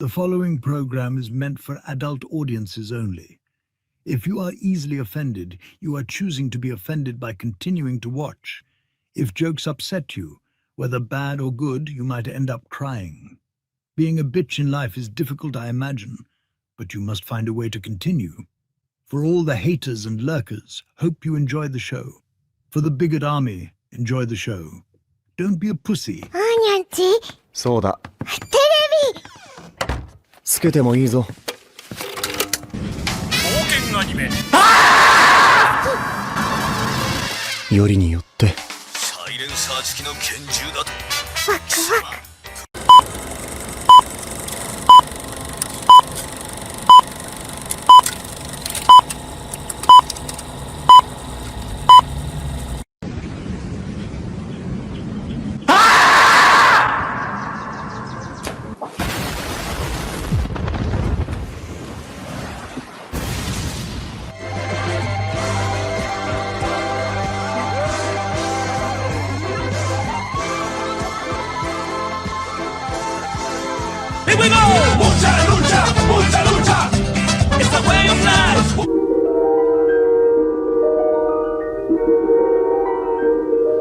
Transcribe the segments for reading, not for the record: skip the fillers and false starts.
The following program is meant for adult audiences only. If you are easily offended, you are choosing to be offended by continuing to watch. If jokes upset you, whether bad or good, you might end up crying. Being a bitch in life is difficult, I imagine, but you must find a way to continue. For all the haters and lurkers, hope you enjoy the show. For the bigot army, enjoy the show. Don't be a pussy. そうだ。テレビつけてもいいぞ。冒険アニメよりによってサイレンサー付きの拳銃だとワクワク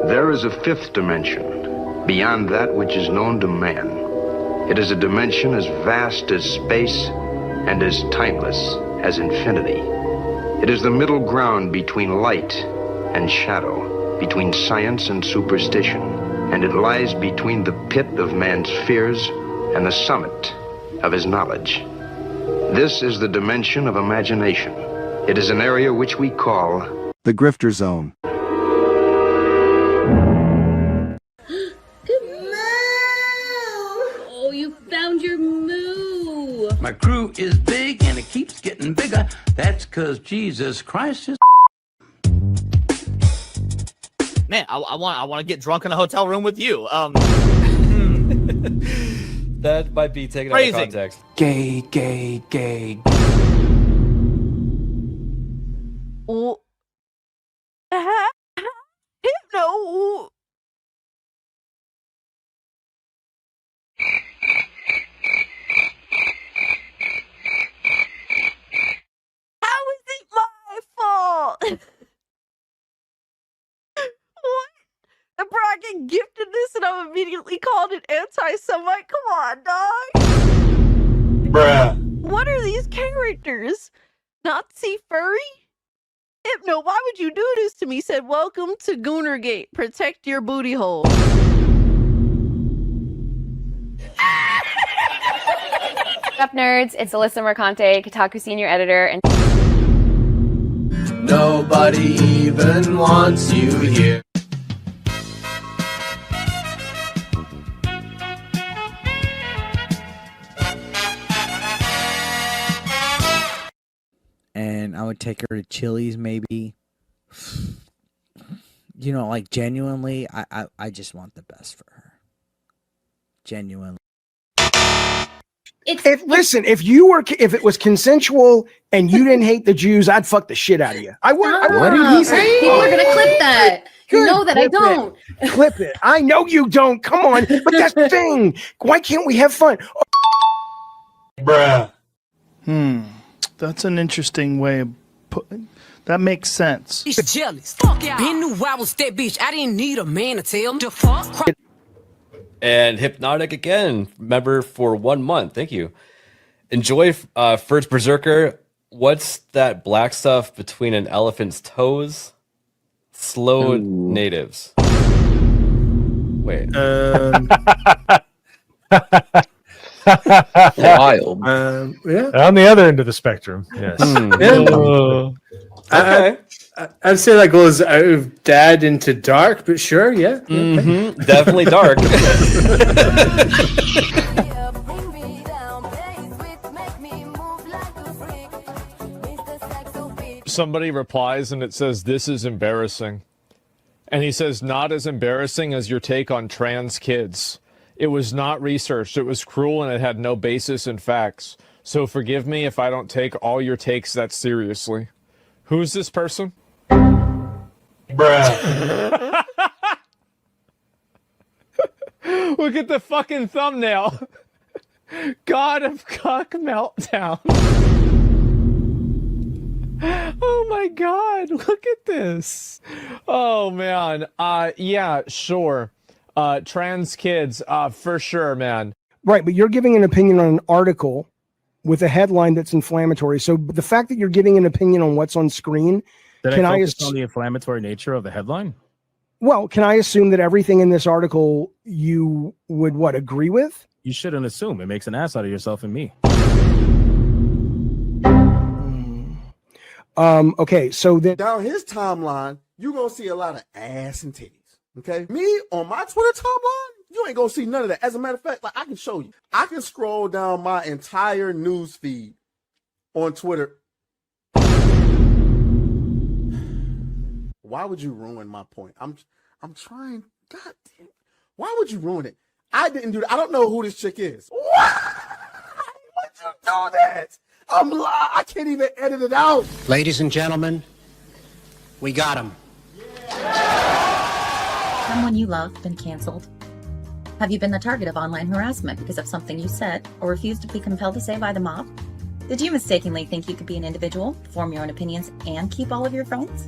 There is a fifth dimension, beyond that which is known to man. It is a dimension as vast as space and as timeless as infinity. It is the middle ground between light and shadow, between science and superstition, and it lies between the pit of man's fears and the summit of his knowledge. This is the dimension of imagination. It is an area which we call the Grifter Zone. Oh, you found your moo. My crew is big and it keeps getting bigger. That's because Jesus Christ is. Man, I want to get drunk in a hotel room with you. That might be taken Phrasing. out of context. Gay, gay, gay. Oh. No. How is it my fault? What? The bracket gifted this and I'm immediately called an anti-Semite? Come on, dog. Bruh. What are these characters? Nazi furry? Hypno, why would you do this to me? Said, welcome to Goonergate. Protect your booty hole. What's up, nerds? It's Alyssa Mercante, Kotaku senior editor, and nobody even wants you here. And I would take her to Chili's, maybe. You know, like, genuinely, I just want the best for her. Genuinely. Listen, if it was consensual and you didn't hate the Jews, I'd fuck the shit out of you. I would. What did he say? People are gonna clip that. You know that I don't. Clip it. I know you don't. Come on. But that's the thing. Why can't we have fun? Bruh. That's an interesting way of putting. That makes sense. He's jealous. Fuck yeah. Been knew I was that bitch. I didn't need a man to tell him to fuck. And Hypnotic again, member for 1 month. Thank you. Enjoy First Berserker. What's that black stuff between an elephant's toes? Slow natives. Wait. Wild. Yeah. On the other end of the spectrum. Yes. Okay. I'd say that goes out of dad into dark, but sure, yeah. Okay. Definitely dark. Somebody replies and it says, "This is embarrassing." And he says, "Not as embarrassing as your take on trans kids. It was not researched. It was cruel and it had no basis in facts. So forgive me if I don't take all your takes that seriously." Who's this person? Bruh. Look at the fucking thumbnail. God of Cock Meltdown. Oh my God, look at this. Oh man. Yeah, sure. Trans kids, for sure, man. Right, but you're giving an opinion on an article with a headline that's inflammatory. So the fact that you're giving an opinion on what's on screen, Did I focus on the inflammatory nature of the headline? Well, can I assume that everything in this article you would agree with? You shouldn't assume. It makes an ass out of yourself and me. Okay, so that down his timeline, you're gonna see a lot of ass and titties. Okay, me on my Twitter timeline, you ain't gonna see none of that. As a matter of fact, like I can show you, I can scroll down my entire news feed on Twitter. Why would you ruin my point? I'm trying. God damn. Why would you ruin it? I didn't do that. I don't know who this chick is. Why would you do that? I can't even edit it out. Ladies and gentlemen, we got him. Someone you love been canceled? Have you been the target of online harassment because of something you said or refused to be compelled to say by the mob? Did you mistakenly think you could be an individual, form your own opinions, and keep all of your friends?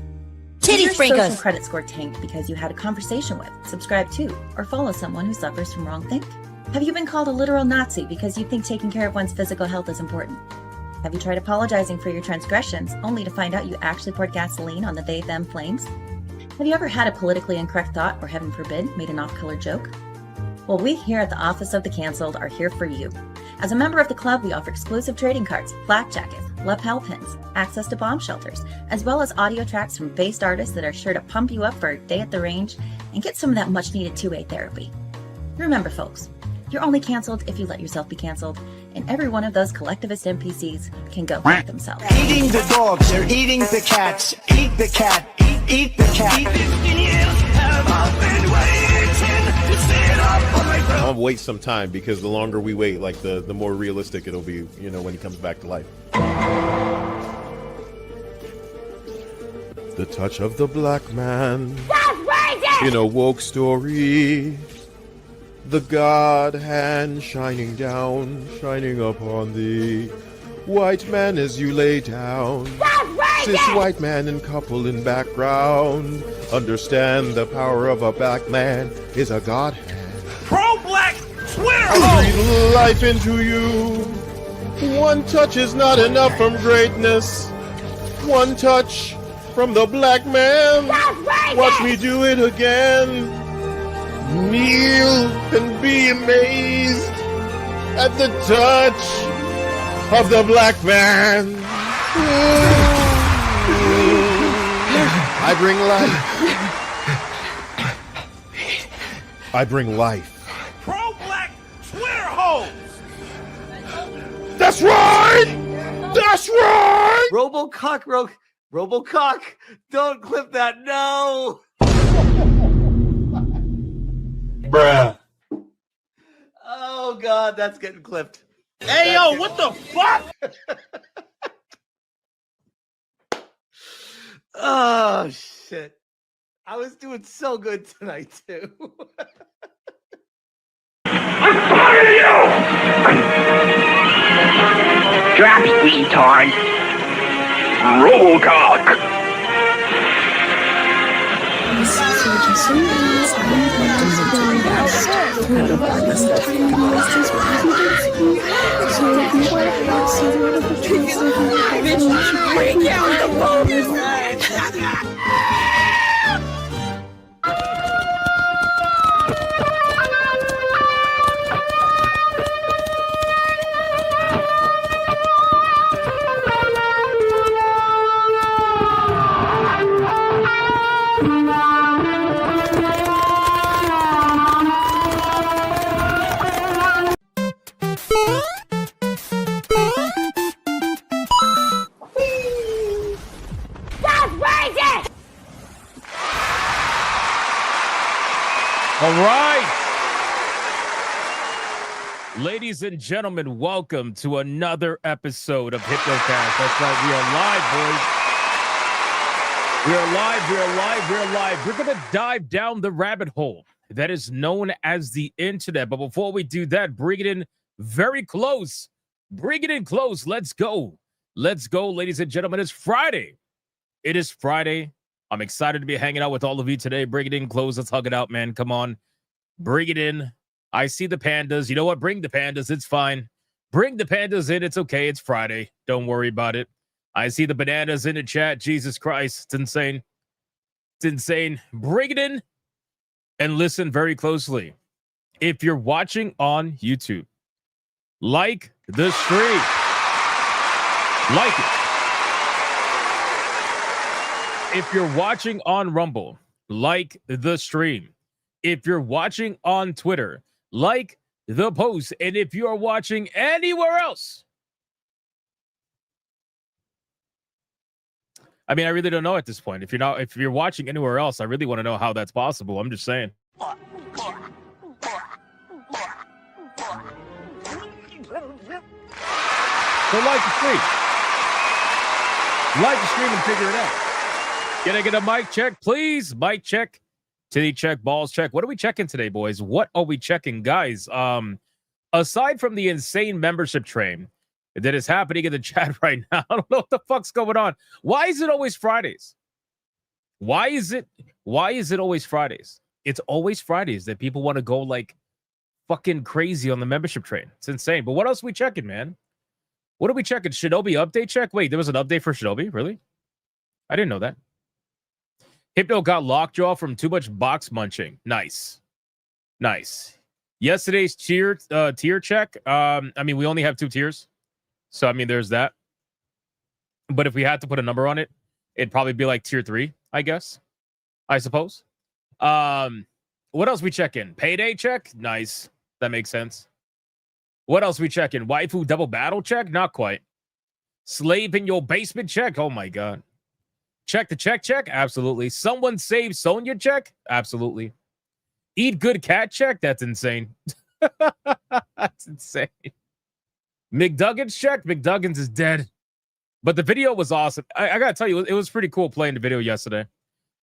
Titty Has your social sprinkles. credit score tanked because you had a conversation with, subscribe to, or follow someone who suffers from wrongthink? Have you been called a literal Nazi because you think taking care of one's physical health is important? Have you tried apologizing for your transgressions only to find out you actually poured gasoline on the they-them flames? Have you ever had a politically incorrect thought or, heaven forbid, made an off-color joke? Well, we here at the Office of the Cancelled are here for you. As a member of the club, we offer exclusive trading cards, flak jackets, lapel pins, access to bomb shelters, as well as audio tracks from based artists that are sure to pump you up for a day at the range and get some of that much-needed two-way therapy. Remember, folks, you're only canceled if you let yourself be canceled, and every one of those collectivist NPCs can go fuck themselves. Eating the dogs, they're eating the cats. Eat the cat, eat the cat. I'll wait some time because the longer we wait, like the more realistic it'll be, when he comes back to life. The touch of the black man in a woke story. The God hand shining down, shining upon thee. White man as you lay down. Cis white man and couple in background. Understand the power of a black man is a God hand. Pro-black Twitter I breathe life into you. One touch is not enough from greatness. One touch from the black man. Watch me do it again. Kneel and be amazed at the touch of the black man. I bring life. I bring life. Pro-black Twitter hoes. That's right! That's right! Robocock, don't clip that, no! Bruh. Oh God, that's getting clipped. Hey, yo, what the fuck? Oh shit. I was doing so good tonight too. Drops, retard. Robocock. Bring out the bonus. All right. Ladies and gentlemen, welcome to another episode of Hypnocast. That's right, we are live, boys. We're going to dive down the rabbit hole that is known as the internet. But before we do that, bring it in Very close. Bring it in close. Let's go. Let's go, ladies and gentlemen. It's Friday. It is Friday. I'm excited to be hanging out with all of you today. Bring it in close. Let's hug it out, man. Come on. Bring it in. I see the pandas. You know what? Bring the pandas. It's fine. Bring the pandas in. It's okay. It's Friday. Don't worry about it. I see the bananas in the chat. Jesus Christ. It's insane. It's insane. Bring it in and listen very closely. If you're watching on YouTube, like the stream. Like it. If you're watching on Rumble, like the stream. If you're watching on Twitter, like the post. And if you are watching anywhere else, I mean, I really don't know at this point. If you're watching anywhere else, I really want to know how that's possible. I'm just saying. So like the stream. Like the stream and figure it out. Can I get a mic check, please? Mic check. Titty check, balls check. What are we checking today, boys? What are we checking, guys? Aside from the insane membership train that is happening in the chat right now, I don't know what the fuck's going on. Why is it always Fridays? Why is it always Fridays? It's always Fridays that people want to go like fucking crazy on the membership train. It's insane. But what else are we checking, man? What are we checking? Shinobi update check? Wait, there was an update for Shinobi? Really? I didn't know that. Hypno got lockjaw from too much box munching. Nice. Nice. Yesterday's tier check. I mean, we only have 2 tiers. So, I mean, there's that. But if we had to put a number on it, it'd probably be like tier 3, I guess. I suppose. What else we check in? Payday check? Nice. That makes sense. What else we check in? Waifu double battle check? Not quite. Slave in your basement check? Oh my god. Check the check? Absolutely. Someone save Sonya check? Absolutely. Eat good cat check? That's insane. That's insane. McDuggins check? McDuggins is dead. But the video was awesome. I gotta tell you, it was pretty cool playing the video yesterday.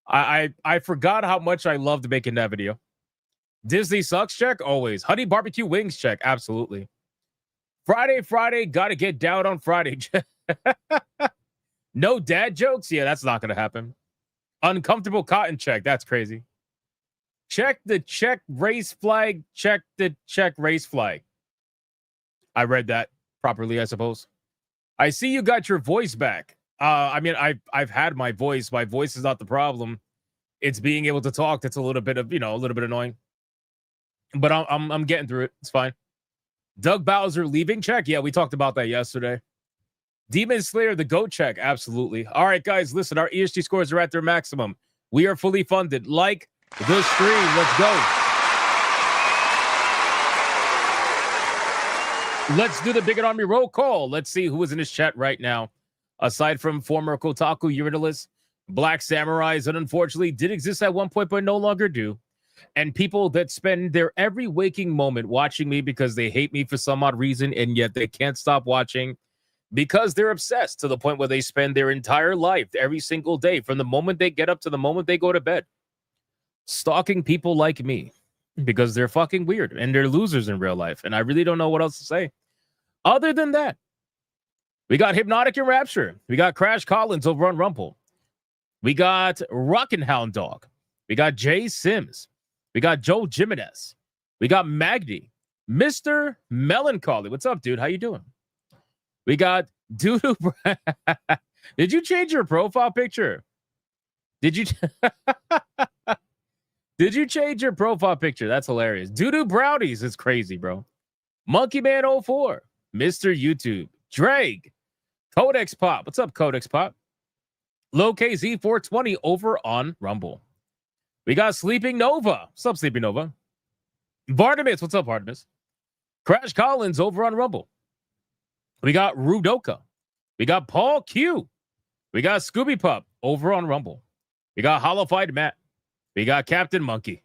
I forgot how much I loved making that video. Disney sucks check? Always. Honey barbecue wings check? Absolutely. Friday, gotta get down on Friday. No dad jokes? Yeah, that's not gonna happen. Uncomfortable cotton check? That's crazy. Check the check race flag. Check the check race flag. I read that properly, I suppose. I see you got your voice back. I mean, I've had my voice. My voice is not the problem. It's being able to talk that's a little bit of, a little bit annoying. But I'm getting through it. It's fine. Doug Bowser leaving check? Yeah, we talked about that yesterday. Demon Slayer, the GOAT check? Absolutely. All right, guys, listen, our ESG scores are at their maximum. We are fully funded. Like the stream. Let's go. Let's do the Bigot Army roll call. Let's see who is in this chat right now. Aside from former Kotaku urinalists, Black Samurais that unfortunately did exist at one point but no longer do. And people that spend their every waking moment watching me because they hate me for some odd reason, and yet they can't stop watching because they're obsessed to the point where they spend their entire life, every single day, from the moment they get up to the moment they go to bed, stalking people like me because they're fucking weird and they're losers in real life. And I really don't know what else to say. Other than that, we got Hypnotic and Rapture. We got Crash Collins over on Rumble. We got Rockin' Hound Dog. We got Jay Sims. We got Joe Jimenez. We got Magdi. Mr. Melancholy. What's up, dude? How you doing? We got Doodoo. Did you change your profile picture? Did you change your profile picture? That's hilarious. Doodoo Brownies is crazy, bro. Monkey Man 04. Mr. YouTube. Drake. Codex Pop. What's up, Codex Pop? Low KZ 420 over on Rumble. We got Sleeping Nova. What's up, Sleeping Nova? Bartimus. What's up, Bartimus? Crash Collins over on Rumble. We got Rudoka. We got Paul Q. We got Scooby Pup over on Rumble. We got Hollowified Matt. We got Captain Monkey.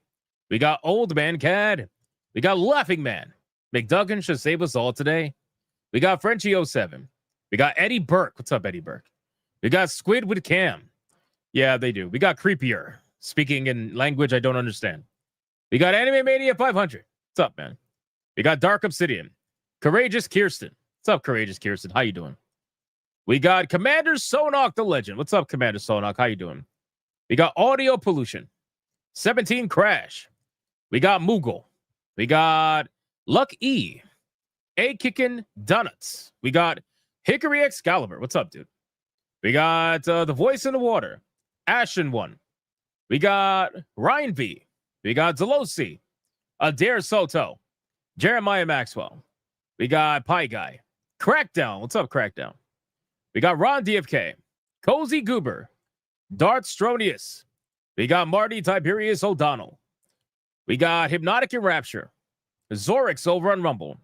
We got Old Man Cad. We got Laughing Man. McDuggin should save us all today. We got Frenchie07. We got Eddie Burke. What's up, Eddie Burke? We got Squid with Cam. Yeah, they do. We got Creepier, speaking in language I don't understand. We got Anime Mania 500. What's up, man? We got Dark Obsidian. Courageous Kirsten. What's up, Courageous Kirsten? How you doing? We got Commander Sonok the Legend. What's up, Commander Sonok? How you doing? We got Audio Pollution. 17 Crash. We got Moogle. We got Luck E. A Kickin' Donuts. We got Hickory Excalibur. What's up, dude? We got The Voice in the Water. Ashen One. We got Ryan V. We got Zelosi. Adair Soto. Jeremiah Maxwell. We got Pie Guy. Crackdown. What's up, Crackdown? We got Ron DFK. Cozy Goober. Dart Stronius. We got Marty Tiberius O'Donnell. We got Hypnotic and Rapture. Zorix over on Rumble.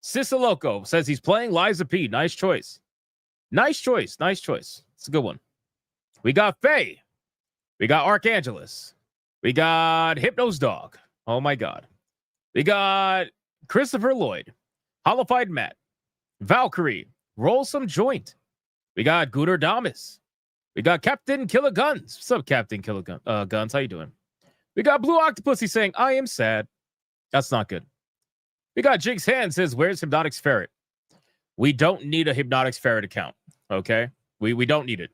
Sisaloco says he's playing Liza P. Nice choice. Nice choice. Nice choice. It's a good one. We got Faye. We got Archangelus. We got Hypno's Dog. Oh, my God. We got Christopher Lloyd. Hollified Matt. Valkyrie. Roll Some Joint. We got Gooder Damas. We got Captain Killer Guns. What's up, Captain Killer Guns? How you doing? We got Blue Octopussy saying, I am sad. That's not good. We got Jigs Hand says, where's Hypnotic's Ferret? We don't need a Hypnotic's Ferret account, okay? We don't need it.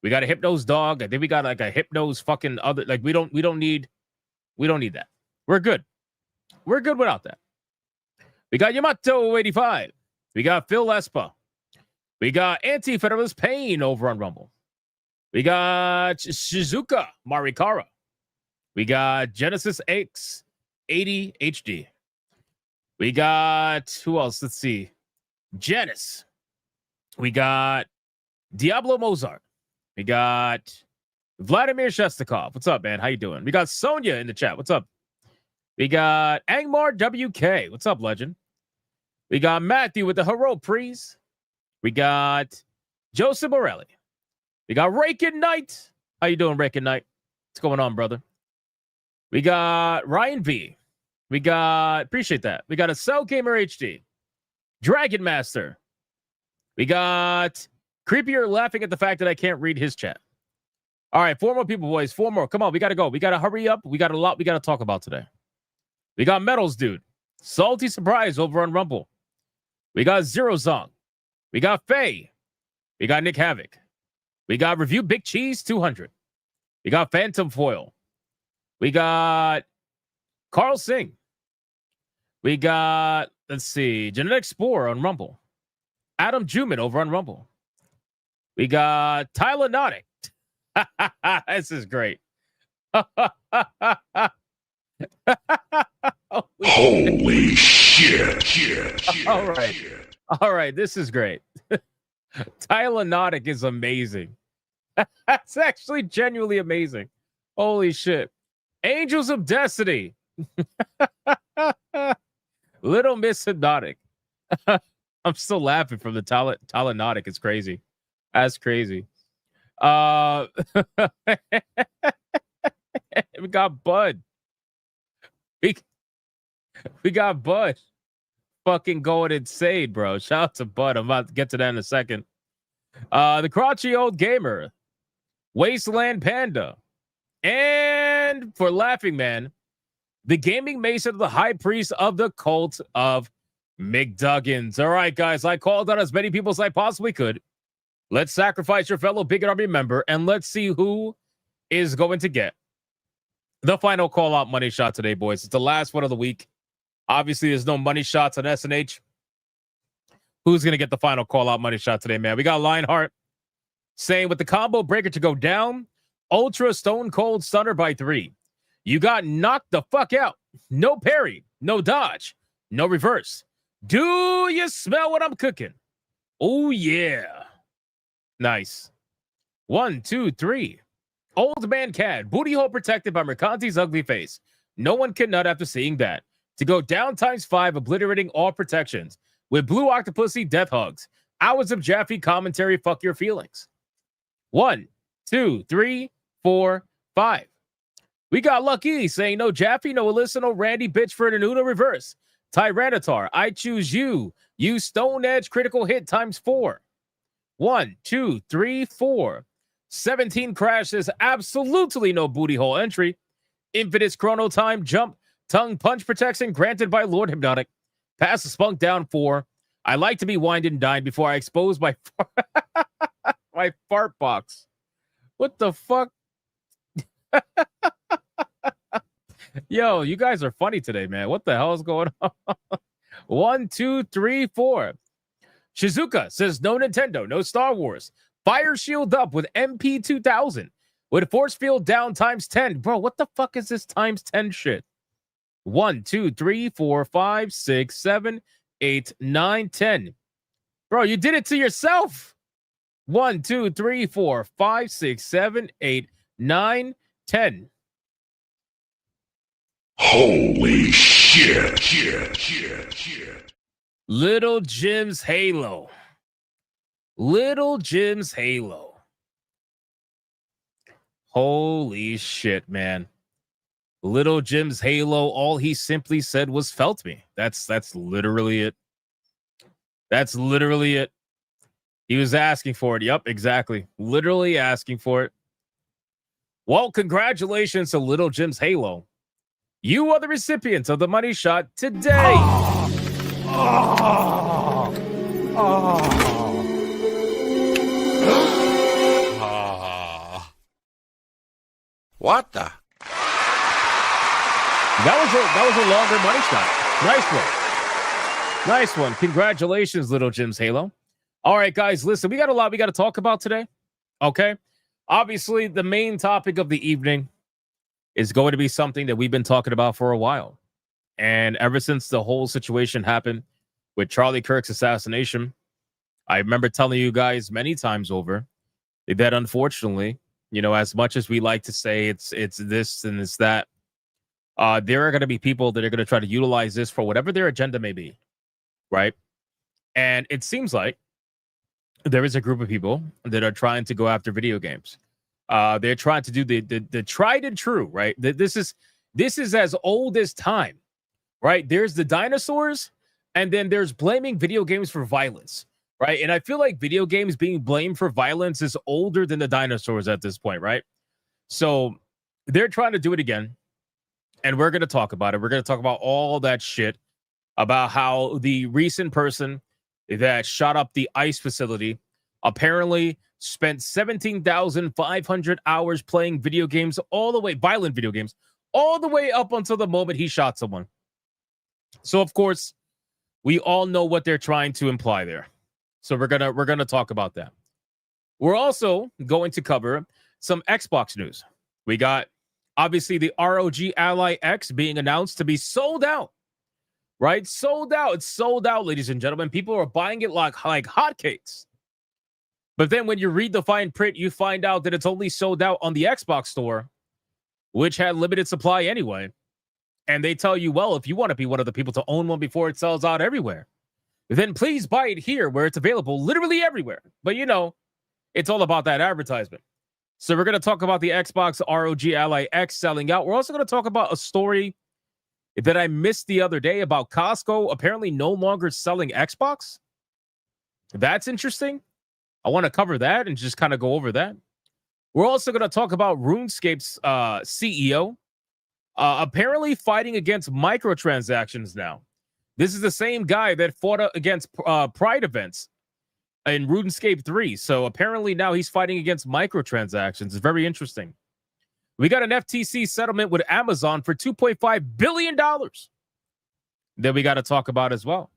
We got a Hypno's Dog. I think we got like a Hypno's fucking other, like we don't need that. We're good. We're good without that. We got Yamato 85. We got Phil Espa. We got Anti-Federalist Pain over on Rumble. We got Shizuka Marikara. We got Genesis X 80 HD. We got, who else? Let's see. Janice. We got Diablo Mozart. We got Vladimir Shestakov. What's up, man? How you doing? We got Sonia in the chat. What's up? We got Angmar WK. What's up, legend? We got Matthew with the Hero Prees. We got Joseph Morelli. We got Raken Knight. How you doing, Raken Knight? What's going on, brother? We got Ryan V. We got, appreciate that. We got a Cell Gamer HD. Dragon Master. We got Creepier laughing at the fact that I can't read his chat. All right, 4 more people, boys. 4 more. Come on, we got to go. We got to hurry up. We got a lot we got to talk about today. We got Metals Dude. Salty Surprise over on Rumble. We got Zero Zong. We got Faye. We got Nick Havoc. We got Review Big Cheese 200. We got Phantom Foil. We got Carl Singh. We got, let's see, Genetic Spore on Rumble. Adam Juman over on Rumble. We got Tyler Nonic. This is great. Holy shit. All right. All right. This is great. Tyler Nonic is amazing. That's actually genuinely amazing. Holy shit. Angels of Destiny. Little Miss Hypnotic. I'm still laughing from the Talanotic. It's crazy. That's crazy. We got Bud. We got Bud. Fucking going insane, bro. Shout out to Bud. I'm about to get to that in a second. The Crotchy Old Gamer. Wasteland Panda. And for Laughing Man, the Gaming Mason of the High Priest of the Cult of McDuggins. All right, guys, I called on as many people as I possibly could. Let's sacrifice your fellow Bigot Army member, and let's see who is going to get the final call-out money shot today, boys. It's the last one of the week. Obviously, there's no money shots on SNH. Who's going to get the final call-out money shot today, man? We got Lionheart saying with the combo breaker to go down, Ultra Stone Cold Stunner by 3. You got knocked the fuck out. No parry, no dodge, no reverse. Do you smell what I'm cooking? Oh, yeah. Nice. 1, 2, 3. Old Man Cad. Booty hole protected by Mercanti's ugly face. No one can nut after seeing that. To go down ×5, obliterating all protections. With Blue Octopussy death hugs. Hours of Jaffe commentary, fuck your feelings. 1, 2, 3, 4, 5. We got Lucky saying no Jaffe, no Alyssa, no Randy, bitch for an Uno reverse. Tyranitar, I choose you. Use Stone Edge critical hit ×4. 1, 2, 3, 4. 17 crashes, absolutely no booty hole entry. Infinite chrono time jump, tongue punch protection granted by Lord Hypnotic. Pass the spunk down 4. I like to be wined and dined before I expose my my fart box. What the fuck? Yo, you guys are funny today, man. What the hell is going on? 1, 2, 3, 4. Shizuka says no Nintendo, no Star Wars. Fire shield up with MP2000 with force field down times 10. Bro, what the fuck is this times 10 shit? 1, 2, 3, 4, 5, 6, 7, 8, 9, 10. Bro, you did it to yourself. 1, 2, 3, 4, 5, 6, 7, 8, 9, 10. Holy shit. Little Jim's Halo. Little Jim's Halo. Holy shit, man. Little Jim's Halo, all he simply said was felt me. That's literally it. That's literally it. He was asking for it. Yep, exactly. Literally asking for it. Well, congratulations to Little Jim's Halo. You are the recipient of the money shot today. What the? That was a longer money shot. Nice one. Nice one. Congratulations, Little Jim's Halo. All right, guys, listen, we got a lot we got to talk about today. Okay. Obviously, the main topic of the evening is going to be something that we've been talking about for a while. And ever since the whole situation happened with Charlie Kirk's assassination, I remember telling you guys many times over that unfortunately, you know, as much as we like to say it's this and it's that, there are going to be people that are going to try to utilize this for whatever their agenda may be, right? And it seems like there is a group of people that are trying to go after video games. They're trying to do the tried and true, right? This is as old as time, right? There's the dinosaurs, and then there's blaming video games for violence, right? And I feel like video games being blamed for violence is older than the dinosaurs at this point, right? So they're trying to do it again, and we're going to talk about it. We're going to talk about all that shit about how the recent person that shot up the ICE facility apparently spent 17,500 hours playing video games, all the way, violent video games, all the way up until the moment he shot someone. So, of course, we all know what they're trying to imply there. So we're gonna talk about that. We're also going to cover some Xbox news. We got, obviously, the ROG Ally X being announced to be sold out. Right? Sold out. It's sold out, ladies and gentlemen. People are buying it like hotcakes. But then when you read the fine print, you find out that it's only sold out on the Xbox store, which had limited supply anyway. And they tell you, well, if you want to be one of the people to own one before it sells out everywhere, then please buy it here where it's available literally everywhere. But, you know, it's all about that advertisement. So we're going to talk about the Xbox ROG Ally X selling out. We're also going to talk about a story that I missed the other day about Costco apparently no longer selling Xbox. That's interesting. I want to cover that and just kind of go over that. We're also going to talk about RuneScape's CEO apparently fighting against microtransactions now. This is the same guy that fought against Pride events in RuneScape 3. So apparently now he's fighting against microtransactions. It's very interesting. We got an FTC settlement with Amazon for $2.5 billion that we got to talk about as well.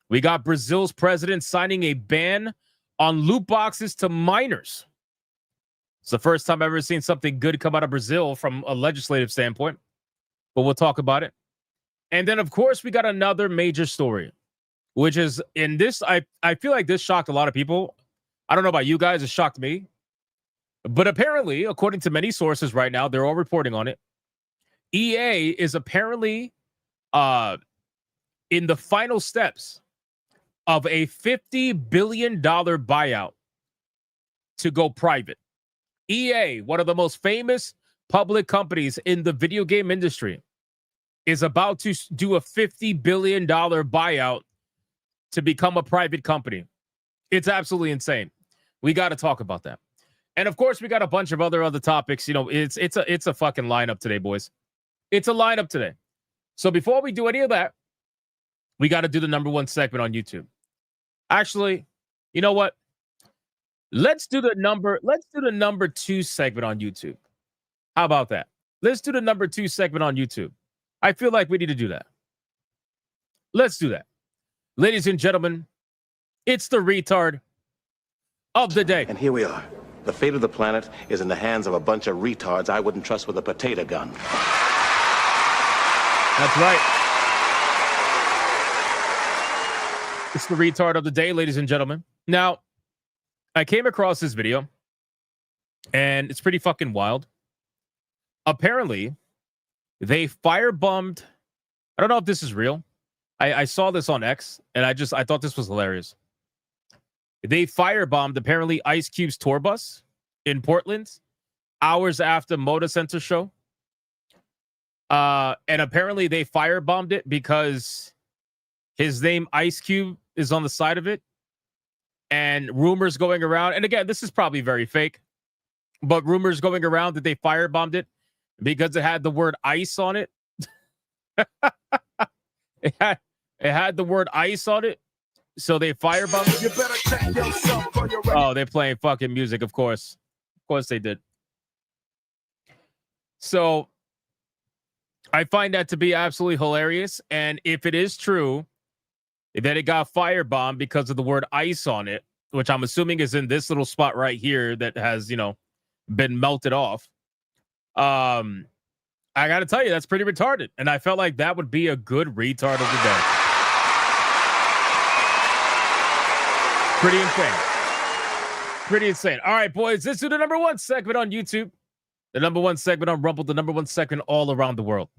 We got Brazil's president signing a ban on loot boxes to minors. It's the first time I've ever seen something good come out of Brazil from a legislative standpoint, but we'll talk about it. And then, of course, we got another major story, which is in this. I feel like this shocked a lot of people. I don't know about you guys. It shocked me. But apparently, according to many sources right now, they're all reporting on it. EA is apparently in the final steps of a $50 billion buyout to go private. EA, one of the most famous public companies in the video game industry, is about to do a $50 billion buyout to become a private company. It's absolutely insane. We got to talk about that. And of course, we got a bunch of other topics. You know, it's a fucking lineup today, boys. It's a lineup today. So before we do any of that, we got to do the number one segment on YouTube. Actually, you know what? Let's do the number 2 segment on YouTube. How about that? Let's do the number 2 segment on YouTube. I feel like we need to do that. Let's do that. Ladies and gentlemen, it's the retard of the day. And here we are. The fate of the planet is in the hands of a bunch of retards I wouldn't trust with a potato gun. That's right. It's the retard of the day, ladies and gentlemen. Now, I came across this video, and it's pretty fucking wild. Apparently, they firebombed. I don't know if this is real. I saw this on X, and I thought this was hilarious. They firebombed, apparently, Ice Cube's tour bus in Portland hours after Moda Center show. And apparently, they firebombed it because his name, Ice Cube, is on the side of it. And rumors going around, and again, this is probably very fake, but rumors going around that they firebombed it because it had the word ice on it. It had the word ice on it, so they firebombed it. You better check yourself for your Oh, they're playing fucking music, of course. Of course they did. So I find that to be absolutely hilarious, and if it is true that it got firebombed because of the word ice on it, which I'm assuming is in this little spot right here that has, been melted off. I got to tell you, that's pretty retarded. And I felt like that would be a good retard of the day. Pretty insane. Pretty insane. All right, boys, let's do the number 1 segment on YouTube. The number 1 segment on Rumble. The number 1 segment all around the world.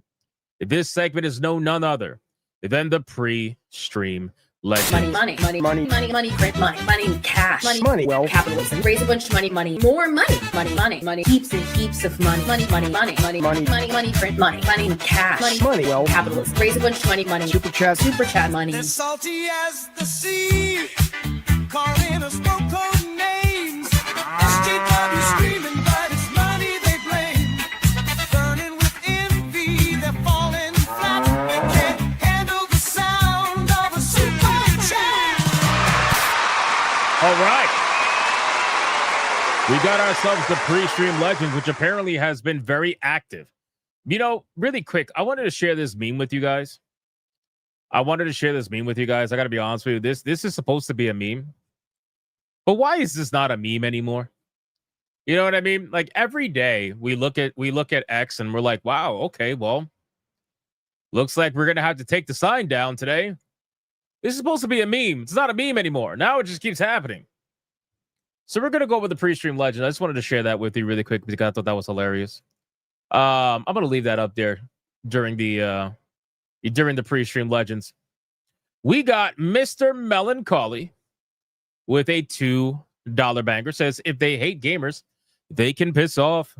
This segment is none other than the pre-stream legend. Money, print money, cash, money, well, capitalism, raise a bunch of money, more money, heaps and heaps of money, print money, cash, money, well, capitalism, raise a bunch of money, super chat money. As salty as the sea, calling us no code names. SJW screaming, but it's money they blame. Burning with envy, they're falling flat. They can't handle the sound of a super chat. All right. We got ourselves the pre-stream legend, which apparently has been very active. Really quick, I wanted to share this meme with you guys. I got to be honest with you. This is supposed to be a meme. But why is this not a meme anymore? You know what I mean? Like every day we look at X and we're like, wow, okay, well, looks like we're going to have to take the sign down today. This is supposed to be a meme. It's not a meme anymore. Now it just keeps happening. So we're going to go with the pre-stream legend. I just wanted to share that with you really quick because I thought that was hilarious. I'm going to leave that up there during the pre-stream legends. We got Mr. Melancholy with a $2 banger. Says, if they hate gamers, they can piss off.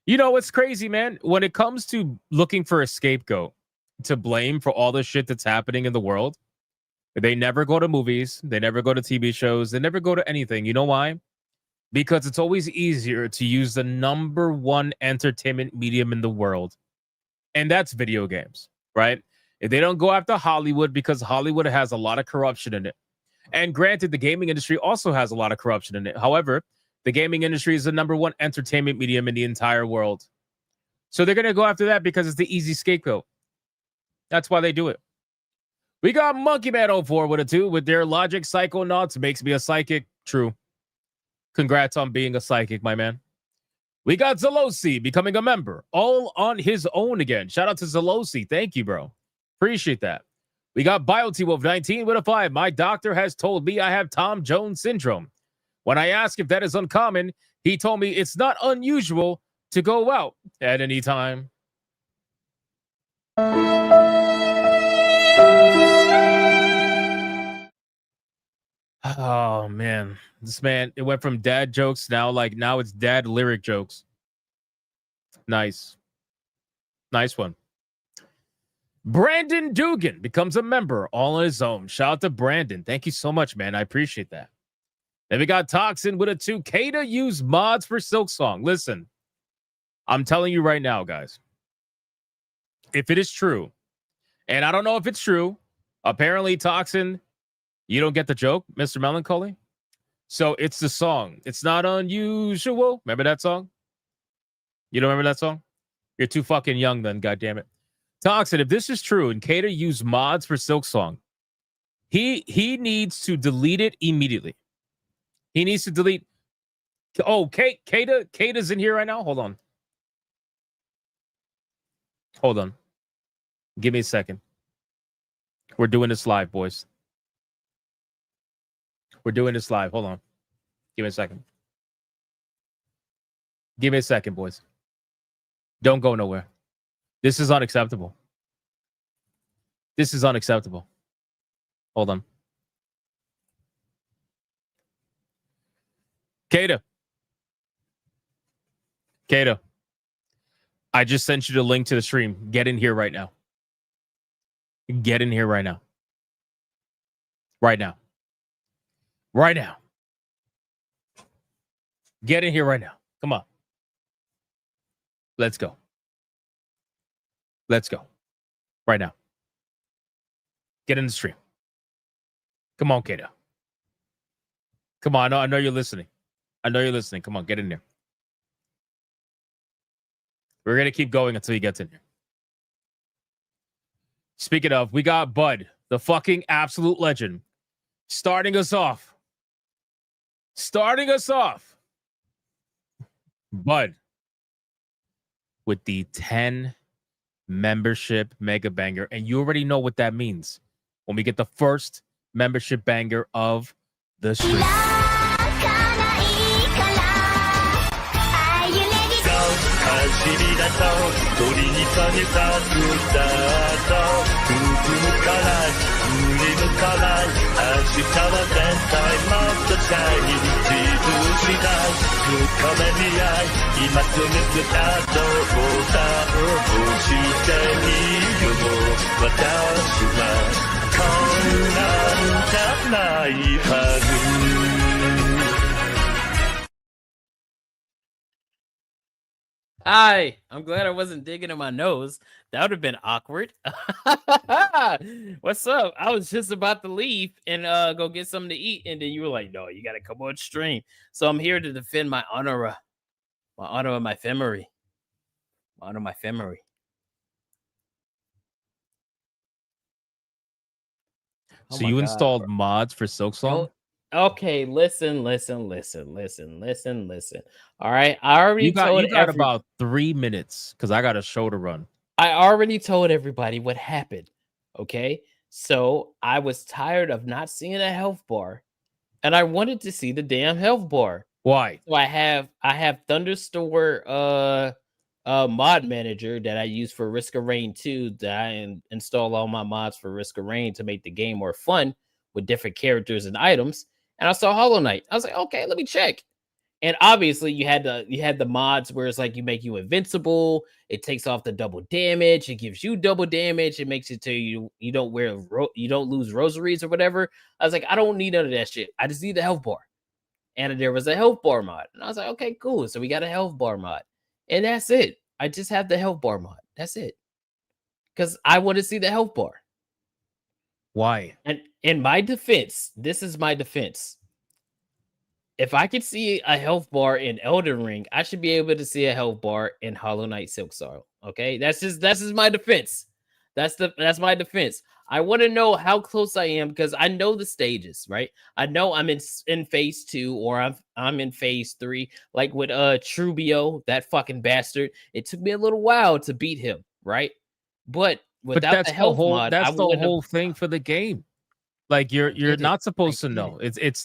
It's crazy, man. When it comes to looking for a scapegoat to blame for all the shit that's happening in the world, they never go to movies. They never go to TV shows. They never go to anything. You know why? Because it's always easier to use the number 1 entertainment medium in the world. And that's video games, right? If they don't go after Hollywood because Hollywood has a lot of corruption in it. And granted, the gaming industry also has a lot of corruption in it. However, the gaming industry is the number 1 entertainment medium in the entire world. So they're going to go after that because it's the easy scapegoat. That's why they do it. We got Monkey Man 04 with a 2 with their Logic Psychonauts makes me a psychic. True. Congrats on being a psychic, my man. We got Zelosi becoming a member all on his own again. Shout out to Zelosi. Thank you, bro. Appreciate that. We got BioT-Wolf 19 with a 5. My doctor has told me I have Tom Jones syndrome. When I asked if that is uncommon, he told me it's not unusual to go out at any time. Oh, man. This man, it went from dad jokes now it's dad lyric jokes. Nice. Nice one. Brandon Dugan becomes a member all on his own. Shout out to Brandon. Thank you so much, man. I appreciate that. Then we got Toxin with a 2. Kaida used mods for Silksong. Listen, I'm telling you right now, guys. If it is true, and I don't know if it's true, Apparently, Toxin, you don't get the joke, Mr. Melancholy. So it's the song. It's not unusual. Remember that song? You don't remember that song? You're too fucking young then, goddammit. Toxin, if this is true and Kaida used mods for Silk Song, he needs to delete it immediately. He needs to delete. Oh, Kaida's in here right now. Hold on. Give me a second. We're doing this live, boys. We're doing this live. Hold on. Give me a second. Give me a second, boys. Don't go nowhere. This is unacceptable. This is unacceptable. Hold on. Kaida. I just sent you the link to the stream. Get in here right now. Get in here right now. Right now. Right now. Get in here right now. Come on. Let's go. Let's go. Right now. Get in the stream. Come on, Kaida. Come on. I know you're listening. Come on, get in there. We're going to keep going until he gets in here. Speaking of, we got Bud, the fucking absolute legend, starting us off. Bud, with the 10 membership mega banger. And you already know what that means when we get the first membership banger of the stream. Hi, I'm glad I wasn't digging in my nose. That would have been awkward. What's up? I was just about to leave and go get something to eat, and then you were like, "No, you gotta come on stream." So I'm here to defend my honor of my femery. So you installed mods for Silksong? Okay, listen. All right, I already told you got about 3 minutes because I got a show to run. I already told everybody what happened. Okay, so I was tired of not seeing a health bar, and I wanted to see the damn health bar. Why? So I have Thunderstore mod manager that I use for Risk of Rain 2 that I install all my mods for Risk of Rain to make the game more fun with different characters and items. And I saw Hollow Knight. I was like, okay, let me check. And obviously you had the mods where it's like you make you invincible, it takes off the double damage, it gives you double damage, it makes it to you don't lose rosaries or whatever. I was like, I don't need none of that shit. I just need the health bar. And there was a health bar mod. And I was like, okay, cool. So we got a health bar mod. And that's it. I just have the health bar mod. That's it. Because I want to see the health bar. Why? And in my defense, this is my defense. If I could see a health bar in Elden Ring, I should be able to see a health bar in Hollow Knight Silk Sorrow. Okay, that's just my defense. That's my defense. I want to know how close I am because I know the stages, right? I know I'm in phase 2 or I'm in phase 3. Like with Trubio, that fucking bastard. It took me a little while to beat him, right? But without that's the health mod, that's the whole thing for the game. Like you're not supposed to know. It's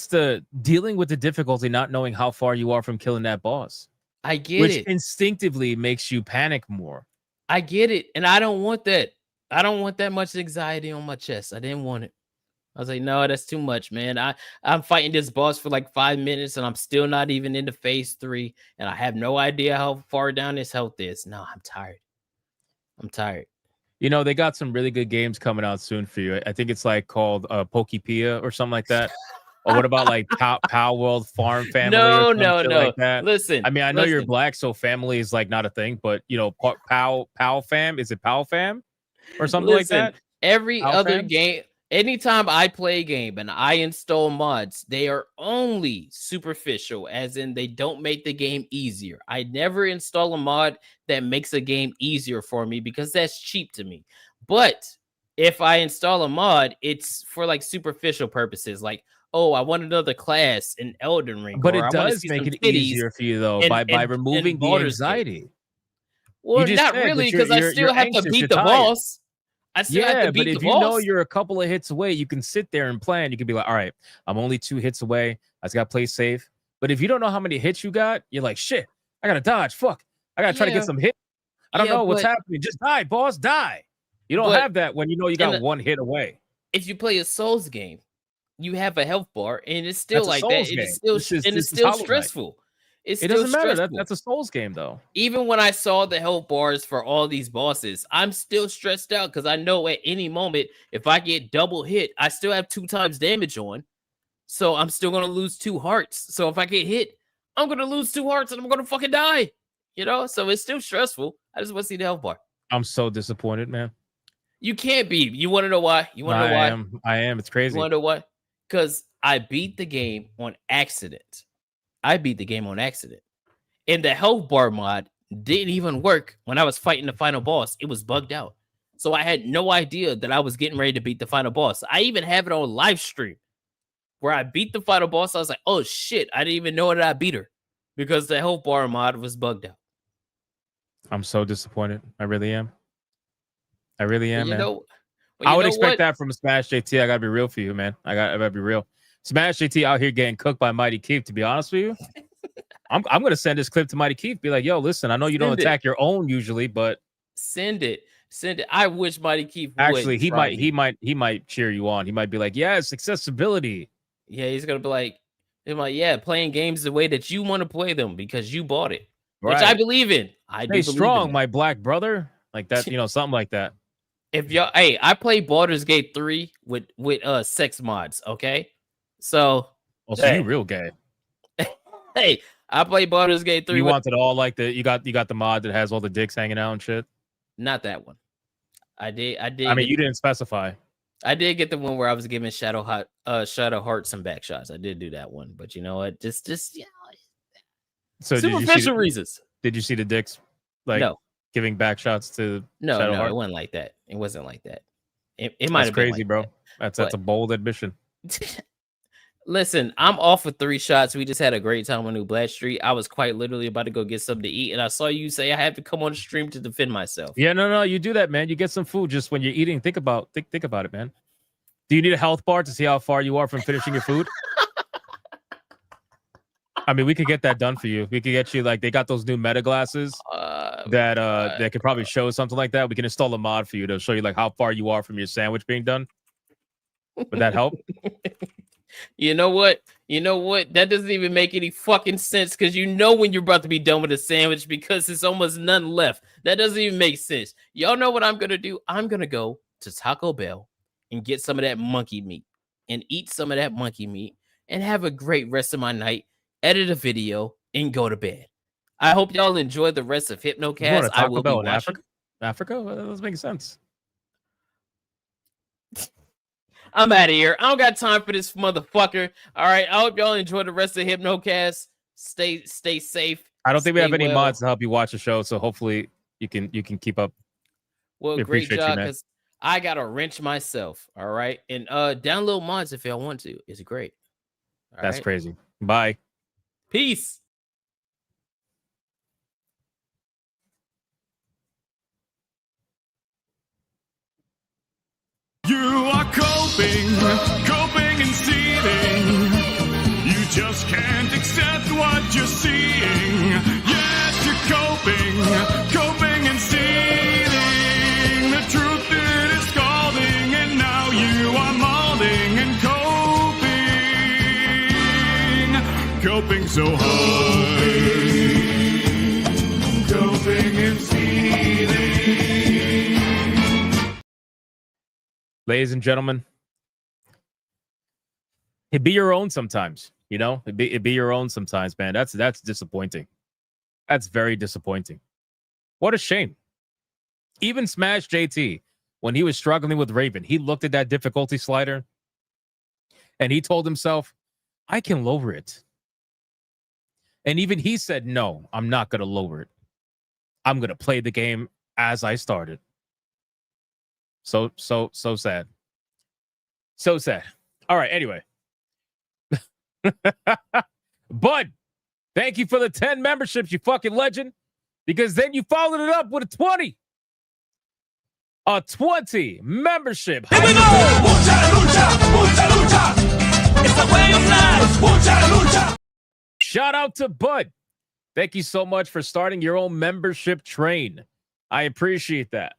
the dealing with the difficulty, not knowing how far you are from killing that boss. I get which it. Instinctively makes you panic more. I get it, and I don't want that. I don't want that much anxiety on my chest. I didn't want it. I was like, no, that's too much, man. I'm fighting this boss for like 5 minutes, and I'm still not even into phase 3, and I have no idea how far down this health is. No, I'm tired. You know, they got some really good games coming out soon for you. I think it's like called Pokepia or something like that. Or what about like Pow World Farm Family? No. Like that? Listen. I mean, I know you're black, so family is like not a thing, but you know, Pow Fam, is it Pow Fam? or something like Listen, that? every other Alfam? game, anytime I play a game and I install mods, they are only superficial, as in they don't make the game easier. I never install a mod that makes a game easier for me because that's cheap to me. But if I install a mod, it's for like superficial purposes, like, oh, I want another class in Elden Ring, But or it I want to does see make some it titties easier for you though in, by in, removing in the Baldur's Gate. anxiety. Well, You just not said really, that because I still have to anxious, beat you're the tired. boss. I still have Yeah, to but beat the if you know boss. you're a couple of hits away, you can sit there and plan. You can be like, all right, I'm only 2 hits away. I just got to play safe. But if you don't know how many hits you got, you're like, shit, I got to dodge. Fuck. I got to try to Yeah. get some hits. I don't Yeah, know what's but- happening. Just die, boss, die. You don't But have that when you know you in got a- 1 hit away. If you play a Souls game, you have a health bar, and it's still That's a like Souls that. It game. is still This is and it's Hollow still Knight. stressful. It's It still doesn't matter. stressful. That's a Souls game, though. Even when I saw the health bars for all these bosses, I'm still stressed out because I know at any moment, if I get double hit, I still have 2 times damage on. So I'm still going to lose 2 hearts. So if I get hit, I'm going to lose 2 hearts and I'm going to fucking die. You know? So it's still stressful. I just want to see the health bar. I'm so disappointed, man. You can't be. You want to know why? You want to know why? I am. It's crazy. You want to know why? Because I beat the game on accident. And the health bar mod didn't even work when I was fighting the final boss. It was bugged out. So I had no idea that I was getting ready to beat the final boss. I even have it on live stream where I beat the final boss. I was like, oh shit, I didn't even know that I beat her because the health bar mod was bugged out. I'm so disappointed. I really am. I really am, man. Well, I you would know expect what? that from Smash JT. I gotta be real for you, man. I gotta be real. Smash JT out here getting cooked by Mighty Keith. To be honest with you, I'm gonna send this clip to Mighty Keith. Be like, yo, listen, I know you don't Send it. attack your own usually, but Send it. I wish Mighty Keith would. actually, he try me. he might cheer you on. He might be like, yes, accessibility. Yeah, he's gonna be like, yeah, playing games the way that you want to play them because you bought it, which I Right. believe in. I do Stay believe strong, in that. my black brother. Like that, something like that. If y'all, hey, I play Baldur's Gate 3 with sex mods. Okay, so Also, you real gay. hey, I play Baldur's Gate 3. You with, wanted all like you got the mod that has all the dicks hanging out and shit. not that one. I did. I mean, you didn't specify. I did get the one where I was giving Shadow Heart some back shots. I did do that one, but you know what? Just So superficial reasons. Did you see the dicks like No. giving back shots to No, Shadow no, Heart? it wasn't like that. It wasn't like that. It might That's have been crazy, like bro. that. That's a bold admission. Listen, I'm off with 3 shots. We just had a great time on New Black Street. I was quite literally about to go get something to eat, and I saw you say I have to come on the stream to defend myself. Yeah, no, you do that, man. You get some food just when you're eating. Think about it, man. Do you need a health bar to see how far you are from finishing your food? I mean, we could get that done for you. We could get you they got those new meta glasses that could probably show something like that. We can install a mod for you to show you how far you are from your sandwich being done. Would that help? You know what? That doesn't even make any fucking sense because you know when you're about to be done with a sandwich because there's almost none left. That doesn't even make sense. Y'all know what I'm gonna do? I'm gonna go to Taco Bell and get some of that monkey meat and eat some of that monkey meat and have a great rest of my night, edit a video, and go to bed. I hope y'all enjoy the rest of You going Hypnocast. to I Taco will Bell be in watching. Africa? Well, that doesn't make sense. I'm out of here. I don't got time for this motherfucker. All right. I hope y'all enjoy the rest of Hypnocast. Stay safe. I don't think we have Stay any well. mods to help you watch the show, so hopefully you can keep up. Well, We great appreciate you, job, man. because I got a wrench myself. All right. And download mods if y'all want to. It's great. All That's right? crazy. Bye. Peace. You are coping and seething. You just can't accept what you're seeing. Yes, you're coping and seething. The truth it is scalding, and now you are molding and coping so hard. Coping and seething. Ladies and gentlemen, it'd be your own sometimes, it'd be your own sometimes, man. That's disappointing. That's very disappointing. What a shame. Even Smash JT, when he was struggling with Raven, he looked at that difficulty slider and he told himself, I can lower it. And even he said, no, I'm not going to lower it. I'm going to play the game as I started. So sad. So sad. All right, anyway. Bud, thank you for the 10 memberships, you fucking legend. Because then you followed it up with a 20. A 20 membership. Here we go! Mucha lucha, mucha lucha. It's a way of life. Mucha lucha. Shout out to Bud. Thank you so much for starting your own membership train. I appreciate that.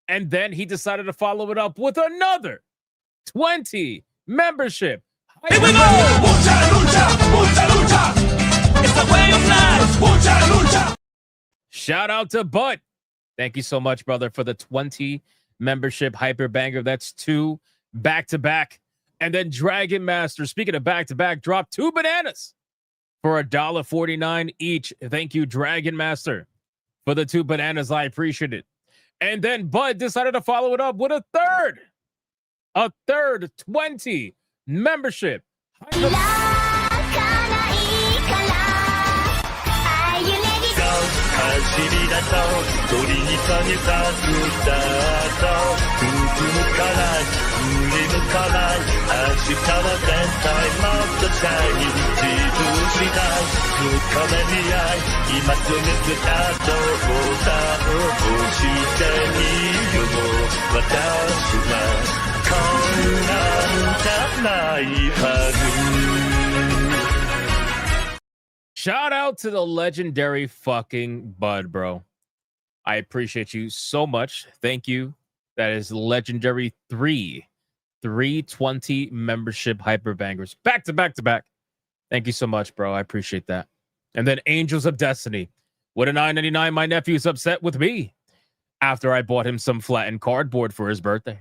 And then he decided to follow it up with another 20 membership. Here we go! Mucha lucha, mucha lucha. It's a way of life. Mucha lucha. Shout out to Bud. Thank you so much, brother, for the 20 membership hyper banger. That's 2 back-to-back. And then Dragon Master, speaking of back-to-back, dropped 2 bananas for $1.49 each. Thank you, Dragon Master, for the 2 bananas. I appreciate it. And then Bud decided to follow it up with a third 20 membership. Shout out to the legendary fucking Bud, bro. I appreciate you so much. Thank you. That is legendary 320 membership hyper bangers. Back to back to back. Thank you so much, bro. I appreciate that. And then Angels of Destiny. With a $9.99, my nephew's upset with me after I bought him some flattened cardboard for his birthday.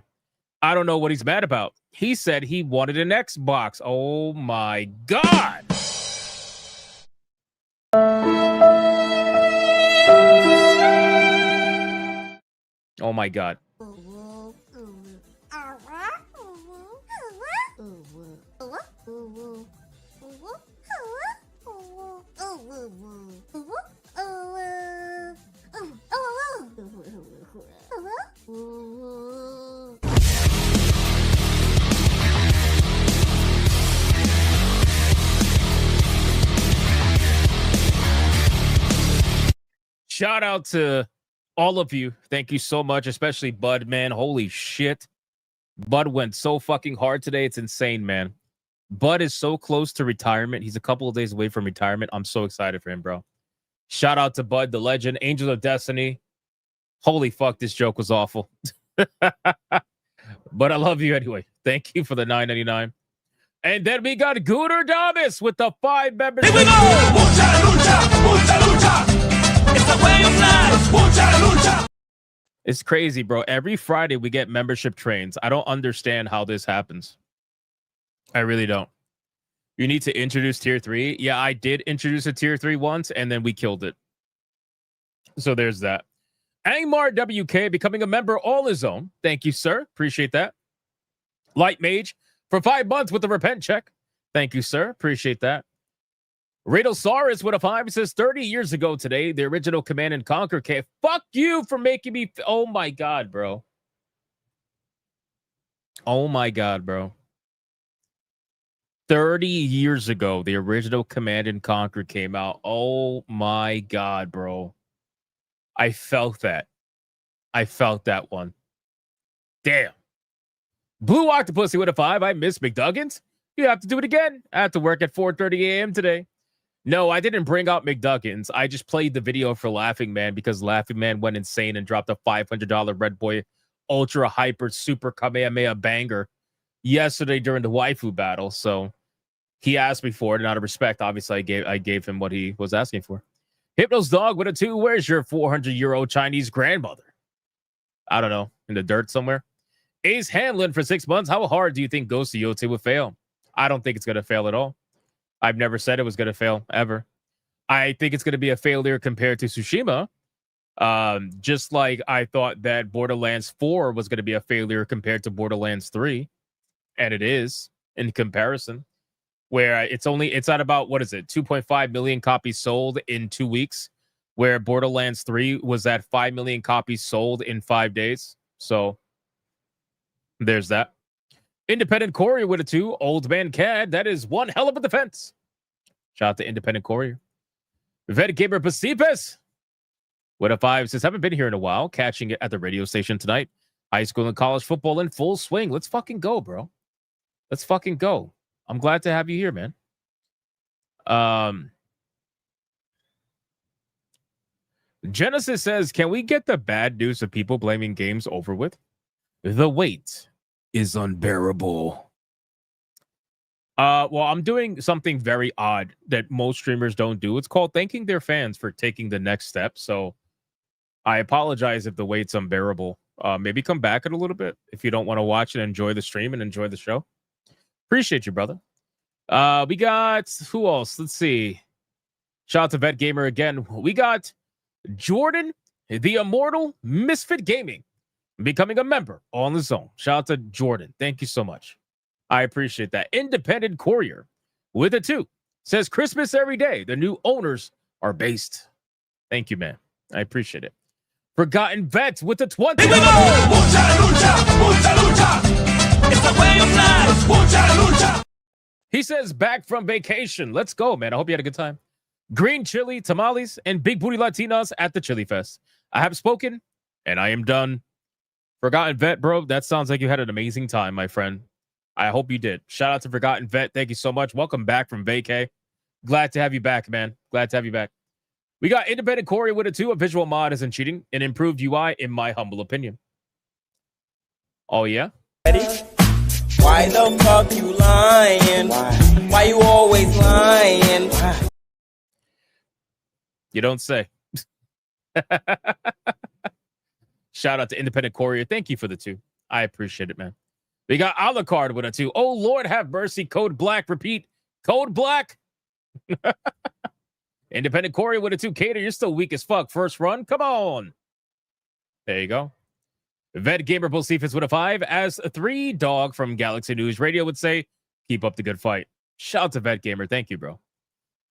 I don't know what he's mad about. He said he wanted an Xbox. Oh my God. Oh my God. Shout out to all of you. Thank you so much, especially Bud, man. Holy shit. Bud went so fucking hard today. It's insane, man. Bud is so close to retirement. He's a couple of days away from retirement. I'm so excited for him, bro. Shout out to Bud, the legend, Angel of Destiny. Holy fuck, this joke was awful. But I love you anyway. Thank you for the $9.99. And then we got Gunnar Davis with the 5 members. Here we go! Mucha lucha, mucha lucha. It's the way of life. Mucha lucha. It's crazy, bro. Every Friday we get membership trains. I don't understand how this happens. I really don't. You need to introduce tier 3. Yeah, I did introduce a tier 3 once, and then we killed it. So there's that. Angmar WK becoming a member all his own. Thank you, sir. Appreciate that. Light Mage for 5 months with the repent check. Thank you, sir. Appreciate that. Riddlesaurus with a 5 says 30 years ago today, the original Command and Conquer came. Fuck you for making me. Oh my God, bro. Oh my God, bro. 30 years ago, the original Command and Conquer came out. Oh my God, bro. I felt that. I felt that one. Damn. Blue Octopussy with a 5. I miss McDuggins. You have to do it again. I have to work at 4:30 a.m. today. No, I didn't bring out McDuggins. I just played the video for Laughing Man because Laughing Man went insane and dropped a $500 Red Boy Ultra Hyper Super Kamehameha banger yesterday during the Waifu Battle. So he asked me for it, and out of respect, obviously, I gave him what he was asking for. Hypno's Dog with a 2. Where's your 400-year-old Chinese grandmother? I don't know. In the dirt somewhere. Ace Hanlon for 6 months. How hard do you think Ghost of Yote will fail? I don't think it's going to fail at all. I've never said it was going to fail, ever. I think it's going to be a failure compared to Tsushima. Just like I thought that Borderlands 4 was going to be a failure compared to Borderlands 3, and it is in comparison. Where it's at about, what is it, 2.5 million copies sold in 2 weeks, where Borderlands 3 was at 5 million copies sold in 5 days. So there's that. Independent Courier with a 2. Old Man Cad, that is one hell of a defense. Shout out to Independent Courier. Vet Gamer Pacipes with a 5 says, haven't been here in a while. Catching it at the radio station tonight. High school and college football in full swing. Let's fucking go, bro. Let's fucking go. I'm glad to have you here, man. Genesis says, can we get the bad news of people blaming games over with? The wait is unbearable. Well, I'm doing something very odd that most streamers don't do. It's called thanking their fans for taking the next step. So I apologize if the wait's unbearable. Maybe come back in a little bit if you don't want to watch and enjoy the stream and enjoy the show. Appreciate you, brother. We got, who else? Let's see. Shout out to Vet Gamer again. We got Jordan, the Immortal Misfit Gaming, becoming a member on the zone. Shout out to Jordan. Thank you so much. I appreciate that. Independent Courier with a 2 says Christmas every day. The new owners are based. Thank you, man. I appreciate it. Forgotten Vet with the 20. It's the way of life. He says, back from vacation. Let's go, man. I hope you had a good time. Green chili, tamales, and big booty Latinas at the Chili Fest. I have spoken, and I am done. Forgotten Vet, bro. That sounds like you had an amazing time, my friend. I hope you did. Shout out to Forgotten Vet. Thank you so much. Welcome back from vacay. Glad to have you back, man. Glad to have you back. We got Independent Courier with a 2. A visual mod isn't cheating. An improved UI, in my humble opinion. Oh, yeah? Why the fuck you lying? Why you always lying? You don't say. Shout out to Independent Courier. Thank you for the 2. I appreciate it, man. We got Alucard with a 2. Oh, Lord have mercy. Code Black. Repeat. Code Black. Independent Courier with a 2. Kaida, you're still weak as fuck. First run. Come on. There you go. Vet Gamer Bolsifus with a 5. As a 3, Dog from Galaxy News Radio would say, keep up the good fight. Shout out to Vet Gamer. Thank you, bro.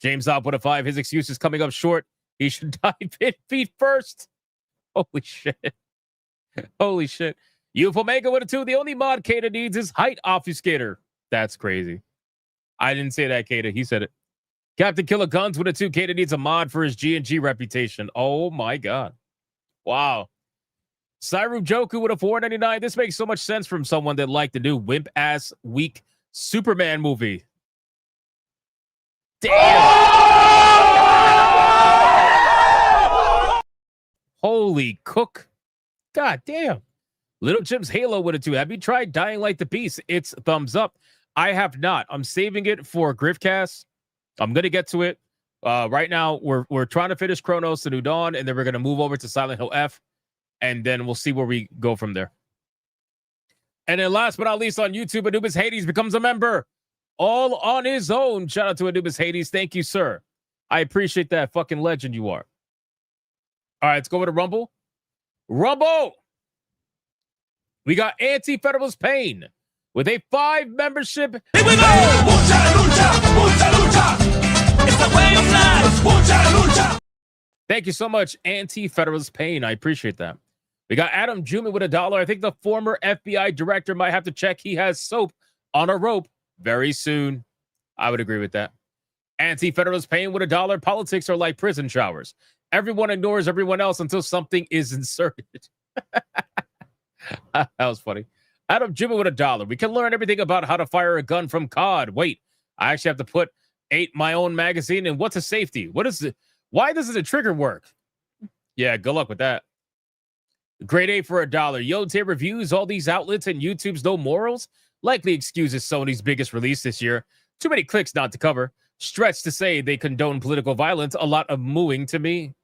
James Opp with a 5. His excuse is coming up short. He should dive in feet first. Holy shit. Holy shit. UFO Mega with a 2. The only mod Kaida needs is height obfuscator. That's crazy. I didn't say that, Kaida. He said it. Captain Killer Guns with a 2. Kaida needs a mod for his G&G reputation. Oh my god. Wow. Cyru Joku with a 4.99. This makes so much sense from someone that liked the new wimp-ass weak Superman movie. Damn. Holy cook. God damn. Little Jim's Halo with a 2. Have you tried Dying Light the Beast? It's thumbs up. I have not. I'm saving it for Griffcast. I'm going to get to it. Right now, we're trying to finish Chronos, The New Dawn, and then we're going to move over to Silent Hill F, and then we'll see where we go from there. And then last but not least on YouTube, Anubis Hades becomes a member all on his own. Shout out to Anubis Hades. Thank you, sir. I appreciate that fucking legend you are. All right, let's go over to Rumble. Rumble! We got Anti-Federalist Pain with a 5 membership. Here we go! Mucha lucha, mucha lucha. It's the way of life. Mucha lucha. Thank you so much, Anti-Federalist Pain. I appreciate that. We got Adam Jumi with $1. I think the former FBI director might have to check he has soap on a rope very soon. I would agree with that. Anti-Federalist Pain with $1. Politics are like prison showers. Everyone ignores everyone else until something is inserted. That was funny. Adam Jimmy with $1. We can learn everything about how to fire a gun from COD. Wait, I actually have to put 8 my own magazine. And what's a safety? What is it? Why doesn't the trigger work? Yeah, good luck with that. Grade A for $1. Yote reviews all these outlets and YouTube's no morals. Likely excuses Sony's biggest release this year. Too many clicks not to cover. Stretch to say they condone political violence. A lot of mooing to me.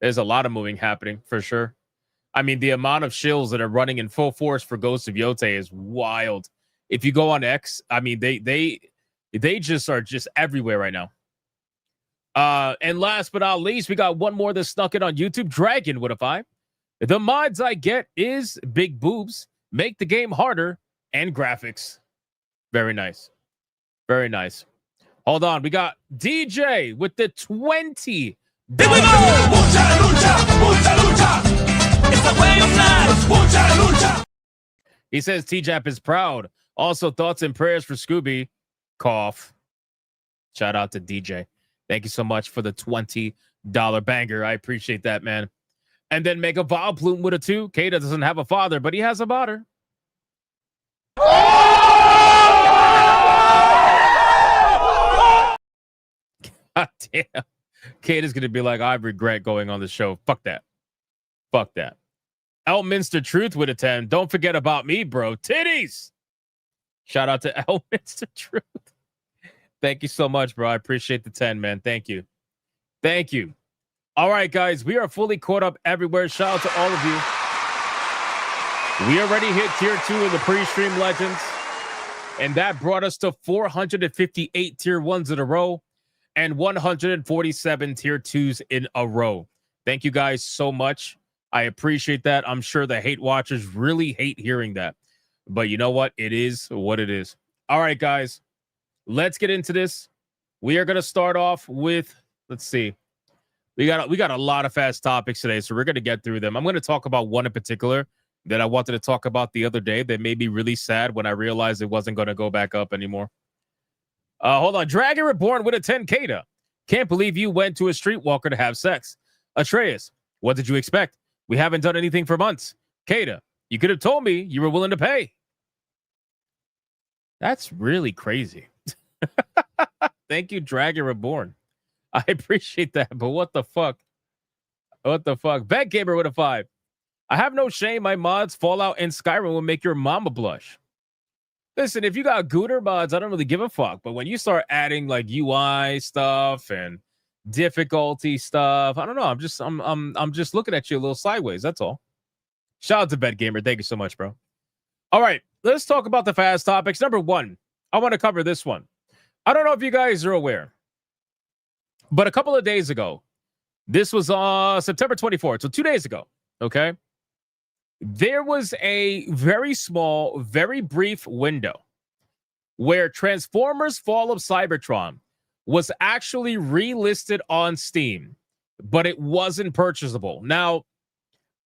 There's a lot of mooing happening for sure. I mean, the amount of shills that are running in full force for Ghost of Yote is wild. If you go on X, I mean, they just are just everywhere right now. And last but not least, we got one more that snuck in on YouTube. Dragon with a 5. The mods I get is big boobs, make the game harder, and graphics. Very nice. Very nice. Hold on. We got DJ with the 20. He says TJAP is proud. Also, thoughts and prayers for Scooby. Cough. Shout out to DJ. Thank you so much for the $20 banger. I appreciate that, man. And then Mega Vol Plume with a 2. Kaida doesn't have a father, but he has a daughter. God damn. Kaida's going to be like, I regret going on the show. Fuck that. Fuck that. Elminster Truth with a 10. Don't forget about me, bro. Titties. Shout out to Elminster Truth. Thank you so much, bro. I appreciate the 10, man. Thank you. Thank you. All right, guys. We are fully caught up everywhere. Shout out to all of you. We already hit tier 2 of the pre-stream legends. And that brought us to 458 tier 1s in a row and 147 tier 2s in a row. Thank you guys so much. I appreciate that. I'm sure the hate watchers really hate hearing that. But you know what? It is what it is. All right, guys. Let's get into this. We are going to start off with, let's see. We got a lot of fast topics today, so we're going to get through them. I'm going to talk about one in particular that I wanted to talk about the other day that made me really sad when I realized it wasn't going to go back up anymore. Hold on. Dragon Reborn with a 10 Kaida. Can't believe you went to a streetwalker to have sex. Atreus, what did you expect? We haven't done anything for months. Kaida, you could have told me you were willing to pay. That's really crazy. Thank you, Dragon Reborn. I appreciate that, but what the fuck? What the fuck? Bet Gamer with a 5. I have no shame. My mods, Fallout and Skyrim, will make your mama blush. Listen, if you got Gooner mods, I don't really give a fuck. But when you start adding like UI stuff and difficulty stuff, I don't know. I'm just looking at you a little sideways. That's all. Shout out to Bet Gamer. Thank you so much, bro. All right, let's talk about the fast topics. Number 1, I want to cover this one. I don't know if you guys are aware, but a couple of days ago, this was September 24th, so 2 days ago, okay? There was a very small, very brief window where Transformers Fall of Cybertron was actually relisted on Steam, but it wasn't purchasable. Now,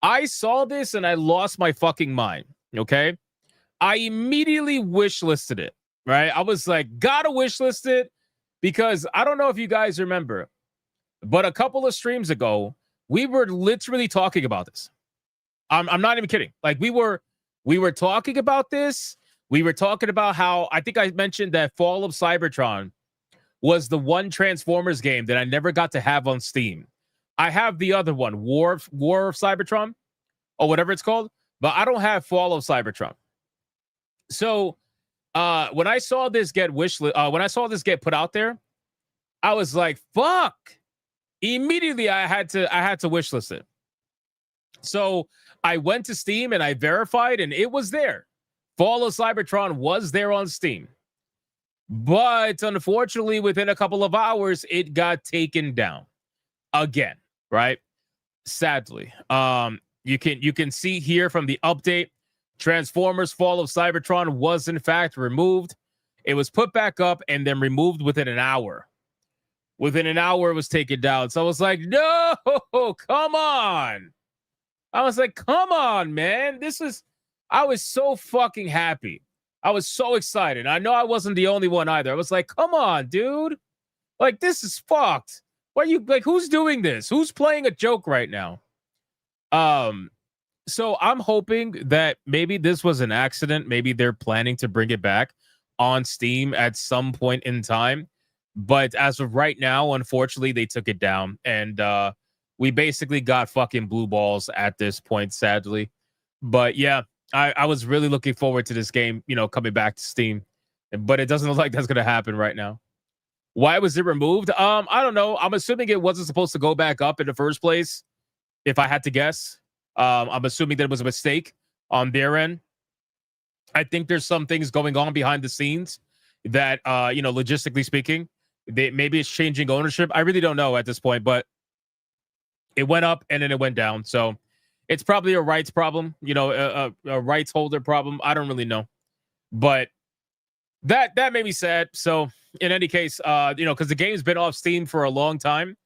I saw this and I lost my fucking mind, okay? I immediately wishlisted it, right? I was like, gotta wishlist it because I don't know if you guys remember, but a couple of streams ago, we were literally talking about this. I'm not even kidding. Like we were talking about this. We were talking about how I think I mentioned that Fall of Cybertron was the one Transformers game that I never got to have on Steam. I have the other one, War of Cybertron, or whatever it's called, but I don't have Fall of Cybertron. So when I saw this get put out there, I was like, fuck. Immediately I had to wishlist it. So I went to Steam and I verified and it was there. Fall of Cybertron was there on Steam. But unfortunately, within a couple of hours, it got taken down again, right? Sadly. You can see here from the update, Transformers Fall of Cybertron was in fact removed. It was put back up and then removed within an hour. Within an hour, it was taken down. So I was like, no, come on. I was like, come on, man. I was so fucking happy. I was so excited. I know I wasn't the only one either. I was like, come on, dude. Like, this is fucked. Why are you like, who's doing this? Who's playing a joke right now? So I'm hoping that maybe this was an accident. Maybe they're planning to bring it back on Steam at some point in time. But as of right now, unfortunately, they took it down. And we basically got fucking blue balls at this point, sadly. But yeah, I was really looking forward to this game, coming back to Steam. But it doesn't look like that's going to happen right now. Why was it removed? I don't know. I'm assuming it wasn't supposed to go back up in the first place, if I had to guess. I'm assuming that it was a mistake on their end. I think there's some things going on behind the scenes that, logistically speaking, Maybe it's changing ownership. I really don't know at this point, but it went up and then it went down. So it's probably a rights problem, a rights holder problem. I don't really know, but that made me sad. So in any case, because the game's been off Steam for a long time,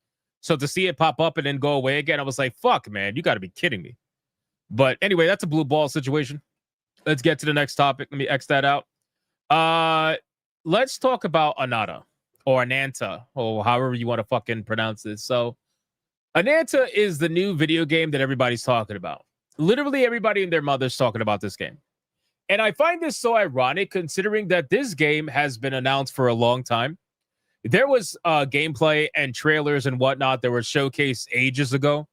so to see it pop up and then go away again, I was like, "Fuck, man, you got to be kidding me." But anyway, that's a blue ball situation. Let's get to the next topic. Let me X that out. Let's talk about Anata or Ananta or however you want to fucking pronounce this. So Ananta is the new video game that everybody's talking about. Literally everybody and their mother's talking about this game. And I find this so ironic considering that this game has been announced for a long time. There was gameplay and trailers and whatnot that were showcased ages ago.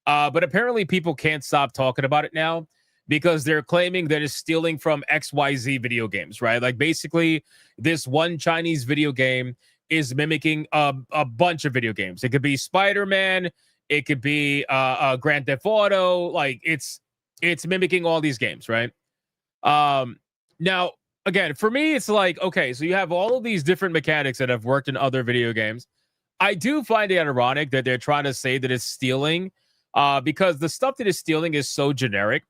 But apparently people can't stop talking about it now because they're claiming that it's stealing from XYZ video games, right? Like basically this one Chinese video game is mimicking a bunch of video games. It could be Spider-Man. It could be Grand Theft Auto. Like it's mimicking all these games, right? Now, again, for me, it's like, okay, so you have all of these different mechanics that have worked in other video games. I do find it ironic that they're trying to say that it's stealing because the stuff that is stealing is so generic.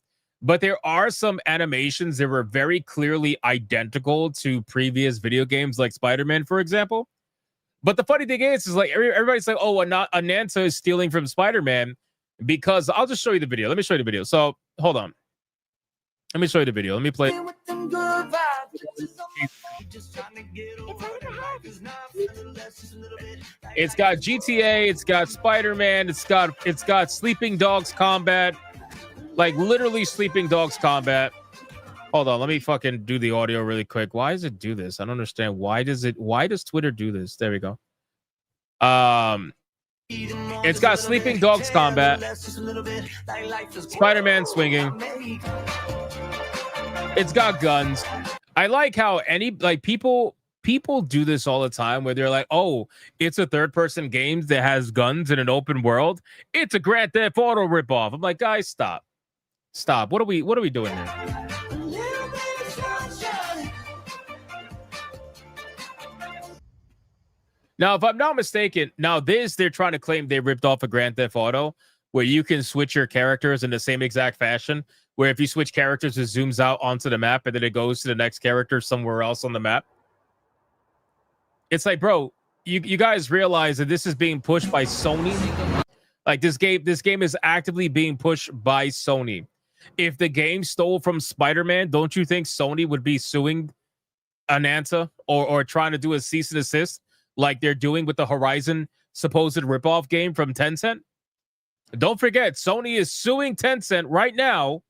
But there are some animations that were very clearly identical to previous video games like Spider-Man, for example. But the funny thing is like everybody's like, oh, Ananta is stealing from Spider-Man because I'll just show you the video. Let me show you the video. So hold on. Let me show you the video. Let me play. It's got GTA. It's got Spider-Man. It's got Sleeping Dogs Combat. Like literally Sleeping Dogs Combat. Hold on, let me fucking do the audio really quick. Why does it do this? I don't understand. Why does Twitter do this? There we go. It's got Sleeping Dogs Combat. Spider-Man swinging. It's got guns. I like how people do this all the time where they're like, oh, it's a third-person game that has guns in an open world. It's a Grand Theft Auto ripoff. I'm like, guys, stop. Stop. What are we doing here? Now, if I'm not mistaken, they're trying to claim they ripped off a Grand Theft Auto where you can switch your characters in the same exact fashion, where if you switch characters, it zooms out onto the map and then it goes to the next character somewhere else on the map. It's like, bro, you guys realize that this is being pushed by Sony? Like this game is actively being pushed by Sony. If the game stole from Spider-Man, don't you think Sony would be suing Ananta or trying to do a cease and desist like they're doing with the Horizon supposed ripoff game from Tencent? Don't forget, Sony is suing Tencent right now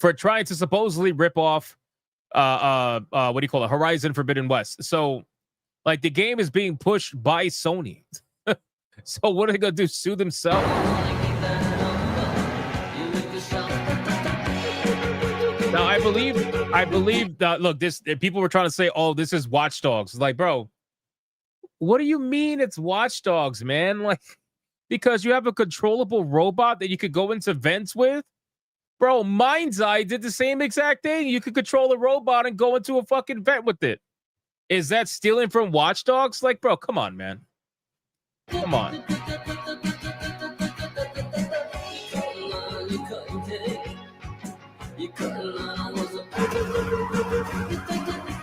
for trying to supposedly rip off Horizon Forbidden West. So like the game is being pushed by Sony. So what are they gonna do? Sue themselves? Now I believe that look, people were trying to say, oh, this is Watch Dogs. Like, bro, what do you mean it's Watch Dogs, man? Like, because you have a controllable robot that you could go into vents with? Bro, Mind's Eye did the same exact thing. You could control a robot and go into a fucking vent with it. Is that stealing from Watch Dogs? Like, bro, come on, man. Come on.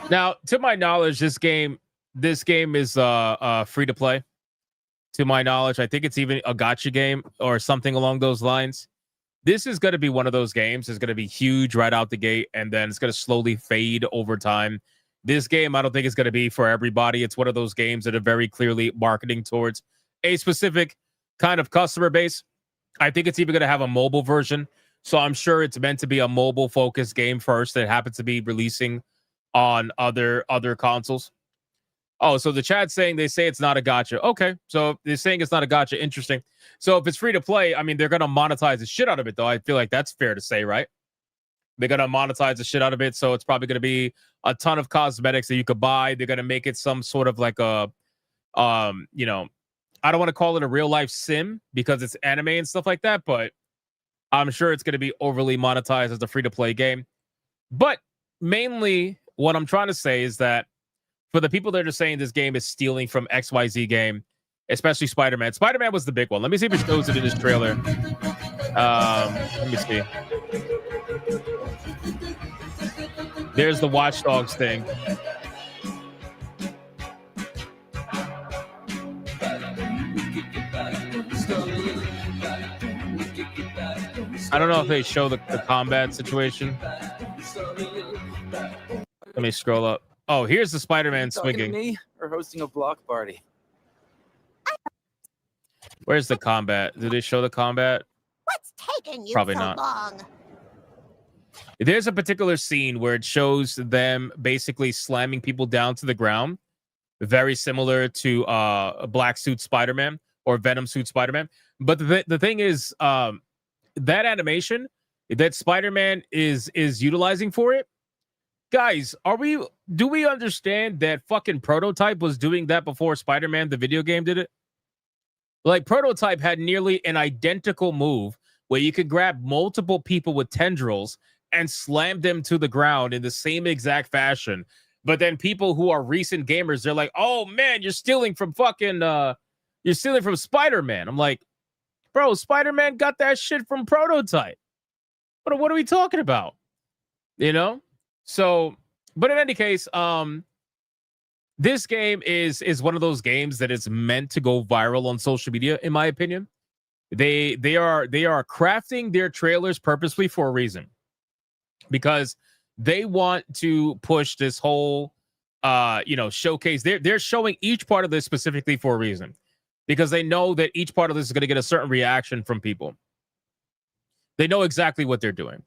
Now, to my knowledge, this game is free to play. To my knowledge, I think it's even a gacha game or something along those lines. This is going to be one of those games. It's going to be huge right out the gate, and then it's going to slowly fade over time. This game, I don't think it's going to be for everybody. It's one of those games that are very clearly marketing towards a specific kind of customer base. I think it's even going to have a mobile version. So I'm sure it's meant to be a mobile-focused game first that happens to be releasing on other consoles. Oh, so the chat's saying they say it's not a gacha. Okay, so they're saying it's not a gacha. Interesting. So if it's free to play, I mean, they're going to monetize the shit out of it, though. I feel like that's fair to say, right? They're going to monetize the shit out of it, so it's probably going to be a ton of cosmetics that you could buy. They're going to make it some sort of like a, I don't want to call it a real-life sim because it's anime and stuff like that, but I'm sure it's going to be overly monetized as a free-to-play game. But mainly what I'm trying to say is that for the people that are saying this game is stealing from XYZ game, especially Spider-Man. Spider-Man was the big one. Let me see if it shows it in this trailer. Let me see. There's the Watch Dogs thing. I don't know if they show the combat situation. Let me scroll up. Oh, here's the Spider-Man swinging. Me or hosting a block party? Where's the combat? Did they show the combat? What's taking you Probably so not. long? There's a particular scene where it shows them basically slamming people down to the ground, very similar to a black suit Spider-Man or Venom suit Spider-Man. But the thing is, that animation that Spider-Man is utilizing for it, guys, do we understand that fucking Prototype was doing that before Spider-Man the video game did it? Like, Prototype had nearly an identical move where you could grab multiple people with tendrils and slam them to the ground in the same exact fashion. But then people who are recent gamers, they're like, oh man, you're stealing from fucking you're stealing from Spider-Man. I'm like, bro, Spider-Man got that shit from Prototype. What are we talking about? You know? So, but in any case, this game is one of those games that is meant to go viral on social media, in my opinion. They are crafting their trailers purposely for a reason, because they want to push this whole showcase. They're showing each part of this specifically for a reason, because they know that each part of this is going to get a certain reaction from people. They know exactly what they're doing.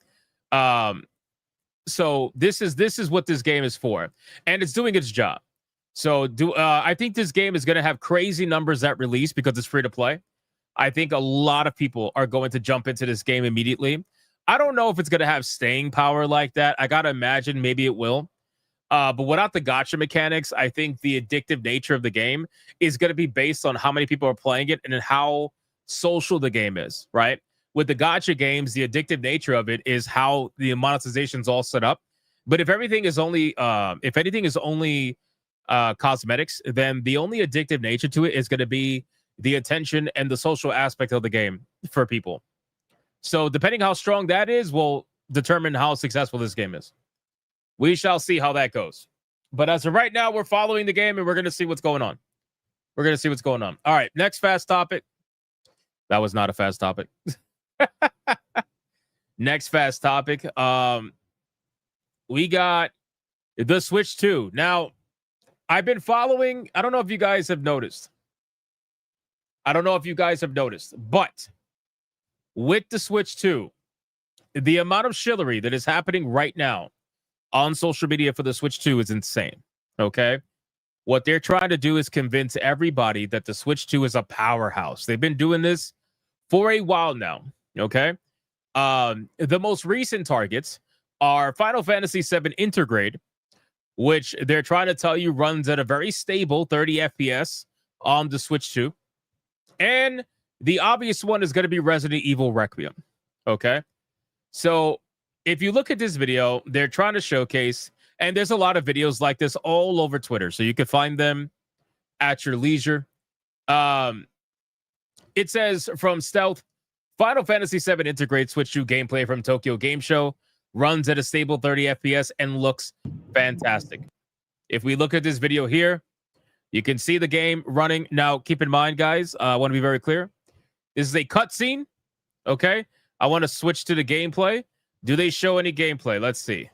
So this is what this game is for, and it's doing its job. So I think this game is going to have crazy numbers at release because it's free to play. I think a lot of people are going to jump into this game immediately. I don't know if it's going to have staying power like that. I got to imagine maybe it will. But without the gacha mechanics, I think the addictive nature of the game is going to be based on how many people are playing it and how social the game is, right? With the gacha games, the addictive nature of it is how the monetization's all set up. But if everything is only, if anything is only cosmetics, then the only addictive nature to it is going to be the attention and the social aspect of the game for people. So depending how strong that is will determine how successful this game is. We shall see how that goes. But as of right now, we're following the game and we're going to see what's going on. We're going to see what's going on. All right, next fast topic. That was not a fast topic. Next fast topic. We got the Switch 2. Now, I've been following. I don't know if you guys have noticed. But with the Switch 2, the amount of shillery that is happening right now on social media for the Switch 2 is insane. Okay? What they're trying to do is convince everybody that the Switch 2 is a powerhouse. They've been doing this for a while now. Okay? The most recent targets are Final Fantasy VII Intergrade, which they're trying to tell you runs at a very stable 30 FPS on the Switch 2. And the obvious one is going to be Resident Evil Requiem. Okay? So if you look at this video, they're trying to showcase, and there's a lot of videos like this all over Twitter, so you can find them at your leisure. It says from Stealth, Final Fantasy VII Integrate Switch 2 gameplay from Tokyo Game Show runs at a stable 30 FPS and looks fantastic. If we look at this video here, you can see the game running. Now, keep in mind, guys, I want to be very clear. This is a cutscene, okay? I want to switch to the gameplay. Do they show any gameplay? Let's see.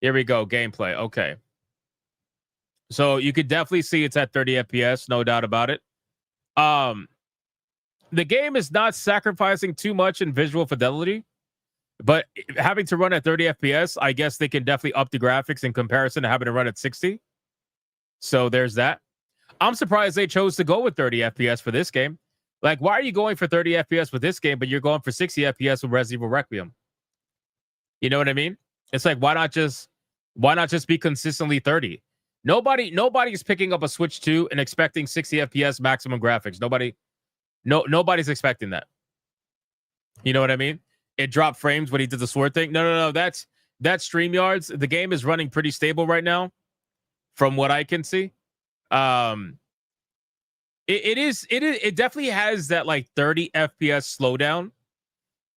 Here we go, gameplay. Okay. So you could definitely see it's at 30 FPS, no doubt about it. The game is not sacrificing too much in visual fidelity, but having to run at 30 FPS, I guess they can definitely up the graphics in comparison to having to run at 60. So there's that. I'm surprised they chose to go with 30 FPS for this game. Like, why are you going for 30 FPS with this game, but you're going for 60 FPS with Resident Evil Requiem? You know what I mean? It's like, why not just be consistently 30? Nobody's picking up a Switch 2 and expecting 60 FPS maximum graphics. Nobody's expecting that. You know what I mean? It dropped frames when he did the sword thing. No. That's StreamYards. The game is running pretty stable right now. from what I can see. It definitely has that like 30 FPS slowdown,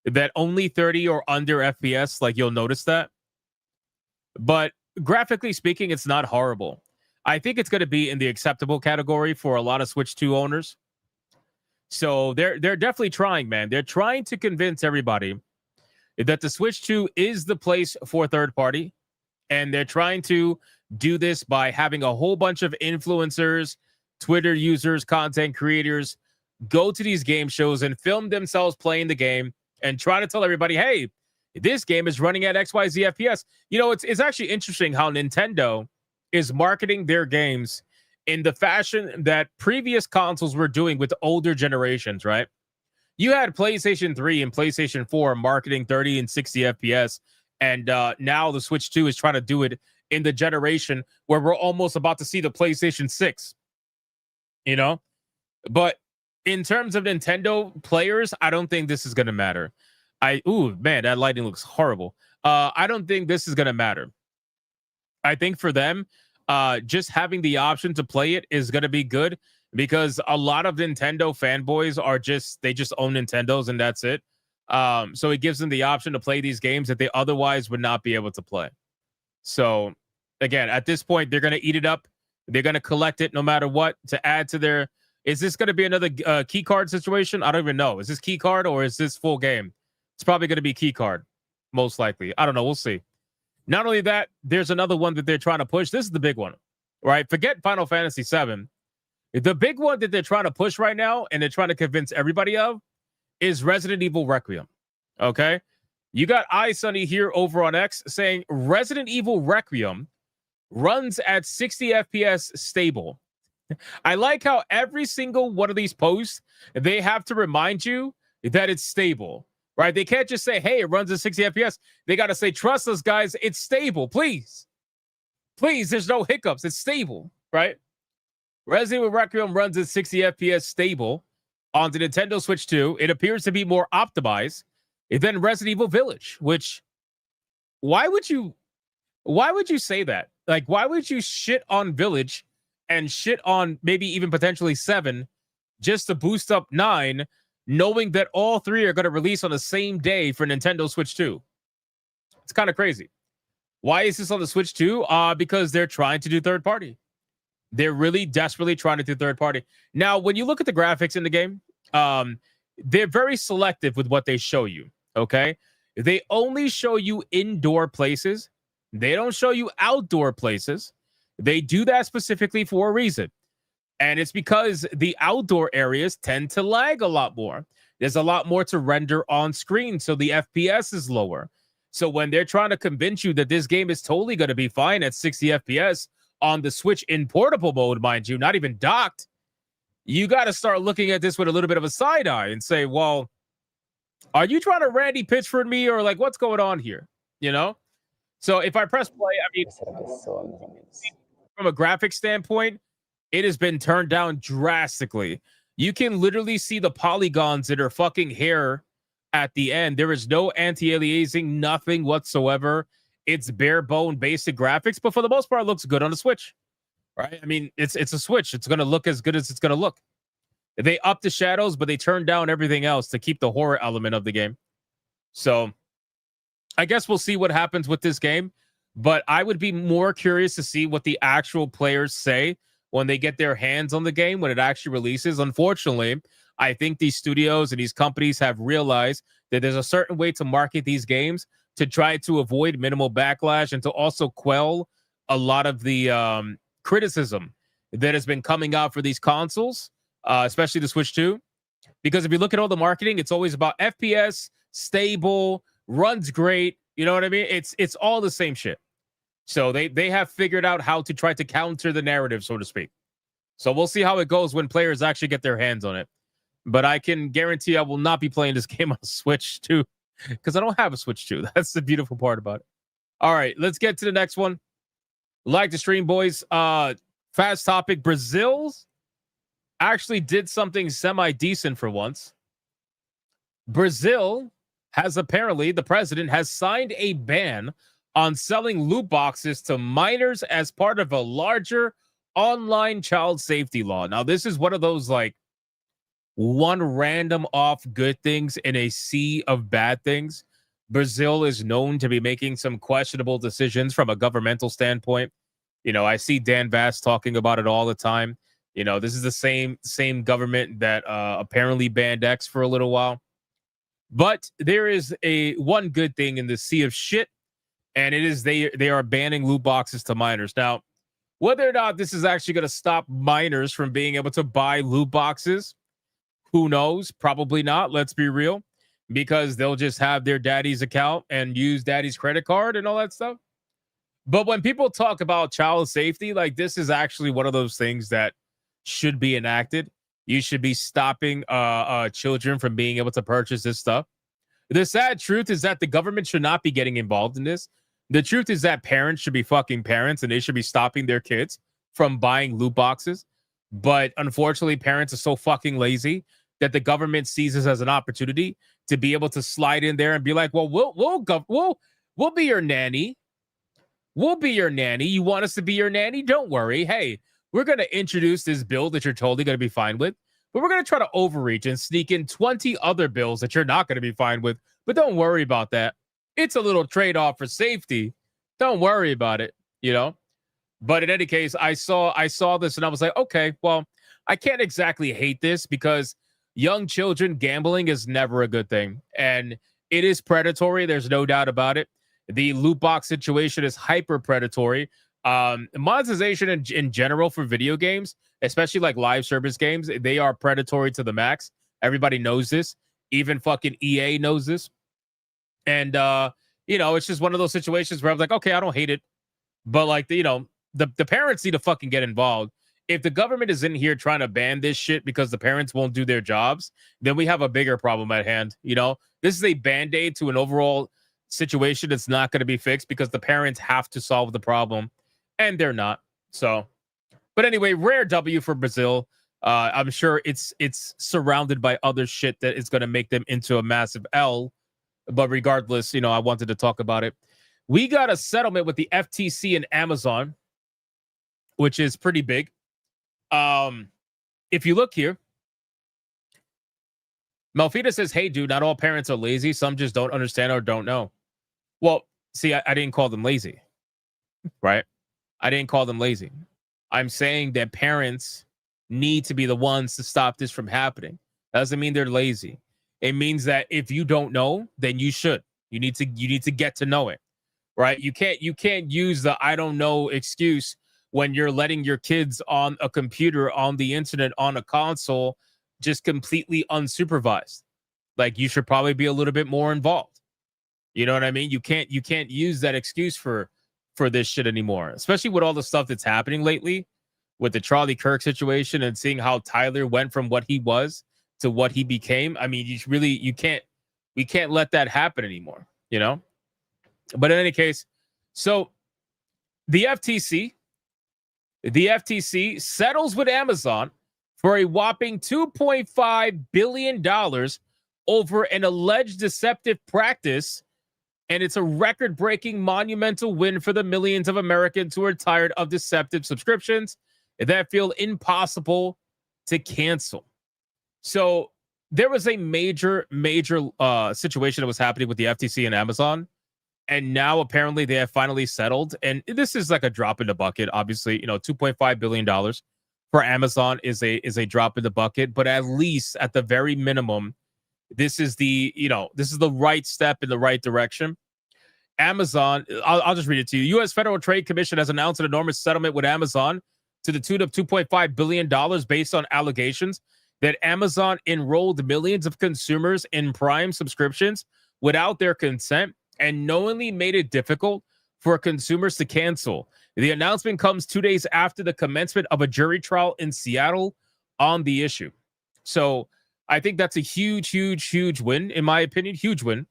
that only 30 or under FPS, like you'll notice that. But graphically speaking, it's not horrible. I think it's going to be in the acceptable category for a lot of Switch 2 owners. So they're definitely trying, man. They're trying to convince everybody that the Switch 2 is the place for third party. And they're trying to do this by having a whole bunch of influencers, Twitter users, content creators go to these game shows and film themselves playing the game and try to tell everybody, hey, this game is running at XYZ FPS. You know, it's actually interesting how Nintendo is marketing their games in the fashion that previous consoles were doing with older generations, right? You had PlayStation 3 and PlayStation 4 marketing 30 and 60 FPS, and now the Switch 2 is trying to do it in the generation where we're almost about to see the PlayStation 6, you know? But in terms of Nintendo players, I don't think this is going to matter. Ooh, man, that lighting looks horrible. I don't think this is going to matter. I think for them, just having the option to play it is going to be good because a lot of Nintendo fanboys they just own Nintendos and that's it. So it gives them the option to play these games that they otherwise would not be able to play. So again, at this point, they're going to eat it up. They're going to collect it no matter what to add to their. Is this going to be another key card situation? I don't even know. Is this key card or is this full game? It's probably going to be key card, most likely. I don't know. We'll see. Not only that, there's another one that they're trying to push. This is the big one, right? Forget Final Fantasy VII. The big one that they're trying to push right now and they're trying to convince everybody of is Resident Evil Requiem. Okay? You got iSunny here over on X saying Resident Evil Requiem runs at 60 FPS stable. I like how every single one of these posts, they have to remind you that it's stable, right? They can't just say, hey, it runs at 60 FPS. They got to say, trust us, guys, it's stable, please. Please, there's no hiccups. It's stable, right? Resident Evil Requiem runs at 60 FPS stable on the Nintendo Switch 2. It appears to be more optimized than Resident Evil Village, which, why would you say that? Like, why would you shit on Village and shit on maybe even potentially 7 just to boost up 9, knowing that all 3 are going to release on the same day for Nintendo Switch 2? It's kind of crazy. Why is this on the Switch 2? Because they're trying to do third party. They're really desperately trying to do third party. Now, when you look at the graphics in the game, they're very selective with what they show you, okay? They only show you indoor places. They don't show you outdoor places. They do that specifically for a reason. And it's because the outdoor areas tend to lag a lot more. There's a lot more to render on screen, so the FPS is lower. So when they're trying to convince you that this game is totally going to be fine at 60 FPS on the Switch in portable mode, mind you, not even docked, you got to start looking at this with a little bit of a side eye and say, well, are you trying to Randy Pitchford me or like what's going on here? You know? So if I press play, I mean, from a graphic standpoint, it has been turned down drastically. You can literally see the polygons that are fucking hair at the end. There is no anti-aliasing, nothing whatsoever. It's bare bone basic graphics, but for the most part, it looks good on the Switch, right? I mean, it's a Switch. It's going to look as good as it's going to look. They up the shadows, but they turn down everything else to keep the horror element of the game. So I guess we'll see what happens with this game, but I would be more curious to see what the actual players say when they get their hands on the game, when it actually releases. Unfortunately, I think these studios and these companies have realized that there's a certain way to market these games to try to avoid minimal backlash and to also quell a lot of the criticism that has been coming out for these consoles, especially the Switch 2. Because if you look at all the marketing, it's always about FPS, stable, runs great. You know what I mean? It's all the same shit. So they have figured out how to try to counter the narrative, so to speak. So we'll see how it goes when players actually get their hands on it. But I can guarantee I will not be playing this game on Switch 2 because I don't have a Switch 2. That's the beautiful part about it. All right, let's get to the next one. Like the stream, boys. Fast topic. Brazil actually did something semi-decent for once. Brazil has apparently, the president has signed a ban on selling loot boxes to minors as part of a larger online child safety law. Now, this is one of those like one random off good things in a sea of bad things. Brazil is known to be making some questionable decisions from a governmental standpoint. You know, I see Dan Vass talking about it all the time. You know, this is the same government that apparently banned X for a little while. But there is a one good thing in the sea of shit, and it is they are banning loot boxes to minors. Now, whether or not this is actually going to stop minors from being able to buy loot boxes, who knows? Probably not. Let's be real, because they'll just have their daddy's account and use daddy's credit card and all that stuff. But when people talk about child safety, like this is actually one of those things that should be enacted. You should be stopping children from being able to purchase this stuff. The sad truth is that the government should not be getting involved in this. The truth is that parents should be fucking parents and they should be stopping their kids from buying loot boxes. But unfortunately, parents are so fucking lazy that the government sees this as an opportunity to be able to slide in there and be like, well, we'll be your nanny. We'll be your nanny. You want us to be your nanny? Don't worry. Hey, we're going to introduce this bill that you're totally going to be fine with, but we're going to try to overreach and sneak in 20 other bills that you're not going to be fine with. But don't worry about that. It's a little trade-off for safety. Don't worry about it, you know? But in any case, I saw this and I was like, okay, well, I can't exactly hate this because young children gambling is never a good thing. And it is predatory. There's no doubt about it. The loot box situation is hyper predatory. Monetization in general for video games, especially like live service games, they are predatory to the max. Everybody knows this. Even fucking EA knows this. And, you know, it's just one of those situations where I'm like, okay, I don't hate it. But like, the parents need to fucking get involved. If the government is in here trying to ban this shit because the parents won't do their jobs, then we have a bigger problem at hand. You know, this is a band-aid to an overall situation that's not going to be fixed because the parents have to solve the problem and they're not. So, but anyway, rare W for Brazil. I'm sure it's surrounded by other shit that is going to make them into a massive L. But regardless, I wanted to talk about it. We got a settlement with the FTC and Amazon, which is pretty big. If you look here, Malfita says, hey, dude, not all parents are lazy. Some just don't understand or don't know. Well, see, I didn't call them lazy, right? I didn't call them lazy. I'm saying that parents need to be the ones to stop this from happening. That doesn't mean they're lazy. It means that if you don't know, then you should. You need to get to know it, right? You can't use the I don't know excuse when you're letting your kids on a computer, on the internet, on a console, just completely unsupervised. Like, you should probably be a little bit more involved. You know what I mean? You can't use that excuse for this shit anymore, especially with all the stuff that's happening lately with the Charlie Kirk situation and seeing how Tyler went from what he was to what he became. I mean, we can't let that happen anymore, But in any case, so the FTC settles with Amazon for a whopping $2.5 billion over an alleged deceptive practice. And it's a record-breaking monumental win for the millions of Americans who are tired of deceptive subscriptions that feel impossible to cancel. So there was a major situation that was happening with the FTC and Amazon. And now apparently they have finally settled. And this is like a drop in the bucket. Obviously, $2.5 billion for Amazon is a drop in the bucket. But at least at the very minimum, this is the right step in the right direction. Amazon, I'll just read it to you. U.S. Federal Trade Commission has announced an enormous settlement with Amazon to the tune of $2.5 billion based on allegations that Amazon enrolled millions of consumers in Prime subscriptions without their consent and knowingly made it difficult for consumers to cancel. The announcement comes 2 days after the commencement of a jury trial in Seattle on the issue. So I think that's a huge win, in my opinion, huge win.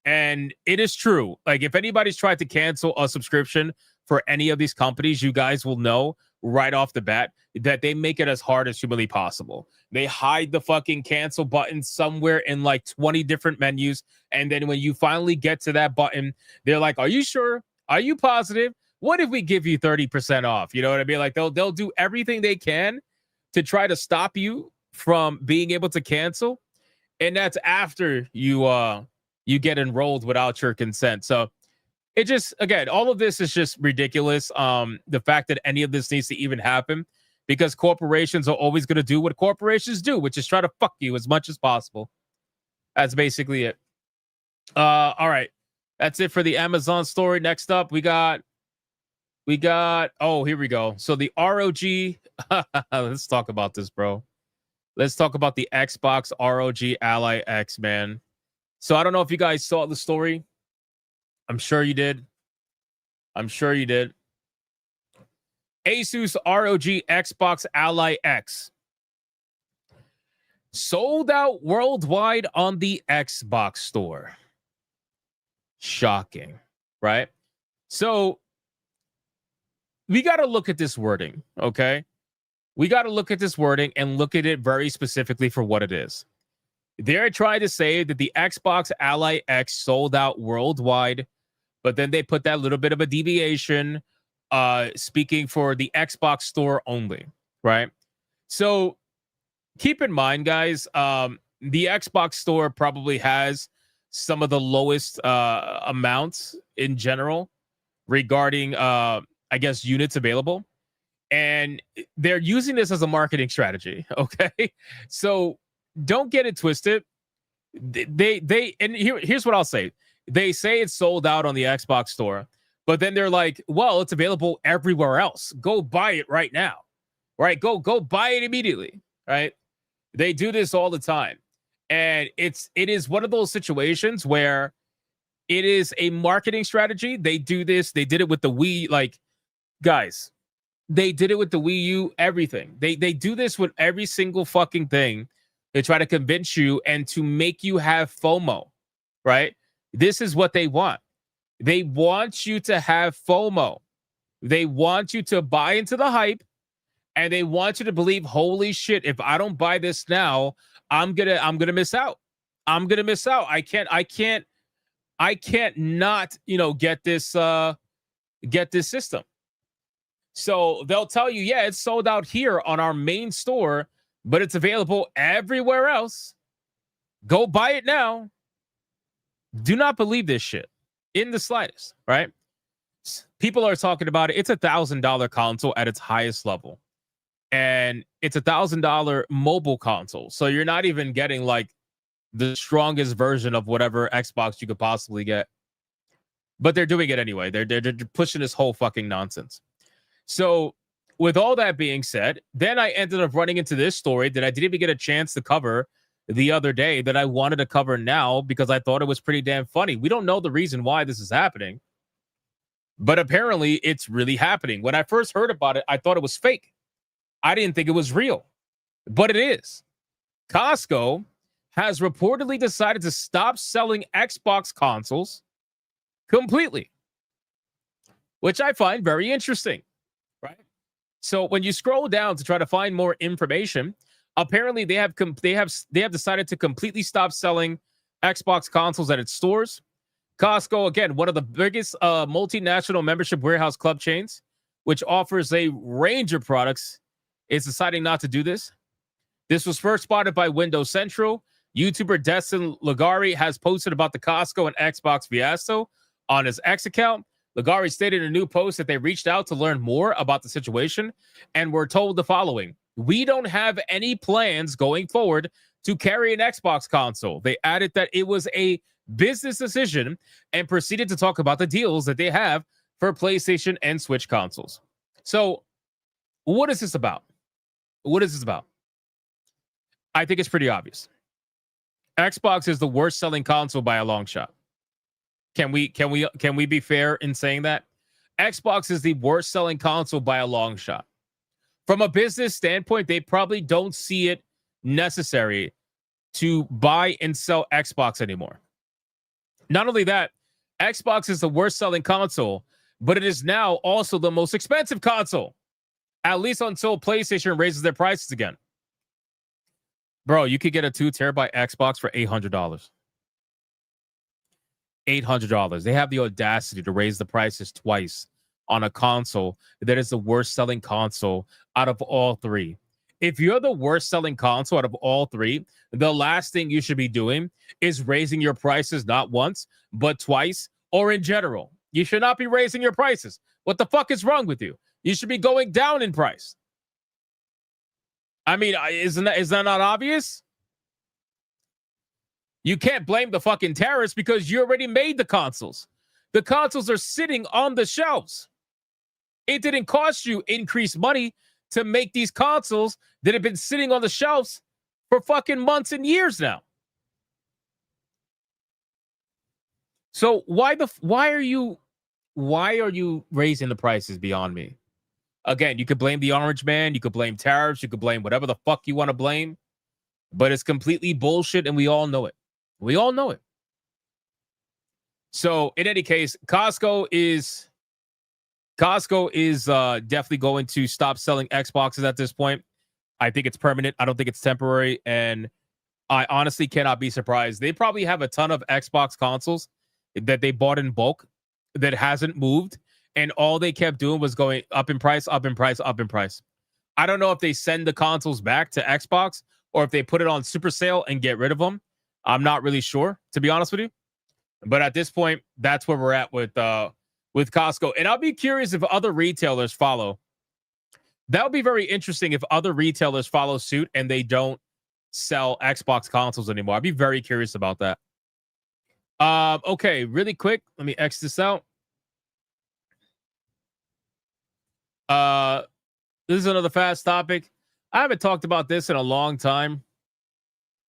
And it is true. Like, if anybody's tried to cancel a subscription for any of these companies, you guys will know right off the bat that they make it as hard as humanly possible. They hide the fucking cancel button somewhere in like 20 different menus. And then when you finally get to that button, they're like, are you sure? Are you positive? What if we give you 30% off? You know what I mean? Like they'll do everything they can to try to stop you from being able to cancel, and that's after you get enrolled without your consent. So it just, again, all of this is just ridiculous. The fact that any of this needs to even happen, because corporations are always going to do what corporations do, which is try to fuck you as much as possible. That's basically it. All right. That's it for the Amazon story. Next up, we got, oh, here we go. So the ROG, let's talk about this, bro. Let's talk about the Xbox ROG Ally X, man. So I don't know if you guys saw the story. I'm sure you did. Asus ROG Xbox Ally X sold out worldwide on the Xbox store. Shocking, right? So we got to look at this wording, okay? We got to look at this wording and look at it very specifically for what it is. They're trying to say that the Xbox Ally X sold out worldwide, but then they put that little bit of a deviation, speaking for the Xbox store only, right? So keep in mind, guys, the Xbox store probably has some of the lowest amounts in general regarding, I guess, units available. And they're using this as a marketing strategy, okay? So don't get it twisted. Here's what I'll say. They say it's sold out on the Xbox store, but then they're like, well, it's available everywhere else. Go buy it right now, right? Go buy it immediately, right? They do this all the time. And it is one of those situations where it is a marketing strategy. They do this. They did it with the Wii, like, guys, they did it with the Wii U, everything. They do this with every single fucking thing. They try to convince you and to make you have FOMO, right? This is what they want. They want you to have FOMO. They want you to buy into the hype, and they want you to believe, holy shit, if I don't buy this now, I'm gonna miss out. I'm gonna miss out. I can't not, get this system. So they'll tell you, yeah, it's sold out here on our main store, but it's available everywhere else. Go buy it now. Do not believe this shit in the slightest, right? People are talking about it. It's $1,000 console at its highest level. And it's $1,000 mobile console. So you're not even getting like the strongest version of whatever Xbox you could possibly get. But they're doing it anyway. They're pushing this whole fucking nonsense. So with all that being said, then I ended up running into this story that I didn't even get a chance to cover the other day that I wanted to cover now because I thought it was pretty damn funny. We don't know the reason why this is happening, but apparently it's really happening. When I first heard about it, I thought it was fake. I didn't think it was real, but it is. Costco has reportedly decided to stop selling Xbox consoles completely, which I find very interesting, right? So when you scroll down to try to find more information, apparently they have decided to completely stop selling Xbox consoles at its stores. Costco, again, one of the biggest multinational membership warehouse club chains, which offers a range of products, is deciding not to do this. This was first spotted by Windows Central. YouTuber Destin Ligari has posted about the Costco and Xbox fiasco on his X account. Ligari stated in a new post that they reached out to learn more about the situation and were told the following: "We don't have any plans going forward to carry an Xbox console." They added that it was a business decision and proceeded to talk about the deals that they have for PlayStation and Switch consoles. So what is this about? What is this about? I think it's pretty obvious. Xbox is the worst selling console by a long shot. Can we be fair in saying that? Xbox is the worst selling console by a long shot. From a business standpoint, they probably don't see it necessary to buy and sell Xbox anymore. Not only that, Xbox is the worst selling console, but it is now also the most expensive console, at least until PlayStation raises their prices again. Bro, you could get a 2 terabyte Xbox for $800. $800. They have the audacity to raise the prices twice on a console that is the worst selling console out of all three. If you're the worst selling console out of all three, the last thing you should be doing is raising your prices not once, but twice, or in general. You should not be raising your prices. What the fuck is wrong with you? You should be going down in price. I mean, is that not obvious? You can't blame the fucking terrorists because you already made the consoles. The consoles are sitting on the shelves. It didn't cost you increased money to make these consoles that have been sitting on the shelves for fucking months and years now. So why are you raising the prices beyond me? Again, you could blame the Orange Man, you could blame tariffs, you could blame whatever the fuck you want to blame, but it's completely bullshit and we all know it. We all know it. So in any case, Costco is definitely going to stop selling Xboxes at this point. I think it's permanent. I don't think it's temporary. And I honestly cannot be surprised. They probably have a ton of Xbox consoles that they bought in bulk that hasn't moved. And all they kept doing was going up in price, up in price, up in price. I don't know if they send the consoles back to Xbox or if they put it on super sale and get rid of them. I'm not really sure, to be honest with you. But at this point, that's where we're at with Costco. And I'll be curious if other retailers follow. That would be very interesting if other retailers follow suit and they don't sell Xbox consoles anymore. I'd be very curious about that. Okay, really quick. Let me X this out. This is another fast topic. I haven't talked about this in a long time.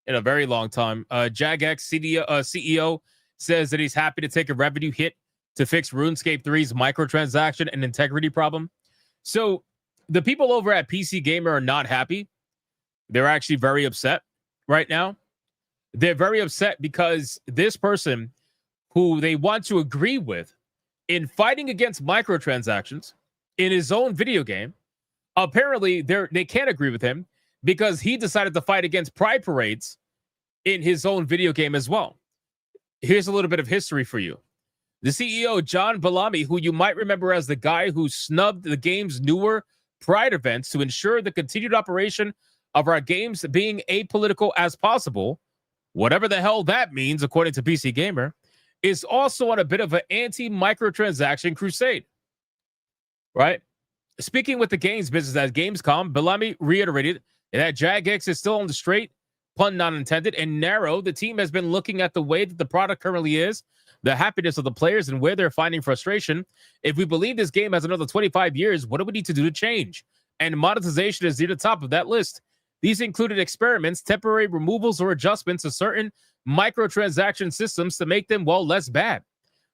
In a very long time. JagX CEO says that he's happy to take a revenue hit to fix RuneScape 3's microtransaction and integrity problem. So the people over at PC Gamer are not happy. They're actually very upset right now. They're very upset because this person who they want to agree with in fighting against microtransactions in his own video game, apparently they can't agree with him because he decided to fight against pride parades in his own video game as well. Here's a little bit of history for you. The CEO, John Bellamy, who you might remember as the guy who snubbed the game's newer pride events to ensure the continued operation of our games being apolitical as possible, whatever the hell that means, according to PC Gamer, is also on a bit of an anti-microtransaction crusade. Right? Speaking with the games business at Gamescom, Bellamy reiterated that JagX is still on the straight, pun not intended, and narrow. The team has been looking at the way that the product currently is, the happiness of the players, and where they're finding frustration. If we believe this game has another 25 years, what do we need to do to change? And monetization is near the top of that list. These included experiments, temporary removals, or adjustments to certain microtransaction systems to make them, well, less bad.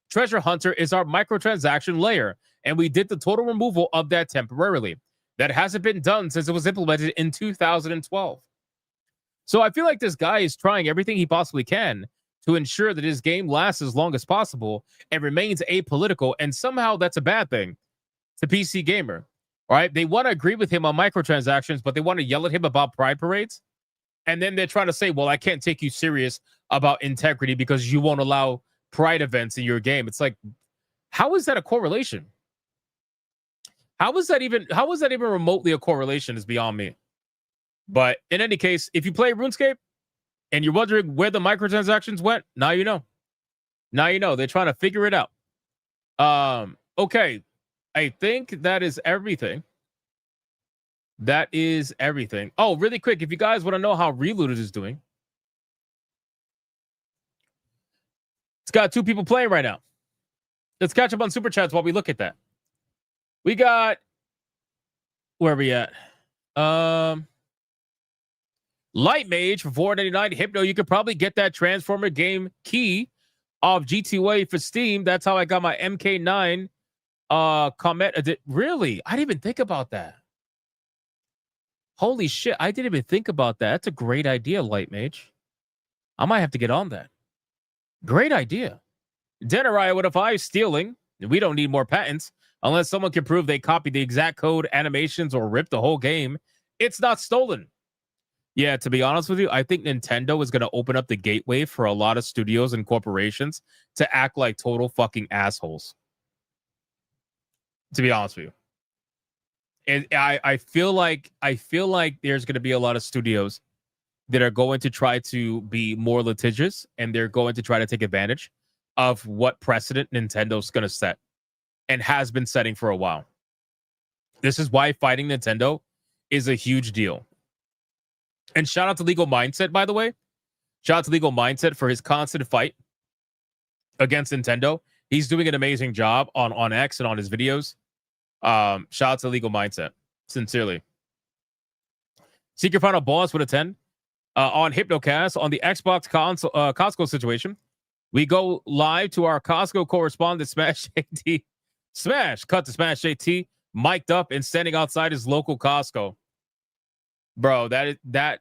Treasure Hunter is our microtransaction layer, and we did the total removal of that temporarily. That hasn't been done since it was implemented in 2012. So I feel like this guy is trying everything he possibly can to ensure that his game lasts as long as possible and remains apolitical, and somehow that's a bad thing to PC Gamer. All right, they want to agree with him on microtransactions, but they want to yell at him about pride parades. And then they're trying to say, well, I can't take you serious about integrity because you won't allow pride events in your game. It's like, how is that a correlation? How is that even remotely a correlation is beyond me. But in any case, if you play RuneScape and you're wondering where the microtransactions went, now you know. Now you know. They're trying to figure it out. Okay. I think that is everything. That is everything. Oh, really quick, if you guys want to know how Reloaded is doing, it's got 2 people playing right now. Let's catch up on Super Chats while we look at that. We got... Where are we at? Light Mage for $4.99. Hypno, you could probably get that Transformer game key off G2A for Steam. That's how I got my MK9 comment. Really? I didn't even think about that. Holy shit, I didn't even think about that. That's a great idea, Light Mage. I might have to get on that. Great idea. Denariah, what if I stealing? We don't need more patents. Unless someone can prove they copied the exact code, animations, or ripped the whole game, it's not stolen. Yeah, to be honest with you, I think Nintendo is going to open up the gateway for a lot of studios and corporations to act like total fucking assholes. To be honest with you. And I feel like there's going to be a lot of studios that are going to try to be more litigious, and they're going to try to take advantage of what precedent Nintendo's going to set and has been setting for a while. This is why fighting Nintendo is a huge deal. And shout out to Legal Mindset, by the way. Shout out to Legal Mindset for his constant fight against Nintendo. He's doing an amazing job on X and on his videos. Shout out to Legal Mindset. Sincerely. Secret Final Boss with a 10. On Hypnocast, on the Xbox Costco situation, we go live to our Costco correspondent, Smash JT. Cut to Smash JT, mic'd up and standing outside his local Costco. Bro, that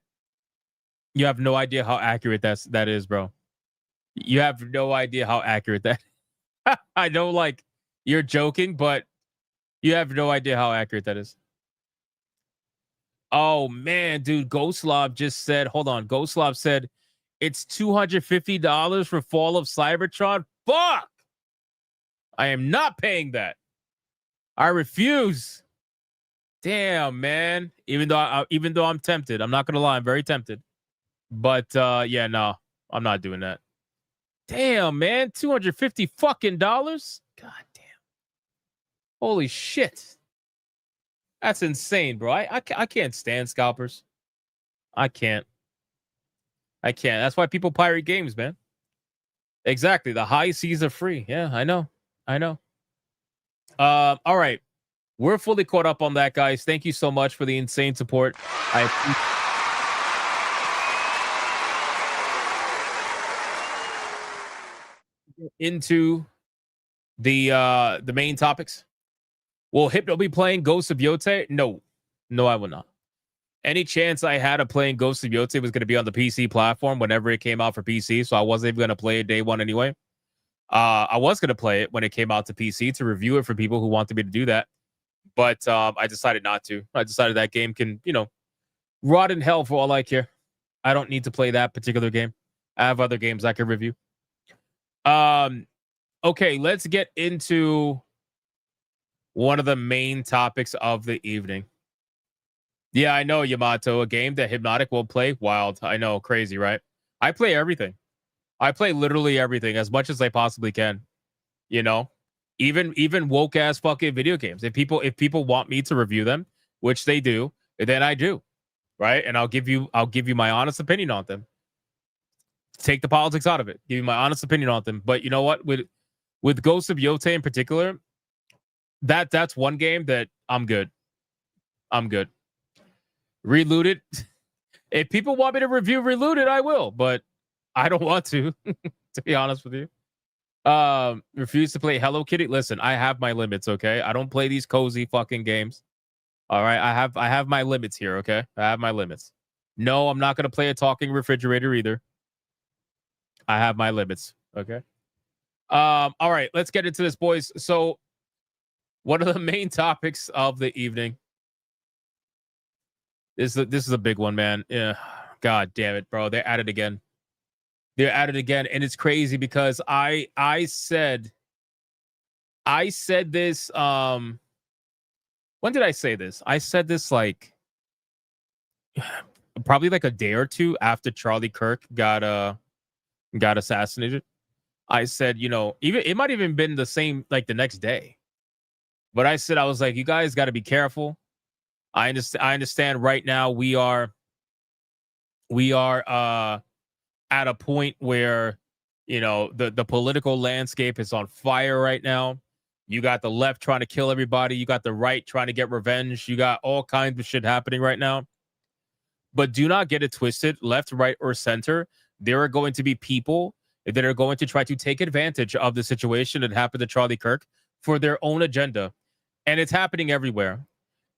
you have no idea how accurate that is, bro. You have no idea how accurate that. I know, like, you're joking, but you have no idea how accurate that is. Oh man, dude, Ghostlob just said, hold on. Ghostlob said it's $250 for Fall of Cybertron. Fuck! I am not paying that. I refuse. Damn, man. Even though I'm tempted, I'm not gonna lie, I'm very tempted. But yeah, no, I'm not doing that. Damn, man, $250 fucking dollars. God damn. Holy shit. That's insane, bro. I can't stand scalpers. I can't. That's why people pirate games, man. Exactly. The high seas are free. Yeah, I know. All right. We're fully caught up on that, guys. Thank you so much for the insane support. I appreciate into the main topics. Will Hypno be playing Ghost of Yote? No, I will not. Any chance I had of playing Ghost of Yote was going to be on the PC platform whenever it came out for PC, so I wasn't even going to play it day one anyway. I was going to play it when it came out to PC to review it for people who wanted me to do that, but I decided not to. I decided that game can, rot in hell for all I care. I don't need to play that particular game. I have other games I can review. Okay, let's get into one of the main topics of the evening. Yeah, I know, Yamato, a game that Hypnotic will play. Wild. I know, crazy, right? I play everything. I play literally everything as much as I possibly can. Even woke ass fucking video games. If people want me to review them, which they do, then I do, right? And I'll give you my honest opinion on them. Take the politics out of it. Give you my honest opinion on them. But you know what? With Ghost of Yote in particular, that's one game that I'm good. Reloaded. If people want me to review Reloaded, I will, but I don't want to be honest with you. Refuse to play Hello Kitty. Listen, I have my limits, okay? I don't play these cozy fucking games. All right, I have my limits here, okay? I have my limits. No, I'm not going to play a talking refrigerator either. I have my limits, okay? All right, let's get into this, boys. So, one of the main topics of the evening. This is a big one, man. Yeah, God damn it, bro. They're at it again. And it's crazy because I said this. When did I say this? I said this like probably like a day or two after Charlie Kirk got assassinated. I said, even it might have even been the same, like the next day. But I said, I was like, you guys got to be careful. I understand right now we are at a point where, the political landscape is on fire right now. You got the left trying to kill everybody. You got the right trying to get revenge. You got all kinds of shit happening right now. But do not get it twisted, left, right, or center. There are going to be people that are going to try to take advantage of the situation that happened to Charlie Kirk for their own agenda. And it's happening everywhere.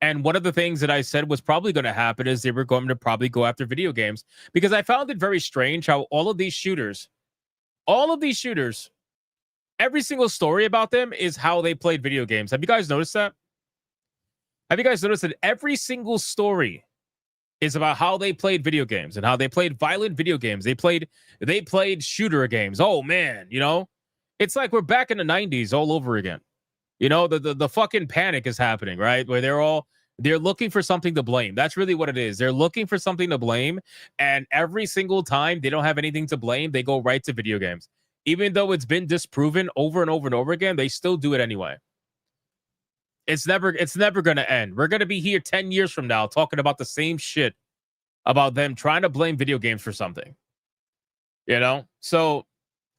And one of the things that I said was probably going to happen is they were going to probably go after video games, because I found it very strange how all of these shooters, every single story about them is how they played video games. Have you guys noticed that? Have you guys noticed that every single story It's about how they played video games and how they played violent video games. They played shooter games. Oh man, you know, it's like we're back in the 90s all over again. You know, the fucking panic is happening, right? Where they're looking for something to blame. That's really what it is. They're looking for something to blame, and every single time they don't have anything to blame, they go right to video games. Even though it's been disproven over and over and over again, they still do it anyway. It's never going to end. We're going to be here 10 years from now talking about the same shit about them trying to blame video games for something. You know? So,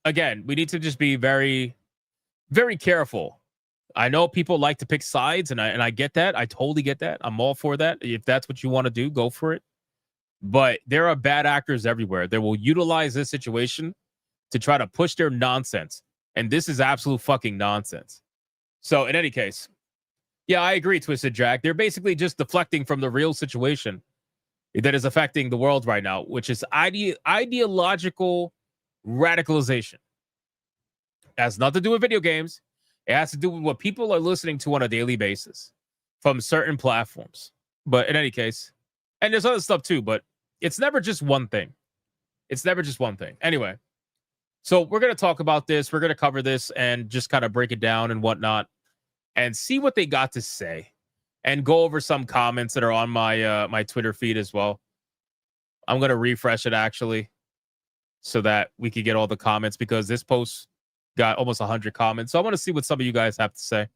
again, we need to just be very, very careful. I know people like to pick sides, and I get that. I totally get that. I'm all for that. If that's what you want to do, go for it. But there are bad actors everywhere. They will utilize this situation to try to push their nonsense. And this is absolute fucking nonsense. So, in any case, yeah, I agree, Twisted Jack. They're basically just deflecting from the real situation that is affecting the world right now, which is ideological radicalization. It has nothing to do with video games. It has to do with what people are listening to on a daily basis from certain platforms. But in any case, and there's other stuff too, but it's never just one thing. It's never just one thing. Anyway, so we're going to talk about this. We're going to cover this and just kind of break it down and whatnot, and see what they got to say, and go over some comments that are on my my Twitter feed as well. I'm going to refresh it actually so that we could get all the comments, because this post got almost 100 comments. So I want to see what some of you guys have to say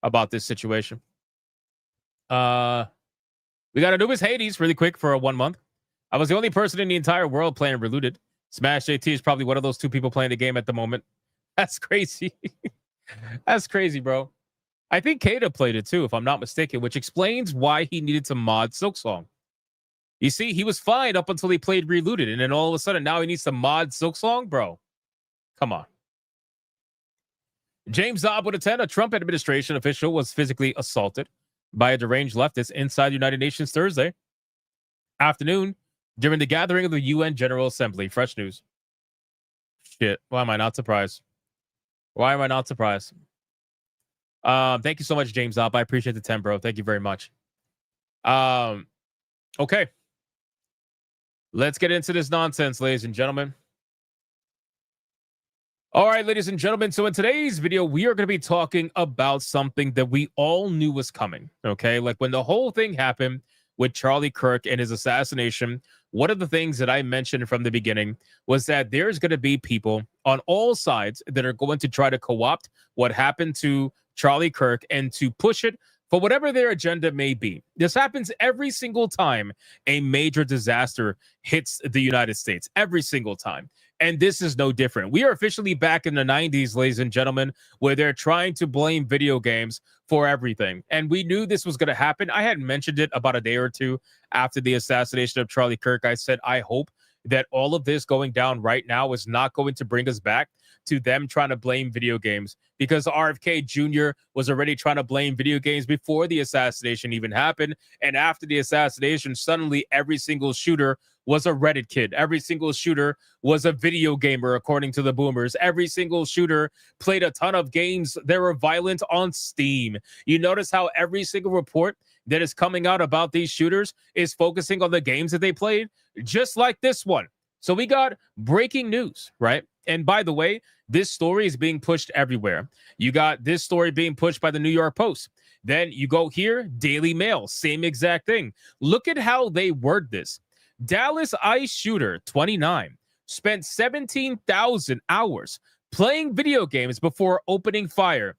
about this situation. We got Anubis Hades really quick for 1 month. I was the only person in the entire world playing Reloaded. Smash JT is probably one of those two people playing the game at the moment. That's crazy. That's crazy, bro. I think Kaida played it too, if I'm not mistaken, which explains why he needed to mod Silksong. You see, he was fine up until he played Reloaded, and then all of a sudden now he needs to mod Silksong, bro. Come on. James Zob with a 10. A Trump administration official was physically assaulted by a deranged leftist inside the United Nations Thursday afternoon during the gathering of the UN General Assembly. Fresh news. Shit. Why am I not surprised? Why am I not surprised? Thank you so much, James Zob. I appreciate the 10, bro. Thank you very much. Okay. Let's get into this nonsense, ladies and gentlemen. All right, ladies and gentlemen. So in today's video, we are going to be talking about something that we all knew was coming. Okay. Like when the whole thing happened with Charlie Kirk and his assassination, one of the things that I mentioned from the beginning was that there's going to be people on all sides that are going to try to co-opt what happened to Charlie Kirk and to push it for whatever their agenda may be. This happens every single time a major disaster hits the United States, every single time. And this is no different. We are officially back in the 90s, ladies and gentlemen, where they're trying to blame video games for everything. And we knew this was going to happen. I had mentioned it about a day or two after the assassination of Charlie Kirk. I said, I hope that all of this going down right now is not going to bring us back to them trying to blame video games, because RFK Jr. was already trying to blame video games before the assassination even happened. And after the assassination, suddenly every single shooter was a Reddit kid. Every single shooter was a video gamer, according to the boomers. Every single shooter played a ton of games that were violent on Steam. You notice how every single report that is coming out about these shooters is focusing on the games that they played, just like this one. So we got breaking news, right? And by the way, this story is being pushed everywhere. You got this story being pushed by the New York Post. Then you go here, Daily Mail, same exact thing. Look at how they word this. Dallas ICE shooter, 29, spent 17,000 hours playing video games before opening fire.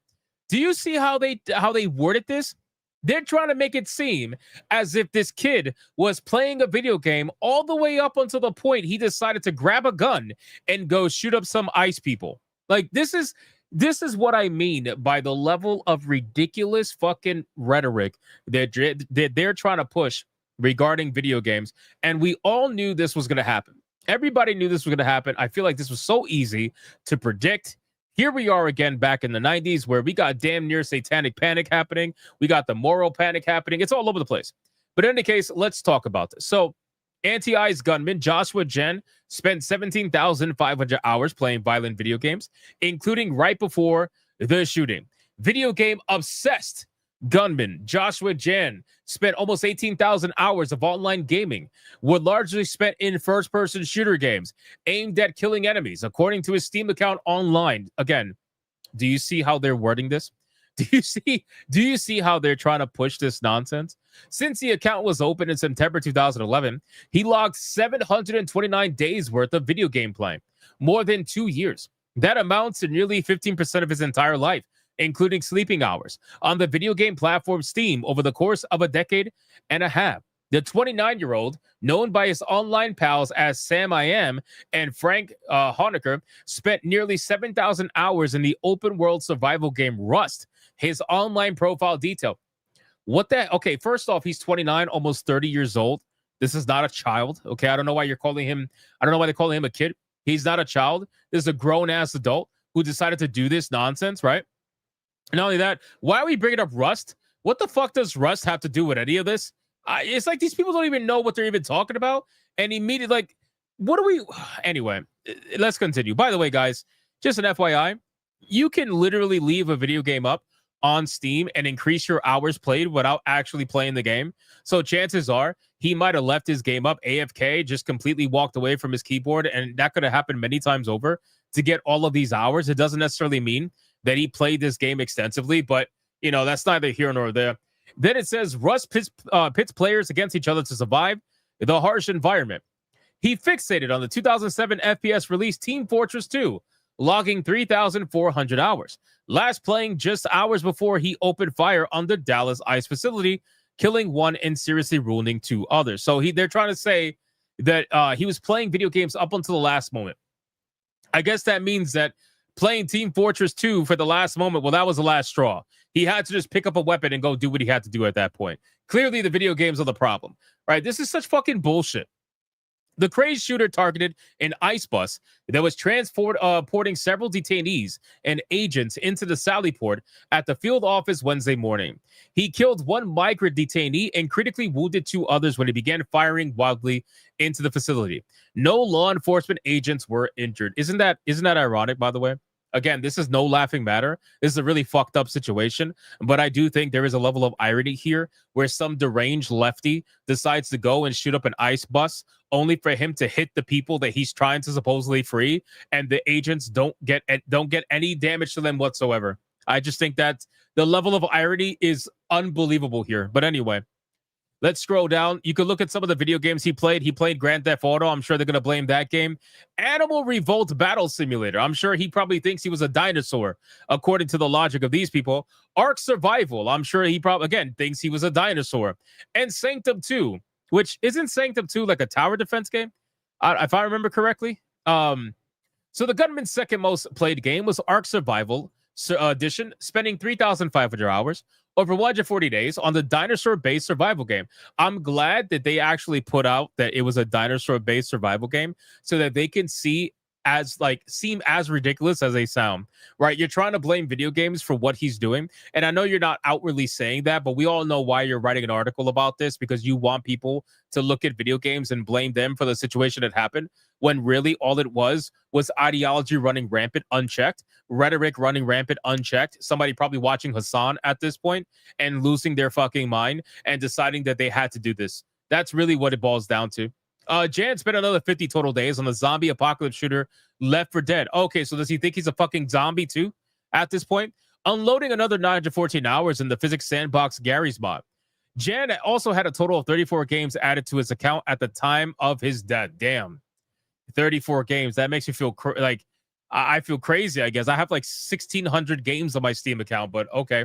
Do you see how they worded this? They're trying to make it seem as if this kid was playing a video game all the way up until the point he decided to grab a gun and go shoot up some ICE people. Like, this is what I mean by the level of ridiculous fucking rhetoric that they're trying to push regarding video games. And we all knew this was going to happen. Everybody knew this was going to happen. I feel like this was so easy to predict. Here we are again back in the 90s, where we got damn near satanic panic happening. We got the moral panic happening. It's all over the place. But in any case, let's talk about this. So anti-ICE gunman Joshua Jen spent 17,500 hours playing violent video games, including right before the shooting. Video game obsessed Gunman Joshua Jan spent almost 18,000 hours of online gaming, were largely spent in first-person shooter games aimed at killing enemies, according to his Steam account online. Again, do you see how they're wording this? Do you see how they're trying to push this nonsense? Since the account was open in September 2011, he logged 729 days worth of video game playing, more than 2 years. That amounts to nearly 15% of his entire life, including sleeping hours, on the video game platform Steam over the course of a decade and a half. The 29-year-old, known by his online pals as Sam I Am and Frank Honecker, spent nearly 7,000 hours in the open-world survival game Rust, his online profile detail. What the? Okay, first off, he's 29, almost 30 years old. This is not a child, okay? I don't know why you're calling him, I don't know why they're calling him a kid. He's not a child. This is a grown-ass adult who decided to do this nonsense, right? And not only that, why are we bringing up Rust? What the fuck does Rust have to do with any of this? It's like these people don't even know what they're even talking about. And immediately, like, what do we... Anyway, let's continue. By the way, guys, just an FYI, you can literally leave a video game up on Steam and increase your hours played without actually playing the game. So chances are he might have left his game up AFK, just completely walked away from his keyboard, and that could have happened many times over to get all of these hours. It doesn't necessarily mean that he played this game extensively, but, you know, that's neither here nor there. Then it says Rust pits players against each other to survive the harsh environment. He fixated on the 2007 FPS release Team Fortress 2, logging 3,400 hours. Last playing just hours before he opened fire on the Dallas ICE facility, killing one and seriously wounding 2 others. So they're trying to say that he was playing video games up until the last moment. I guess that means that playing Team Fortress 2 for the last moment, well, that was the last straw. He had to just pick up a weapon and go do what he had to do at that point. Clearly, the video games are the problem, right? This is such fucking bullshit. The crazed shooter targeted an ICE bus that was transporting several detainees and agents into the Sally Port at the field office Wednesday morning. He killed one migrant detainee and critically wounded 2 others when he began firing wildly into the facility. No law enforcement agents were injured. Isn't that ironic, by the way? Again, this is no laughing matter. This is a really fucked up situation, but I do think there is a level of irony here where some deranged lefty decides to go and shoot up an ICE bus only for him to hit the people that he's trying to supposedly free, and the agents don't get any damage to them whatsoever. I just think that the level of irony is unbelievable here. But anyway, let's scroll down. You can look at some of the video games he played. He played Grand Theft Auto. I'm sure they're going to blame that game. Animal Revolt Battle Simulator. I'm sure he probably thinks he was a dinosaur, according to the logic of these people. Ark Survival. I'm sure he probably, again, thinks he was a dinosaur. And Sanctum 2, which isn't Sanctum 2 like a tower defense game, if I remember correctly. So the Gunman's second most played game was Ark Survival Edition, spending 3,500 hours over 140 days on the dinosaur-based survival game. I'm glad that they actually put out that it was a dinosaur-based survival game so that they can seem as ridiculous as they sound, right? You're trying to blame video games for what he's doing. And I know you're not outwardly saying that, but we all know why you're writing an article about this, because you want people to look at video games and blame them for the situation that happened, when really all it was ideology running rampant, unchecked, rhetoric running rampant, unchecked, somebody probably watching Hassan at this point and losing their fucking mind and deciding that they had to do this. That's really what it boils down to. Jan spent another 50 total days on the zombie apocalypse shooter Left 4 Dead. Okay, so does he think he's a fucking zombie too at this point? Unloading another 914 hours in the Physics Sandbox Gary's mod. Jan also had a total of 34 games added to his account at the time of his death. Damn. 34 games. That makes me feel I feel crazy, I guess. I have like 1,600 games on my Steam account, but okay,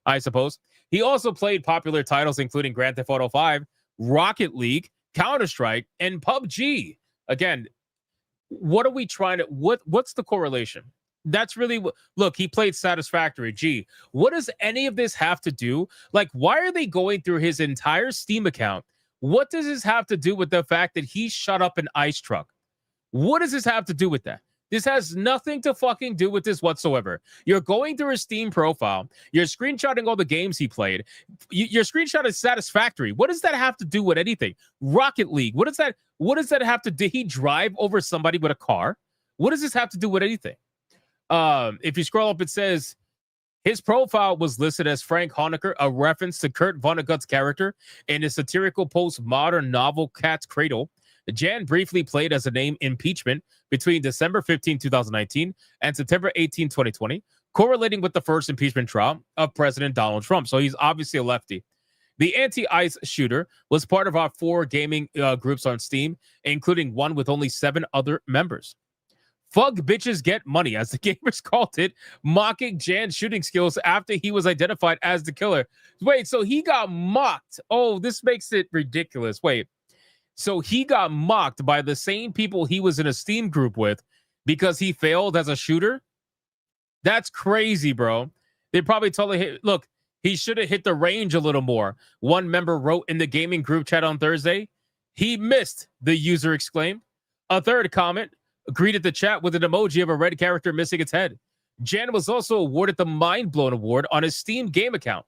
I suppose. He also played popular titles including Grand Theft Auto 5, Rocket League, Counter-Strike, and PUBG. Again, what are we trying to... What's the correlation? That's really... Look, he played Satisfactory. Gee, what does any of this have to do? Like, why are they going through his entire Steam account? What does this have to do with the fact that he shut up an ice truck? What does this have to do with that? This has nothing to fucking do with this whatsoever. You're going through his Steam profile. You're screenshotting all the games he played. Your screenshot is Satisfactory. What does that have to do with anything? Rocket League. What does that have to... Did he drive over somebody with a car? What does this have to do with anything? If you scroll up, it says His profile was listed as Frank Honecker, a reference to Kurt Vonnegut's character in his satirical postmodern novel Cat's Cradle. Jan briefly played as a name Impeachment between December 15, 2019 and September 18, 2020, correlating with the first impeachment trial of President Donald Trump. So he's obviously a lefty. The anti-ice shooter was part of our 4 gaming groups on Steam, including one with only 7 other members. Fug bitches get money, as the gamers called it, mocking Jan's shooting skills after he was identified as the killer. Wait, so he got mocked. Oh, this makes it ridiculous. Wait, so he got mocked by the same people he was in a Steam group with because he failed as a shooter? That's crazy, bro. They probably told him, look, he should have hit the range a little more. One member wrote in the gaming group chat on Thursday, "He missed," the user exclaimed. A third comment greeted the chat with an emoji of a red character missing its head. Jan was also awarded the Mind Blown Award on his Steam game account.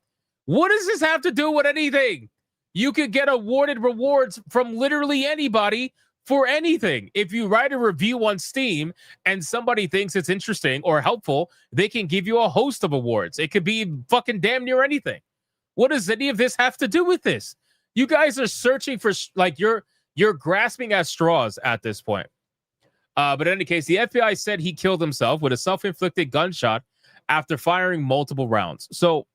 What does this have to do with anything? You could get awarded rewards from literally anybody for anything. If you write a review on Steam and somebody thinks it's interesting or helpful, they can give you a host of awards. It could be fucking damn near anything. What does any of this have to do with this? You guys are searching for, like, you're grasping at straws at this point. But in any case, the FBI said he killed himself with a self-inflicted gunshot after firing multiple rounds. So,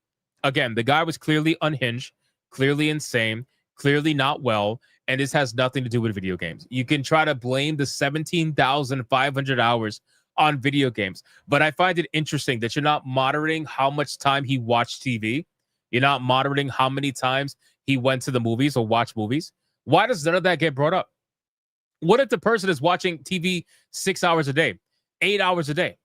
again, the guy was clearly unhinged, clearly insane, clearly not well, and this has nothing to do with video games. You can try to blame the 17,500 hours on video games, but I find it interesting that you're not monitoring how much time he watched TV. You're not monitoring how many times he went to the movies or watched movies. Why does none of that get brought up? What if the person is watching TV 6 hours a day, 8 hours a day?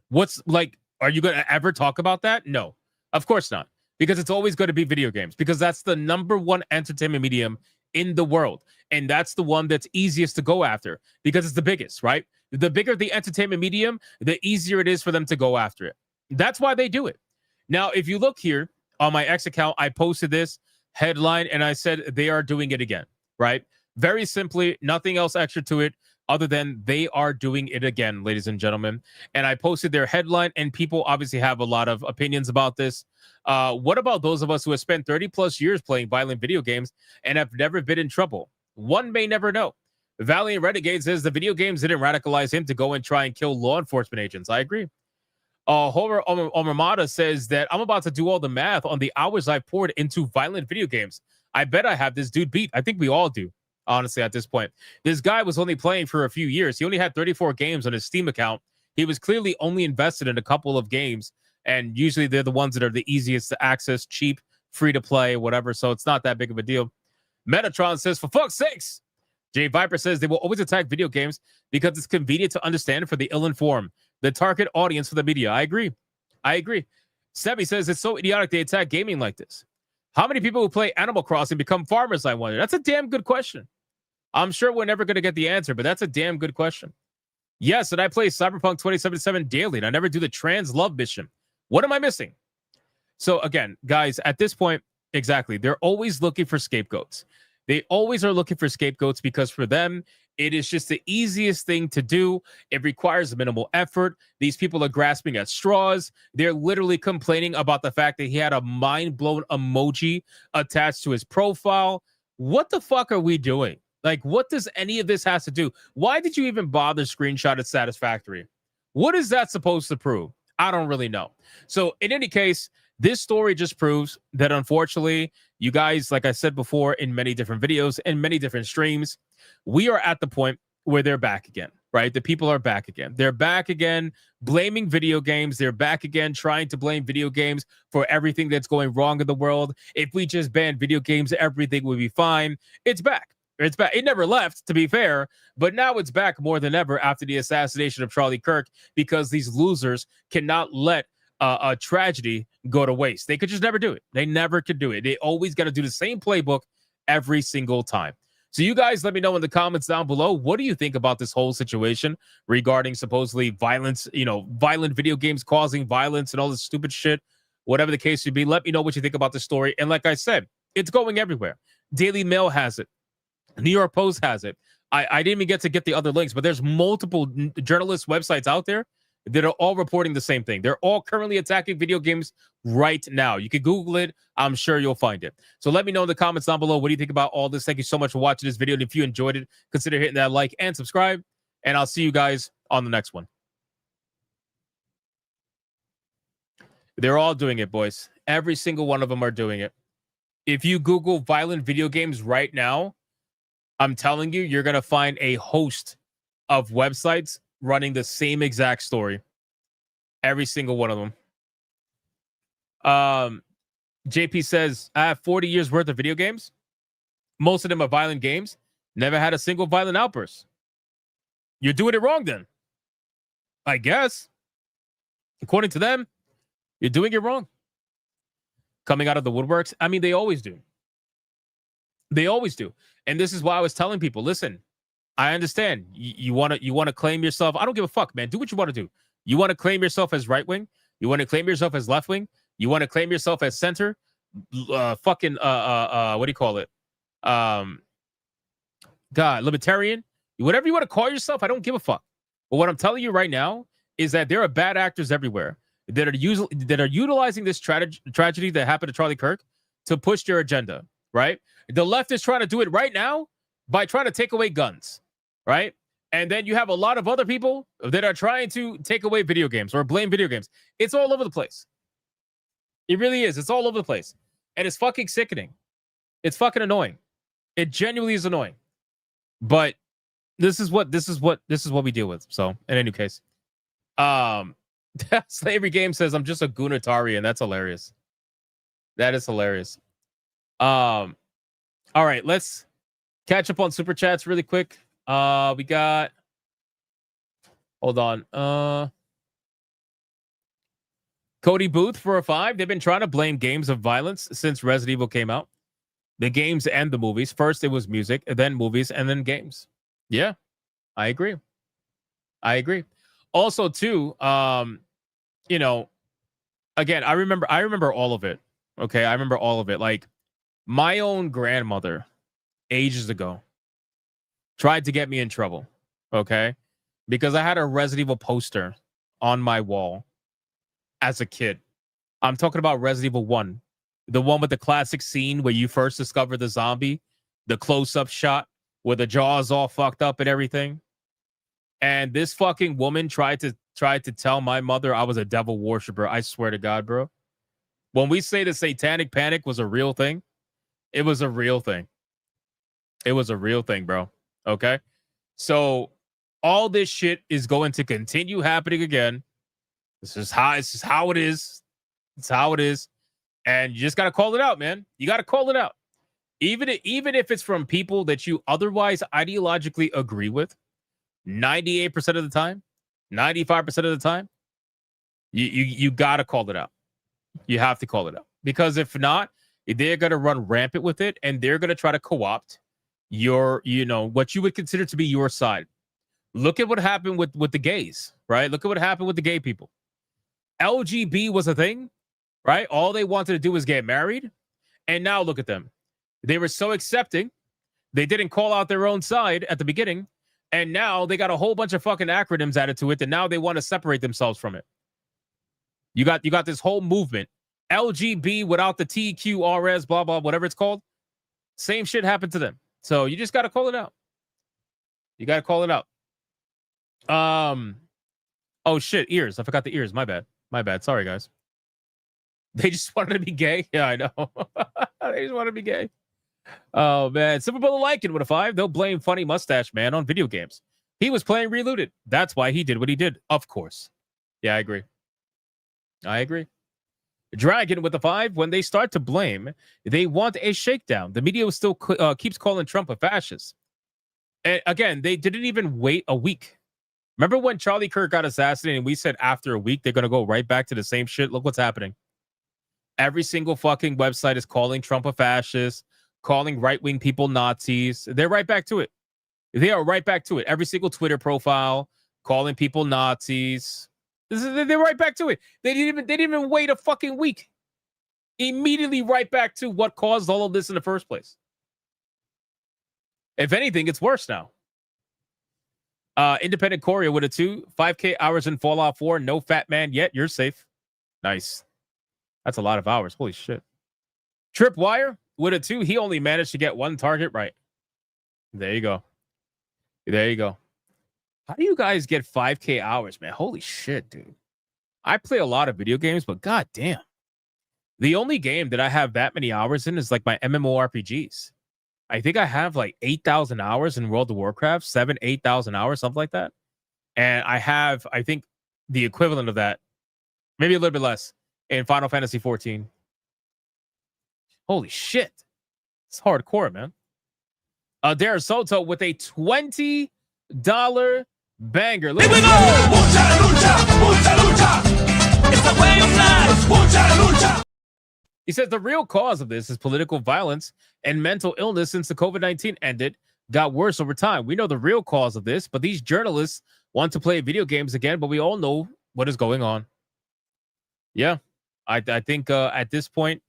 What's like, are you going to ever talk about that? No, of course not. Because it's always going to be video games, because that's the #1 entertainment medium in the world. And that's the one that's easiest to go after because it's the biggest, right? The bigger the entertainment medium, the easier it is for them to go after it. That's why they do it. Now, if you look here on my X account, I posted this headline and I said they are doing it again, right? Very simply, nothing else extra to it other than they are doing it again, ladies and gentlemen. And I posted their headline, and people obviously have a lot of opinions about this. What about those of us who have spent 30 plus years playing violent video games and have never been in trouble? One may never know. Valiant Renegade says the video games didn't radicalize him to go and try and kill law enforcement agents. I agree. Homer Omarmada says that I'm about to do all the math on the hours I've poured into violent video games. I bet I have this dude beat. I think we all do. Honestly, at this point, this guy was only playing for a few years. He only had 34 games on his Steam account. He was clearly only invested in a couple of games, and usually they're the ones that are the easiest to access, cheap, free to play, whatever. So it's not that big of a deal. Metatron says, for fuck's sakes. Jay Viper says they will always attack video games because it's convenient to understand for the ill-informed, the target audience for the media. I agree. Stevie says it's so idiotic they attack gaming like this. How many people who play Animal Crossing become farmers, I wonder? That's a damn good question. I'm sure we're never going to get the answer, but that's a damn good question. Yes, and I play Cyberpunk 2077 daily, and I never do the trans love mission. What am I missing? So again, guys, at this point, exactly, they're always looking for scapegoats. They always are looking for scapegoats because for them, it is just the easiest thing to do. It requires minimal effort. These people are grasping at straws. They're literally complaining about the fact that he had a mind-blown emoji attached to his profile. What the fuck are we doing? Like, what does any of this has to do? Why did you even bother screenshot it satisfactory? What is that supposed to prove? I don't really know. So in any case, this story just proves that unfortunately, you guys, like I said before in many different videos and many different streams, we are at the point where they're back again, right? The people are back again. They're back again blaming video games. They're back again trying to blame video games for everything that's going wrong in the world. If we just ban video games, everything would be fine. It's back. It's back. It never left, to be fair, but now it's back more than ever after the assassination of Charlie Kirk because these losers cannot let a tragedy go to waste. They could just never do it. They never could do it. They always got to do the same playbook every single time. So you guys let me know in the comments down below. What do you think about this whole situation regarding supposedly violence, violent video games causing violence and all this stupid shit? Whatever the case would be, let me know what you think about the story. And like I said, it's going everywhere. Daily Mail has it. New York Post has it. I didn't even get the other links, but there's multiple journalist websites out there that are all reporting the same thing. They're all currently attacking video games right now. You can Google it. I'm sure you'll find it. So let me know in the comments down below. What do you think about all this? Thank you so much for watching this video. And if you enjoyed it, consider hitting that like and subscribe. And I'll see you guys on the next one. They're all doing it, boys. Every single one of them are doing it. If you Google violent video games right now, I'm telling you, you're going to find a host of websites running the same exact story. Every single one of them. JP says, I have 40 years worth of video games. Most of them are violent games. Never had a single violent outburst. You're doing it wrong then. I guess. According to them, you're doing it wrong. Coming out of the woodworks. I mean, they always do. They always do. And this is why I was telling people, listen, I understand. You want to claim yourself. I don't give a fuck, man. Do what you want to do. You want to claim yourself as right wing? You want to claim yourself as left wing? You want to claim yourself as center? What do you call it? Libertarian? Whatever you want to call yourself, I don't give a fuck. But what I'm telling you right now is that there are bad actors everywhere that are utilizing this tragedy that happened to Charlie Kirk to push their agenda, right? The left is trying to do it right now by trying to take away guns, right? And then you have a lot of other people that are trying to take away video games or blame video games. It's all over the place. It really is. It's all over the place. And it's fucking sickening. It's fucking annoying. It genuinely is annoying. But this is what we deal with. So in any case, Slavery Game says I'm just a Goonatarian. That's hilarious. That is hilarious. All right, let's catch up on super chats really quick. We got, hold on. Cody Booth for a 5. They've been trying to blame games of violence since Resident Evil came out. The games and the movies. First it was music, then movies, and then games. Yeah, I agree. Also, too, you know, again, I remember all of it. Okay, I remember all of it. Like, my own grandmother, ages ago, tried to get me in trouble. Okay, because I had a Resident Evil poster on my wall as a kid. I'm talking about Resident Evil 1, the one with the classic scene where you first discover the zombie, the close-up shot where the jaw's all fucked up and everything. And this fucking woman tried to tell my mother I was a devil worshiper. I swear to God, bro. When we say the satanic panic was a real thing, it was a real thing. It was a real thing, bro. Okay? So all this shit is going to continue happening again. This is how it is. It's how it is. And you just got to call it out, man. You got to call it out. Even if it's from people that you otherwise ideologically agree with, 98% of the time, 95% of the time, you got to call it out. You have to call it out. Because if not, they're going to run rampant with it, and they're going to try to co-opt your, what you would consider to be your side. Look at what happened with the gays, right? Look at what happened with the gay people. LGB was a thing, right? All they wanted to do was get married. And now look at them. They were so accepting. They didn't call out their own side at the beginning. And now they got a whole bunch of fucking acronyms added to it that now they want to separate themselves from it. You got this whole movement. LGB without the TQRS, blah, blah, whatever it's called. Same shit happened to them. So you just got to call it out. You got to call it out. Oh, shit. Ears. I forgot the ears. My bad. Sorry, guys. They just wanted to be gay. Yeah, I know. They just want to be gay. Oh, man. Simple Brother Lycan with a 5. They'll blame Funny Mustache Man on video games. He was playing Reloaded. That's why he did what he did. Of course. Yeah, I agree. Dragon with a 5. When they start to blame, they want a shakedown. The media still keeps calling Trump a fascist. And again, they didn't even wait a week. Remember when Charlie Kirk got assassinated and we said after a week they're going to go right back to the same shit? Look what's happening. Every single fucking website is calling Trump a fascist, calling right-wing people Nazis. They're right back to it. They are right back to it. Every single Twitter profile calling people Nazis. They're right back to it. They didn't even wait a fucking week. Immediately right back to what caused all of this in the first place. If anything, it's worse now. Independent Courier with a 2. 5K hours in Fallout 4. No fat man yet. You're safe. Nice. That's a lot of hours. Holy shit. Tripwire with a 2. He only managed to get one target right. There you go. There you go. How do you guys get 5K hours, man? Holy shit, dude. I play a lot of video games, but god damn. The only game that I have that many hours in is like my MMORPGs. I think I have like 8,000 hours in World of Warcraft, 8,000 hours, something like that. And I have, I think, the equivalent of that, maybe a little bit less, in Final Fantasy 14. Holy shit. It's hardcore, man. Dare Soto with a $20 banger. Here we go! Mucha lucha, mucha lucha. It's the way of life. Mucha lucha. He says the real cause of this is political violence and mental illness since the COVID-19 ended, got worse over time. We know the real cause of this, but these journalists want to play video games again, but we all know what is going on. Yeah, I think at this point,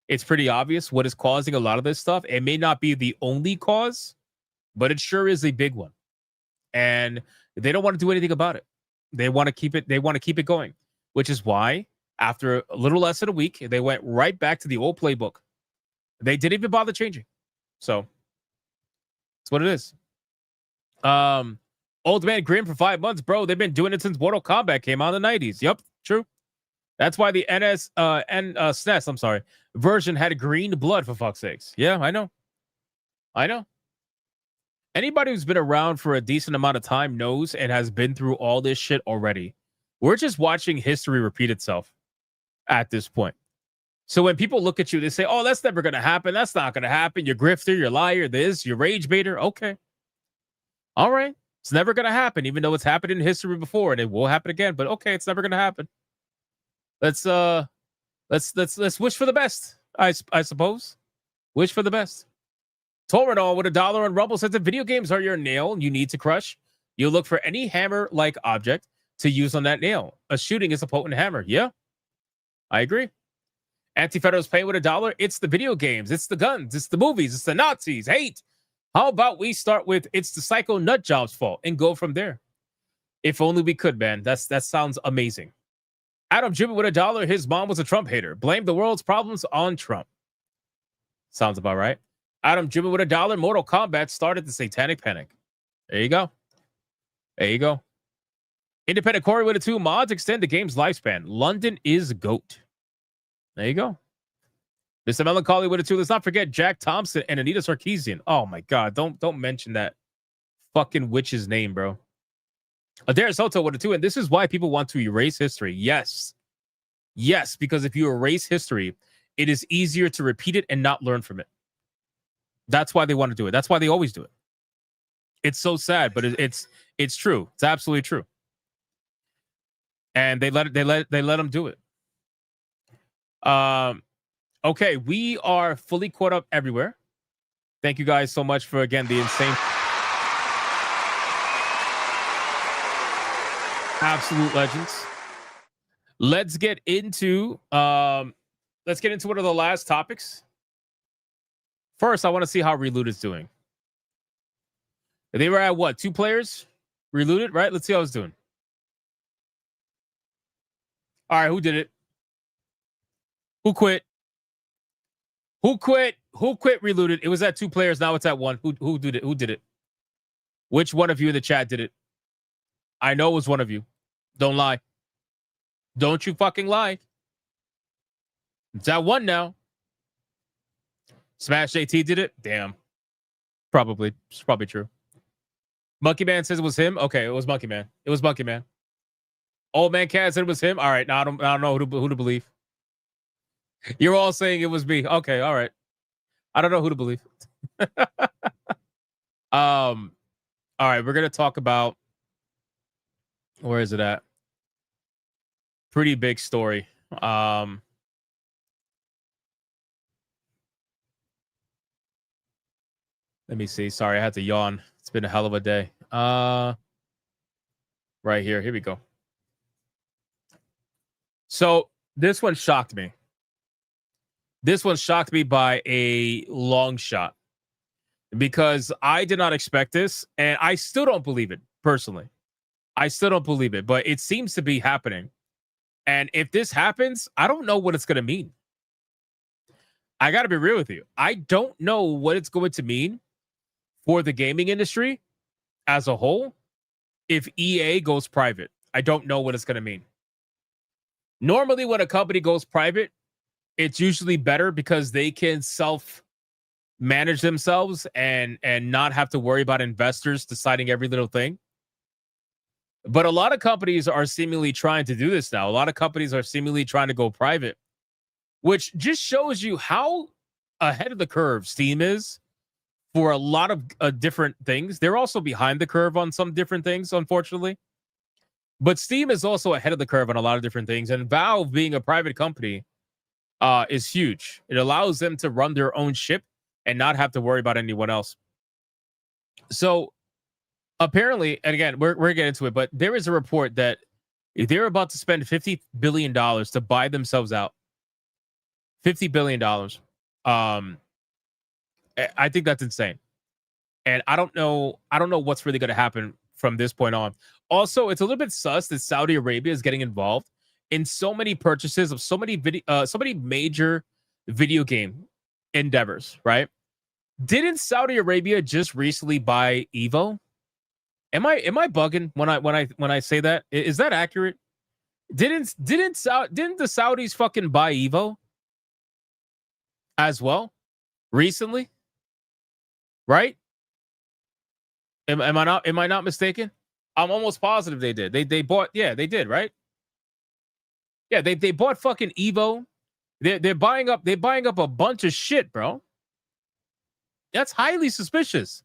it's pretty obvious what is causing a lot of this stuff. It may not be the only cause, but it sure is a big one. And they don't want to do anything about it. They want to keep it. They want to keep it going, which is why after a little less than a week, they went right back to the old playbook. They didn't even bother changing. So that's what it is. Old Man Grim for 5 months, bro. They've been doing it since Mortal Kombat came out in the 90s. Yep, true. That's why the SNES, I'm sorry, version had green blood, for fuck's sakes. Yeah, I know. I know. Anybody who's been around for a decent amount of time knows and has been through all this shit already. We're just watching history repeat itself at this point. So when people look at you, they say, oh, that's never going to happen. That's not going to happen. You're grifter, you're liar, this, you're rage baiter. Okay. All right. It's never going to happen, even though it's happened in history before and it will happen again. But okay, it's never going to happen. Let's wish for the best, I suppose. Wish for the best. Toradol with $1 on Rumble says that video games are your nail you need to crush. You look for any hammer-like object to use on that nail. A shooting is a potent hammer. Yeah, I agree. Anti-Federal's paying with $1. It's the video games. It's the guns. It's the movies. It's the Nazis. Hate. How about we start with it's the psycho nut job's fault and go from there? If only we could, man. That sounds amazing. Adam Jimmy with $1. His mom was a Trump hater. Blame the world's problems on Trump. Sounds about right. Adam Jimmy with $1. Mortal Kombat started the Satanic Panic. There you go. There you go. Independent Corey with a 2. Mods extend the game's lifespan. London is GOAT. There you go. Mr. Melancholy with a 2. Let's not forget Jack Thompson and Anita Sarkeesian. Oh my God. Don't mention that fucking witch's name, bro. Adair Soto with a 2. And this is why people want to erase history. Yes. Yes, because if you erase history, it is easier to repeat it and not learn from it. That's why they want to do it. That's why they always do it. It's so sad, but it's true. It's absolutely true. And they let them do it. Okay, we are fully caught up everywhere. Thank you guys so much for again the insane, absolute legends. Let's get into one of the last topics. First, I want to see how Reloot is doing. They were at what? 2 players? Reloaded, right? Let's see how it's doing. All right, who did it? Who quit? Who quit? Who quit Reloaded? It was at 2 players. Now it's at 1. Who did it? Who did it? Which one of you in the chat did it? I know it was one of you. Don't lie. Don't you fucking lie. It's at 1 now. Smash JT did it? Damn. Probably. It's probably true. Monkey Man says it was him. Okay, it was Monkey Man. It was Monkey Man. Old Man Cat said it was him. All right, now I don't know who to believe. You're all saying it was me. Okay, all right. I don't know who to believe. All right, we're gonna talk about, where is it at? Pretty big story. Let me see. Sorry, I had to yawn. It's been a hell of a day. Right here. Here we go. So this one shocked me. This one shocked me by a long shot because I did not expect this, and I still don't believe it. personally. I still don't believe it, but it seems to be happening. And if this happens, I don't know what it's going to mean. I got to be real with you. I don't know what it's going to mean for the gaming industry as a whole if EA goes private. I don't know what it's going to mean. Normally, when a company goes private, it's usually better because they can self-manage themselves and not have to worry about investors deciding every little thing. But a lot of companies are seemingly trying to do this now. A lot of companies are seemingly trying to go private, which just shows you how ahead of the curve Steam is for a lot of different things. They're also behind the curve on some different things, unfortunately. But Steam is also ahead of the curve on a lot of different things. And Valve, being a private company, is huge. It allows them to run their own ship and not have to worry about anyone else. So apparently, and again, we're getting into it, but there is a report that they're about to spend $50 billion to buy themselves out. $50 billion. I think that's insane. And I don't know what's really going to happen from this point on. Also, it's a little bit sus that Saudi Arabia is getting involved in so many purchases of so many major video game endeavors, right? Didn't Saudi Arabia just recently buy Evo? Am I bugging when I say that? Is that accurate? Didn't the Saudis fucking buy Evo as well recently? Right? Am I not mistaken? I'm almost positive they did. They bought, yeah, they did, right? Yeah, they bought fucking Evo. They're buying up a bunch of shit, bro. That's highly suspicious.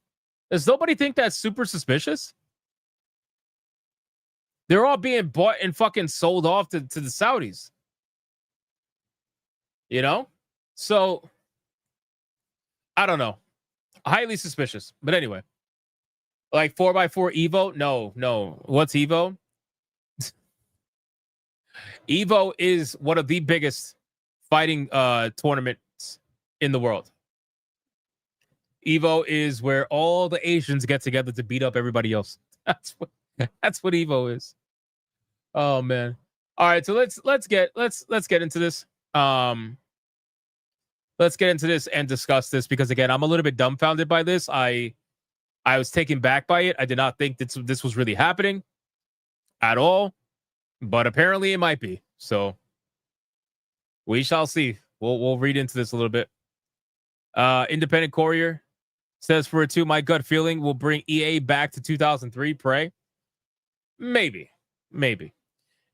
Does nobody think that's super suspicious? They're all being bought and fucking sold off to the Saudis. You know? So I don't know. Highly suspicious. But anyway. Like 4x4 Evo? No. What's Evo? Evo is one of the biggest fighting tournaments in the world. Evo is where all the Asians get together to beat up everybody else. That's what Evo is. Oh man. All right, so let's get into this. Let's get into this and discuss this because again, I'm a little bit dumbfounded by this. I was taken back by it. I did not think that this was really happening at all, but apparently it might be. So we shall see. We'll read into this a little bit. Independent Courier says for it too, my gut feeling will bring EA back to 2003. Pray. Maybe.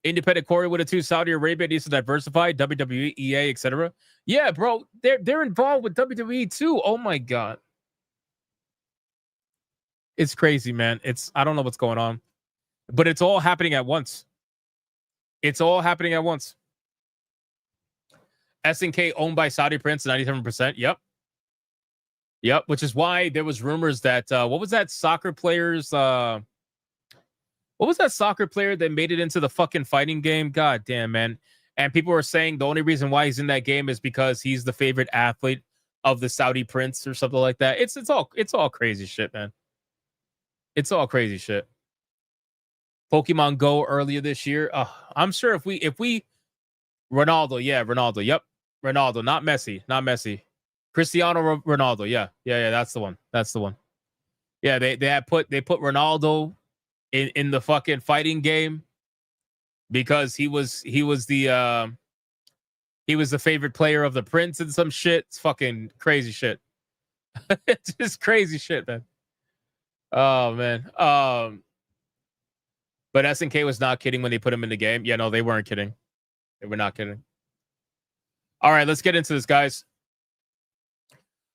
Independent Courier with a 2, Saudi Arabia needs to diversify, WWE, EA, etc. Yeah, bro, they're involved with WWE too. Oh my god. It's crazy, man. I don't know what's going on. But it's all happening at once. SNK owned by Saudi Prince, 97%. Yep. Which is why there was rumors that what was that soccer player that made it into the fucking fighting game? God damn, man. And people were saying the only reason why he's in that game is because he's the favorite athlete of the Saudi Prince or something like that. It's all crazy shit, man. It's all crazy shit. Pokemon Go earlier this year. I'm sure if we Ronaldo, yep. Ronaldo, not Messi. Cristiano Ronaldo, yeah, that's the one. Yeah, they put Ronaldo in the fucking fighting game because he was the favorite player of the Prince and some shit. It's fucking crazy shit. It's just crazy shit, man. Oh man. But SNK was not kidding when they put him in the game. Yeah, no, they weren't kidding. They were not kidding. All right, let's get into this, guys.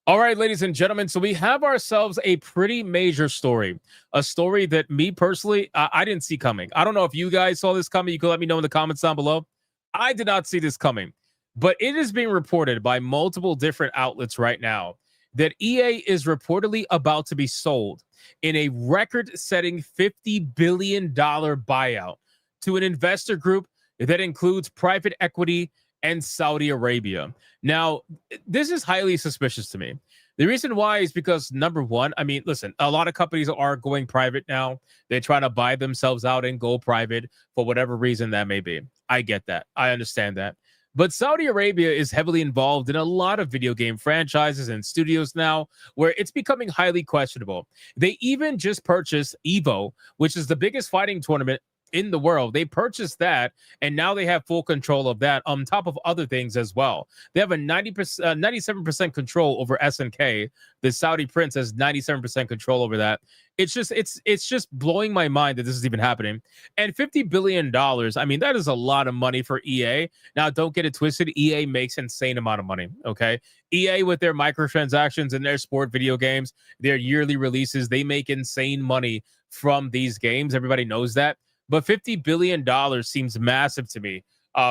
All right, ladies and gentlemen. So we have ourselves a pretty major story. A story that me personally, I didn't see coming. I don't know if you guys saw this coming. You can let me know in the comments down below. I did not see this coming. But it is being reported by multiple different outlets right now that EA is reportedly about to be sold in a record-setting $50 billion buyout to an investor group that includes private equity and Saudi Arabia. Now, this is highly suspicious to me The reason why is because, number one, I mean, listen, a lot of companies are going private now. They're trying to buy themselves out and go private for whatever reason that may be. I get that. I understand that. But Saudi Arabia is heavily involved in a lot of video game franchises and studios now where it's becoming highly questionable. They even just purchased EVO, which is the biggest fighting tournament in the world. They purchased that, and now they have full control of that on top of other things as well. They have a 97% control over SNK. The Saudi prince has 97% control over that. It's just blowing my mind that this is even happening. And $50 billion, I mean, that is a lot of money for EA. Now, don't get it twisted. EA makes insane amount of money, okay? EA with their microtransactions and their sport video games, their yearly releases, they make insane money from these games. Everybody knows that. But $50 billion seems massive to me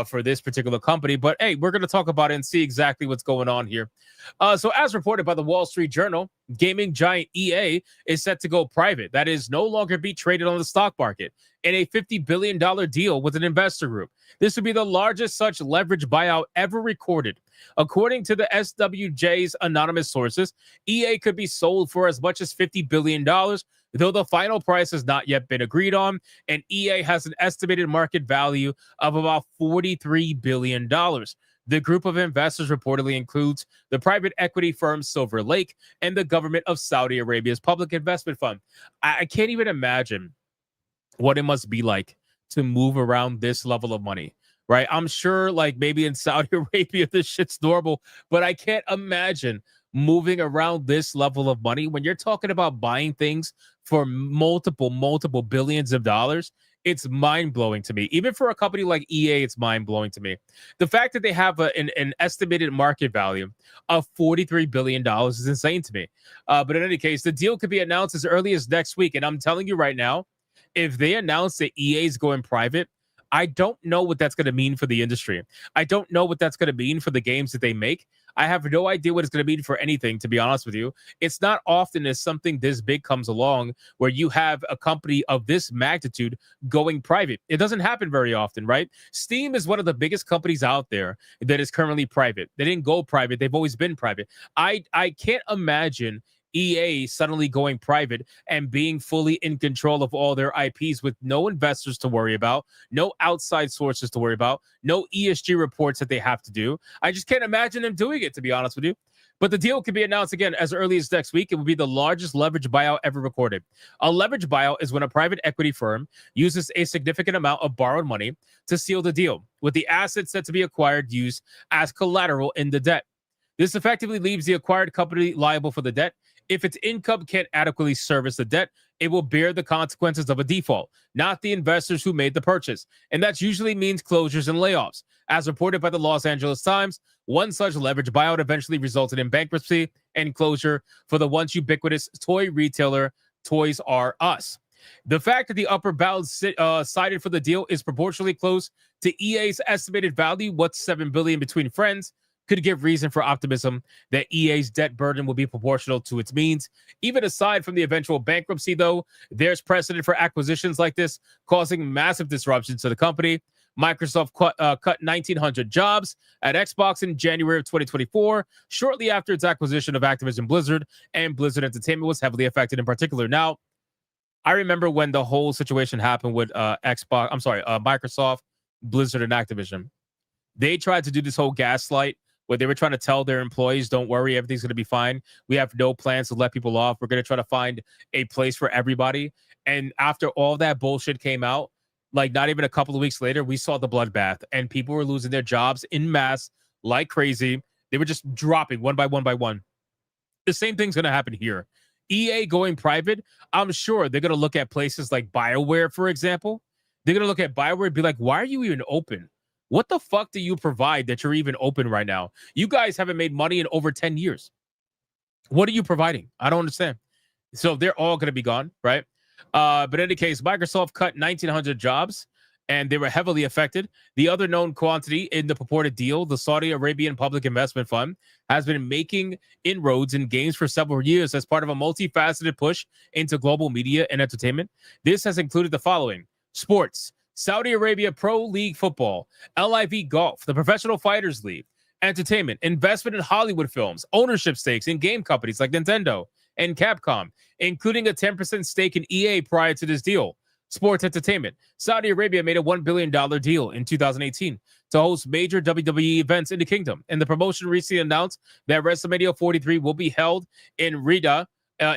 for this particular company. But hey, we're going to talk about it and see exactly what's going on here. So as reported by the Wall Street Journal, gaming giant EA is set to go private. That is no longer be traded on the stock market in a $50 billion deal with an investor group. This would be the largest such leverage buyout ever recorded. According to the SWJ's anonymous sources, EA could be sold for as much as $50 billion, though the final price has not yet been agreed on, and EA has an estimated market value of about $43 billion. The group of investors reportedly includes the private equity firm Silver Lake and the government of Saudi Arabia's public investment fund. I can't even imagine what it must be like to move around this level of money, right? I'm sure like maybe in Saudi Arabia, this shit's normal, but I can't imagine moving around this level of money when you're talking about buying things for multiple billions of dollars. It's mind-blowing to me. Even for a company like EA, it's mind-blowing to me. The fact that they have an estimated market value of $43 billion is insane to me. But in any case, the deal could be announced as early as next week. And I'm telling you right now, if they announce that EA is going private, I don't know what that's going to mean for the industry. I don't know what that's going to mean for the games that they make. I have no idea what it's going to mean for anything, to be honest with you. It's not often as something this big comes along where you have a company of this magnitude going private. It doesn't happen very often, right? Steam is one of the biggest companies out there that is currently private. They didn't go private. They've always been private. I can't imagine EA suddenly going private and being fully in control of all their IPs with no investors to worry about, no outside sources to worry about, no ESG reports that they have to do. I just can't imagine them doing it, to be honest with you. But the deal could be announced again as early as next week. It would be the largest leverage buyout ever recorded. A leverage buyout is when a private equity firm uses a significant amount of borrowed money to seal the deal, with the assets set to be acquired used as collateral in the debt. This effectively leaves the acquired company liable for the debt. If its income can't adequately service the debt, it will bear the consequences of a default, not the investors who made the purchase. And that usually means closures and layoffs. As reported by the Los Angeles Times, one such leverage buyout eventually resulted in bankruptcy and closure for the once ubiquitous toy retailer Toys R Us. The fact that the upper bound cited for the deal is proportionally close to EA's estimated value, what's $7 billion between friends, could give reason for optimism that EA's debt burden will be proportional to its means. Even aside from the eventual bankruptcy, though, there's precedent for acquisitions like this, causing massive disruptions to the company. Microsoft cut 1,900 jobs at Xbox in January of 2024, shortly after its acquisition of Activision Blizzard, and Blizzard Entertainment was heavily affected in particular. Now, I remember when the whole situation happened with Microsoft, Blizzard, and Activision. They tried to do this whole gaslight where they were trying to tell their employees, don't worry, everything's going to be fine. We have no plans to let people off. We're going to try to find a place for everybody. And after all that bullshit came out, like not even a couple of weeks later, we saw the bloodbath and people were losing their jobs en masse like crazy. They were just dropping one by one by one. The same thing's going to happen here. EA going private, I'm sure they're going to look at places like BioWare, for example. They're going to look at BioWare and be like, why are you even open? What the fuck do you provide that you're even open right now? You guys haven't made money in over 10 years. What are you providing? I don't understand. So they're all going to be gone, right? But in any case, Microsoft cut 1,900 jobs, and they were heavily affected. The other known quantity in the purported deal, the Saudi Arabian Public Investment Fund, has been making inroads in games for several years as part of a multifaceted push into global media and entertainment. This has included the following: sports, Saudi Arabia Pro League Football, LIV Golf, the Professional Fighters League, entertainment, investment in Hollywood films, ownership stakes in game companies like Nintendo and Capcom, including a 10% stake in EA prior to this deal. Sports entertainment. Saudi Arabia made a $1 billion deal in 2018 to host major WWE events in the kingdom. And the promotion recently announced that WrestleMania 43 will be held in Riyadh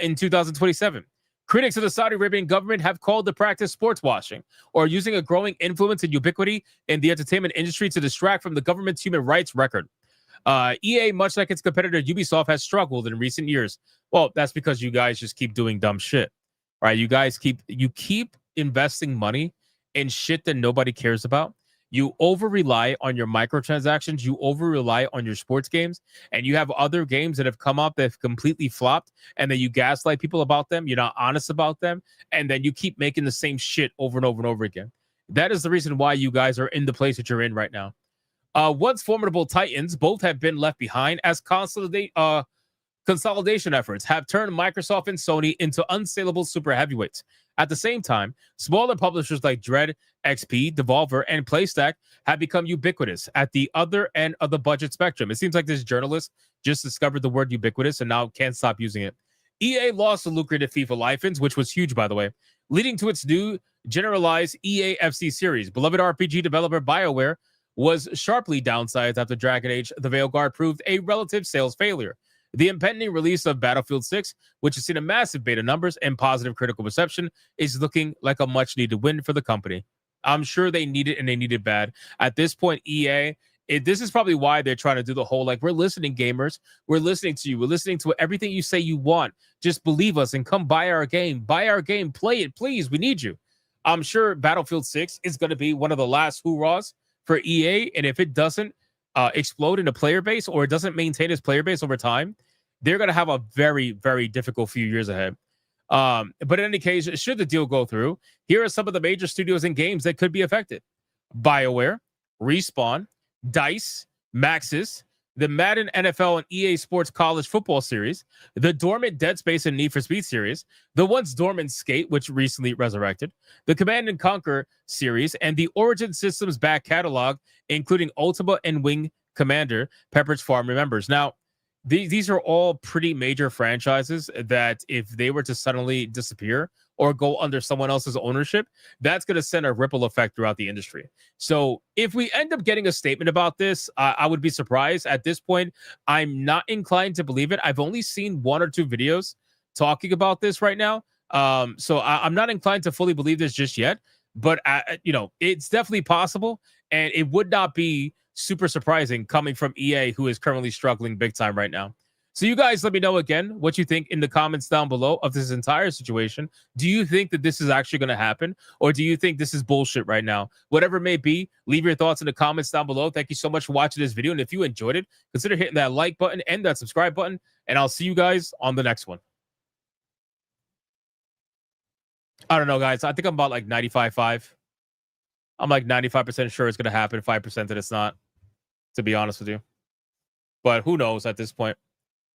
in 2027. Critics of the Saudi Arabian government have called the practice sports washing, or using a growing influence and ubiquity in the entertainment industry to distract from the government's human rights record. EA, much like its competitor Ubisoft, has struggled in recent years. Well, that's because you guys just keep doing dumb shit, right? You guys keep investing money in shit that nobody cares about. You over rely on your microtransactions. You over rely on your sports games, and you have other games that have come up that have completely flopped, and then you gaslight people about them. You're not honest about them, and then you keep making the same shit over and over and over again. That is the reason why you guys are in the place that you're in right now. Once formidable titans, both have been left behind as consolidation efforts have turned Microsoft and Sony into unsaleable super heavyweights. At the same time, smaller publishers like Dread, XP, Devolver, and PlayStack have become ubiquitous at the other end of the budget spectrum. It seems like this journalist just discovered the word ubiquitous and now can't stop using it. EA lost the lucrative FIFA license, which was huge, by the way, leading to its new generalized EA FC series. Beloved RPG developer BioWare was sharply downsized after Dragon Age The Veilguard proved a relative sales failure. The impending release of Battlefield 6, which has seen a massive beta numbers and positive critical reception, is looking like a much-needed win for the company. I'm sure they need it, and they need it bad. At this point, EA, this is probably why they're trying to do the whole, like, we're listening, gamers. We're listening to you. We're listening to everything you say you want. Just believe us and come buy our game. Buy our game. Play it, please. We need you. I'm sure Battlefield 6 is going to be one of the last hoorahs for EA, and if it doesn't explode in a player base, or it doesn't maintain its player base over time, they're going to have a very, very difficult few years ahead. But in any case, should the deal go through, here are some of the major studios and games that could be affected: BioWare, Respawn, DICE, Maxis, the Madden NFL and EA Sports College Football Series, the dormant Dead Space and Need for Speed series, the once dormant Skate, which recently resurrected, the Command & Conquer series, and the Origin Systems back catalog, including Ultima and Wing Commander, Pepperidge Farm remembers. Now, these are all pretty major franchises that if they were to suddenly disappear or go under someone else's ownership, that's going to send a ripple effect throughout the industry. So if we end up getting a statement about this, I would be surprised. At this point, I'm not inclined to believe it. I've only seen 1 or 2 videos talking about this right now. So I'm not inclined to fully believe this just yet, but it's definitely possible, and it would not be super surprising coming from EA, who is currently struggling big time right now. So you guys let me know again what you think in the comments down below of this entire situation. Do you think that this is actually going to happen, or do you think this is bullshit right now? Whatever it may be, leave your thoughts in the comments down below. Thank you so much for watching this video, and if you enjoyed it, consider hitting that like button and that subscribe button, and I'll see you guys on the next one. I don't know, guys. I think I'm about like 95.5. I'm like 95% sure it's going to happen, 5% that it's not, to be honest with you. But who knows at this point?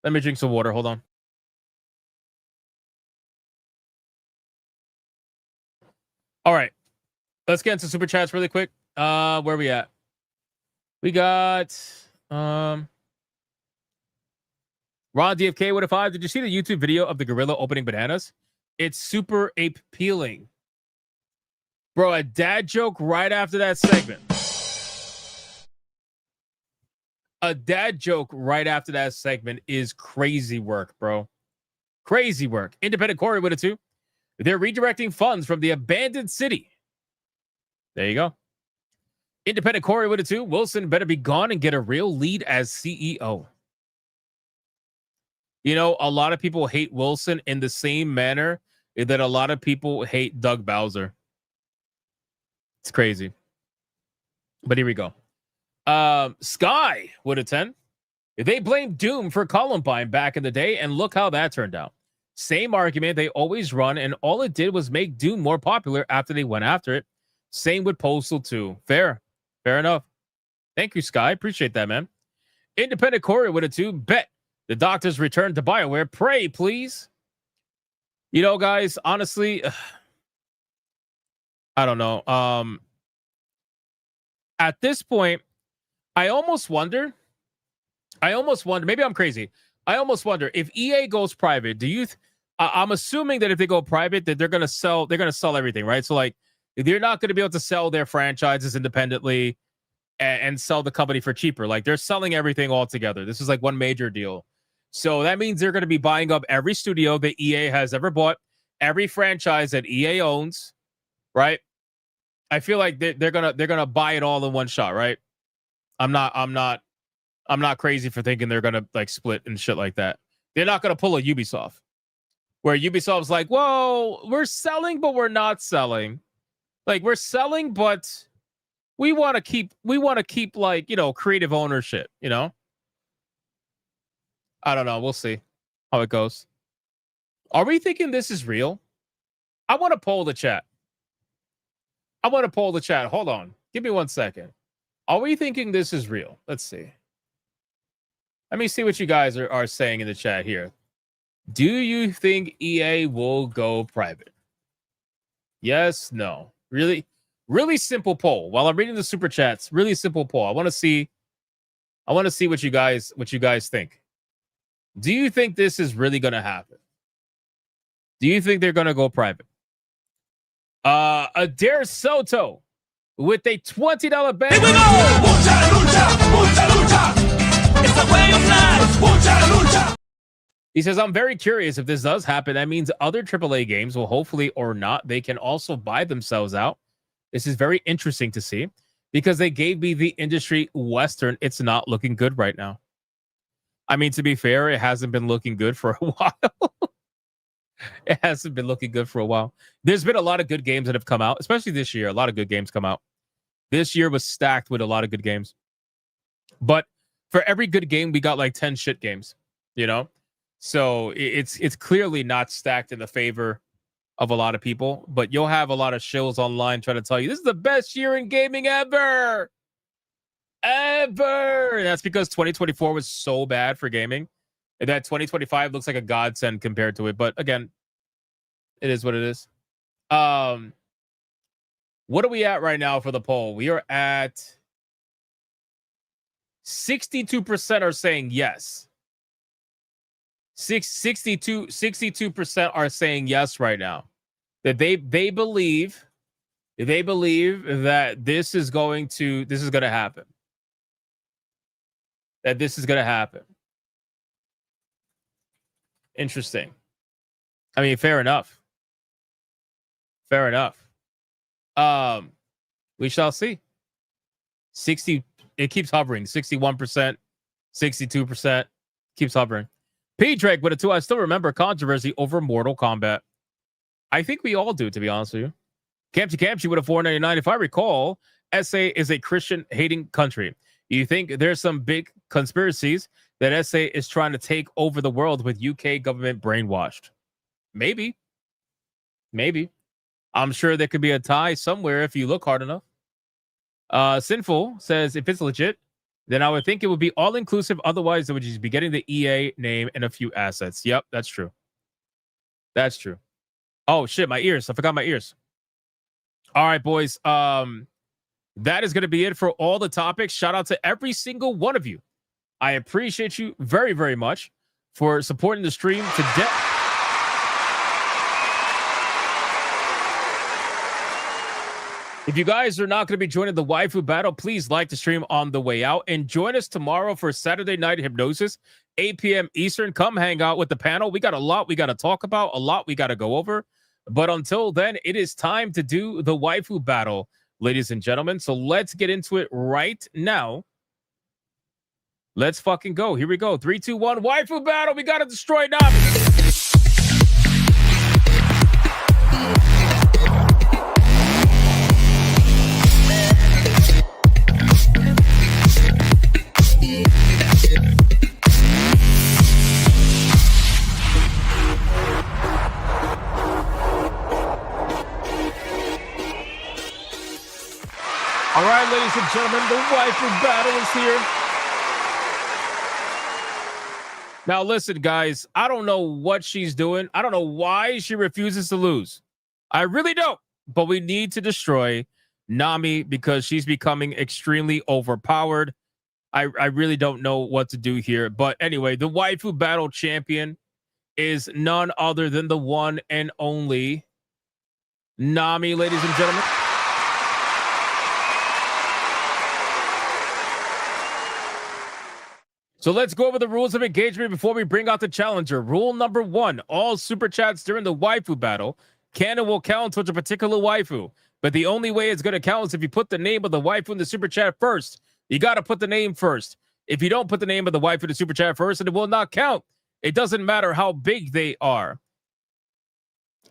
Let me drink some water. Hold on. All right. Let's get into super chats really quick. Where are we at? We got Ron DFK with a 5. Did you see the YouTube video of the gorilla opening bananas? It's super ape peeling. Bro, a dad joke right after that segment. A dad joke right after that segment is crazy work, bro. Crazy work. Independent Corey with it too. They're redirecting funds from the abandoned city. There you go. Independent Corey with it too. Wilson better be gone and get a real lead as CEO. You know, a lot of people hate Wilson in the same manner that a lot of people hate Doug Bowser. It's crazy. But here we go. Sky with a 10. They blamed Doom for Columbine back in the day, and look how that turned out. Same argument they always run, and all it did was make Doom more popular after they went after it. Same with Postal 2. Fair enough. Thank you, Sky. Appreciate that, man. Independent Corey with a 2. Bet the doctors return to BioWare. Pray, please. You know, guys, honestly, I don't know. At this point, I almost wonder I almost wonder, maybe I'm crazy. I almost wonder if EA goes private, do you I'm assuming that if they go private, that they're going to sell everything, right? So like they're not going to be able to sell their franchises independently and sell the company for cheaper. Like they're selling everything all together. This is like one major deal. So that means they're going to be buying up every studio that EA has ever bought, every franchise that EA owns, right? I feel like they're gonna buy it all in one shot, right? I'm not crazy for thinking they're gonna like split and shit like that. They're not gonna pull a Ubisoft, where Ubisoft's like, "Whoa, we're selling, but we're not selling. Like we're selling, but we want to keep like creative ownership. I don't know. We'll see how it goes. Are we thinking this is real? I want to poll the chat. Hold on. Give me 1 second. Are we thinking this is real? Let's see. Let me see what you guys are saying in the chat here. Do you think EA will go private? Yes, no. Really simple poll. While I'm reading the super chats, really simple poll. I want to see what you guys think. Do you think this is really going to happen? Do you think they're going to go private? Adair Soto with a $20 bet. Here we go! Mucha lucha, mucha lucha. It's a way of life. Mucha lucha. He says, I'm very curious if this does happen. That means other AAA games will hopefully or not, they can also buy themselves out. This is very interesting to see because they gave me the industry Western. It's not looking good right now. I mean, to be fair, it hasn't been looking good for a while. It hasn't been looking good for a while. There's been a lot of good games that have come out, especially this year. A lot of good games come out. This year was stacked with a lot of good games. But for every good game, we got like 10 shit games, So it's clearly not stacked in the favor of a lot of people. But you'll have a lot of shills online trying to tell you, this is the best year in gaming ever. Ever. And that's because 2024 was so bad for gaming. And that 2025 looks like a godsend compared to it. But again, it is what it is. What are we at right now for the poll? We are at 62% are saying yes. 62% are saying yes right now. That they believe that this is going to happen. That this is going to happen. Interesting. I mean, fair enough. Fair enough. We shall see. 60, it keeps hovering. 61%, 62%, keeps hovering. P. Drake with a 2. I still remember controversy over Mortal Kombat. I think we all do, to be honest with you. Kamchi with a $4.99. If I recall, SA is a Christian-hating country. You think there's some big conspiracies that SA is trying to take over the world with UK government brainwashed? Maybe. I'm sure there could be a tie somewhere if you look hard enough. Sinful says, if it's legit, then I would think it would be all-inclusive. Otherwise, it would just be getting the EA name and a few assets. Yep, that's true. That's true. Oh, shit, my ears. I forgot my ears. All right, boys. That is going to be it for all the topics. Shout out to every single one of you. I appreciate you very, very much for supporting the stream today. If you guys are not going to be joining the Waifu Battle, please like the stream on the way out and join us tomorrow for Saturday Night Hypnosis, 8 p.m. Eastern. Come hang out with the panel. We got a lot we got to talk about, a lot we got to go over. But until then, it is time to do the Waifu Battle, ladies and gentlemen. So let's get into it right now. Let's fucking go. Here we go. 3, 2, 1. Waifu Battle. We got to destroy Nami. All right, ladies and gentlemen, the Waifu Battle is here. Now, listen, guys, I don't know what she's doing. I don't know why she refuses to lose. I really don't. But we need to destroy Nami because she's becoming extremely overpowered. I really don't know what to do here. But anyway, the Waifu Battle champion is none other than the one and only Nami, ladies and gentlemen. So let's go over the rules of engagement before we bring out the challenger. Rule number 1, all super chats during the Waifu Battle can and will count towards a particular waifu. But the only way it's going to count is if you put the name of the waifu in the super chat first. You got to put the name first. If you don't put the name of the waifu in the super chat first, then it will not count. It doesn't matter how big they are.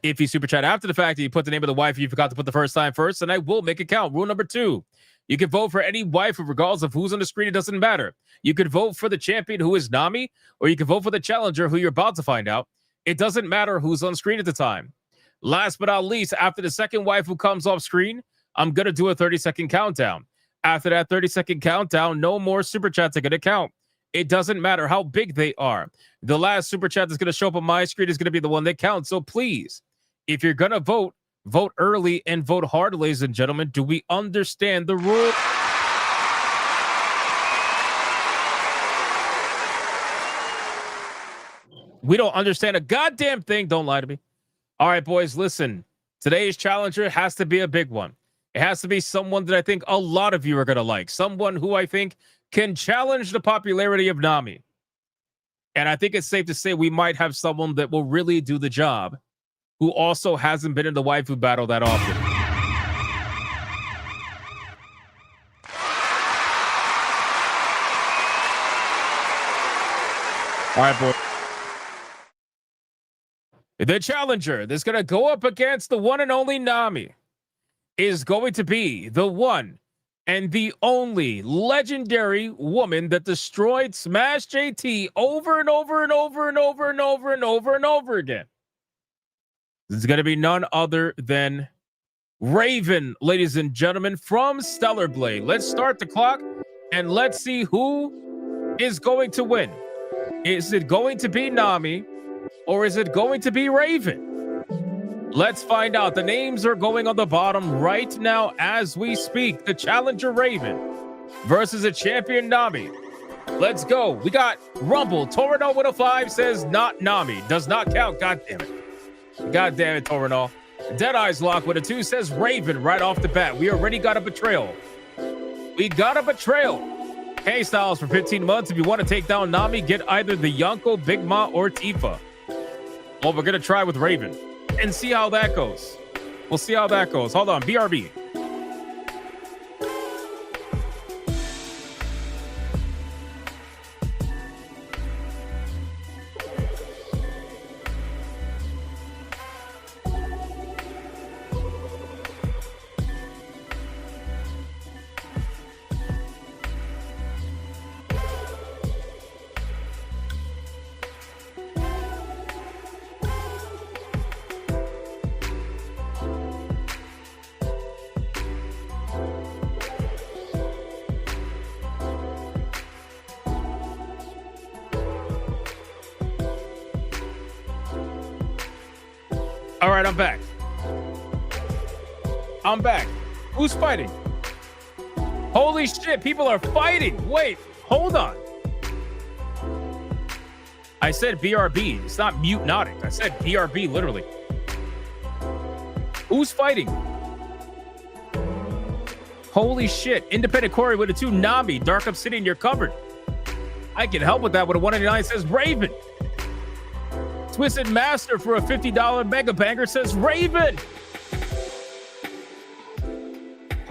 If you super chat after the fact that you put the name of the waifu you forgot to put the first time first, then I will make it count. Rule number 2, you can vote for any waifu regardless of who's on the screen. It doesn't matter. You could vote for the champion, who is Nami, or you can vote for the challenger, who you're about to find out. It doesn't matter who's on screen at the time. Last but not least, after the second waifu comes off screen, I'm going to do a 30-second countdown. After that 30-second countdown, no more super chats are going to count. It doesn't matter how big they are. The last super chat that's going to show up on my screen is going to be the one that counts. So please, if you're going to vote, vote early and vote hard, ladies and gentlemen. Do we understand the rule? We don't understand a goddamn thing. Don't lie to me. All right, boys, listen. Today's challenger has to be a big one. It has to be someone that I think a lot of you are going to like. Someone who I think can challenge the popularity of Nami. And I think it's safe to say we might have someone that will really do the job, who also hasn't been in the Waifu Battle that often. All right, boys. The challenger that's going to go up against the one and only Nami is going to be the one and the only legendary woman that destroyed Smash JT over and over and over and over and over and over and over again. This is going to be none other than Raven, ladies and gentlemen, from Stellar Blade. Let's start the clock and let's see who is going to win. Is it going to be Nami? Or is it going to be Raven? Let's find out. The names are going on the bottom right now as we speak. The challenger Raven versus a champion Nami. Let's go. We got Rumble. Torino 105 says not Nami. Does not count. God damn it. God damn it, Torino. Deadeye's Lock with a 2 says Raven right off the bat. We already got a betrayal. We got a betrayal. Hey, Styles for 15 months. If you want to take down Nami, get either the Yonko, Big Ma, or Tifa. Well, we're going to try with Raven and see how that goes. We'll see how that goes. Hold on. BRB. All right, I'm back. I'm back. Who's fighting? Holy shit, people are fighting. Wait, hold on. I said BRB. It's not Mutenotic. I said BRB, literally. Who's fighting? Holy shit. Independent Corey with a 2. Nami. Dark Obsidian, you're covered. I can help with that with a 189 says Raven. Twisted Master for a $50 mega banger says Raven.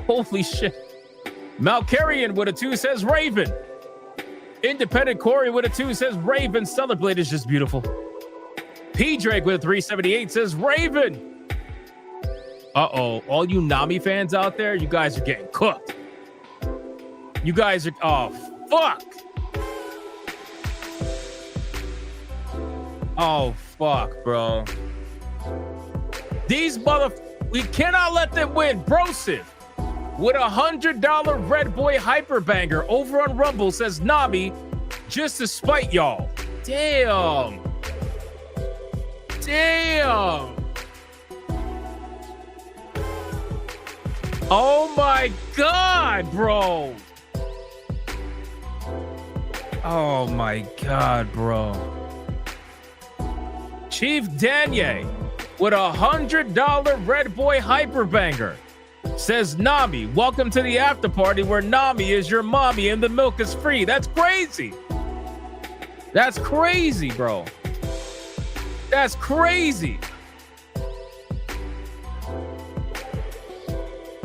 Holy shit. Malkarian with a 2 says Raven. Independent Corey with a 2 says Raven. Stellar Blade is just beautiful. P Drake with a 378 says Raven. Uh-oh. All you Nami fans out there, you guys are getting cooked. You guys are... Oh, fuck. Oh, fuck, bro. These we cannot let them win. Brosiv with a $100 Red Boy Hyper Banger over on Rumble says Nami just to spite y'all. Damn. Damn. Oh my God, bro. Oh my God, bro. Chief Danye with $100 Red Boy Hyperbanger says, Nami, welcome to the after party where Nami is your mommy and the milk is free. That's crazy. That's crazy, bro. That's crazy.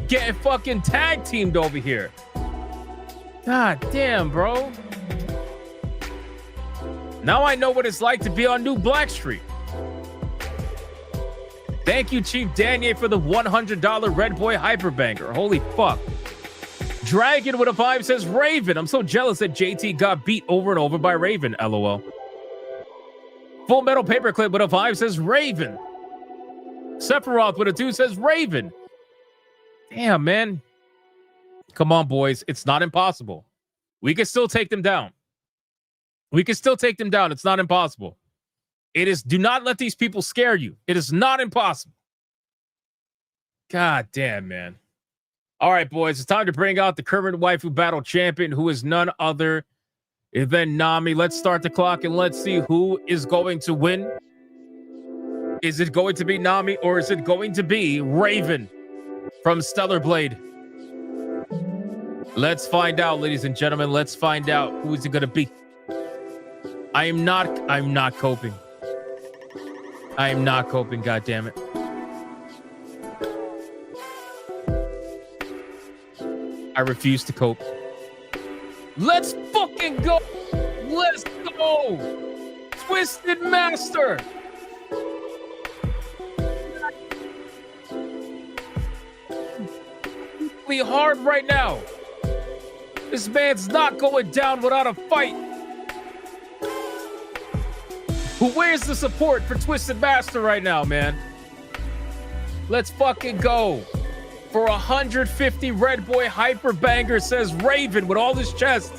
Getting fucking tag teamed over here. God damn, bro. Now I know what it's like to be on New Blackstreet. Thank you, Chief Danier, for the $100 Red Boy Hyperbanger. Holy fuck. Dragon with a 5 says Raven. I'm so jealous that JT got beat over and over by Raven. LOL. Full Metal Paperclip with a 5 says Raven. Sephiroth with a 2 says Raven. Damn, man. Come on, boys. It's not impossible. We can still take them down. We can still take them down. It's not impossible. It is, do not let these people scare you. It is not impossible. God damn, man. All right, boys. It's time to bring out the current Waifu Battle champion, who is none other than Nami. Let's start the clock and let's see who is going to win. Is it going to be Nami or is it going to be Raven from Stellar Blade? Let's find out, ladies and gentlemen. Let's find out who is it going to be. I'm not coping. I am not coping, goddammit. I refuse to cope. Let's fucking go! Let's go! Twisted Master! Be hard right now. This man's not going down without a fight. Where's the support for Twisted Master right now, man? Let's fucking go. For 150 Red Boy Hyperbanger, says Raven with all his chest.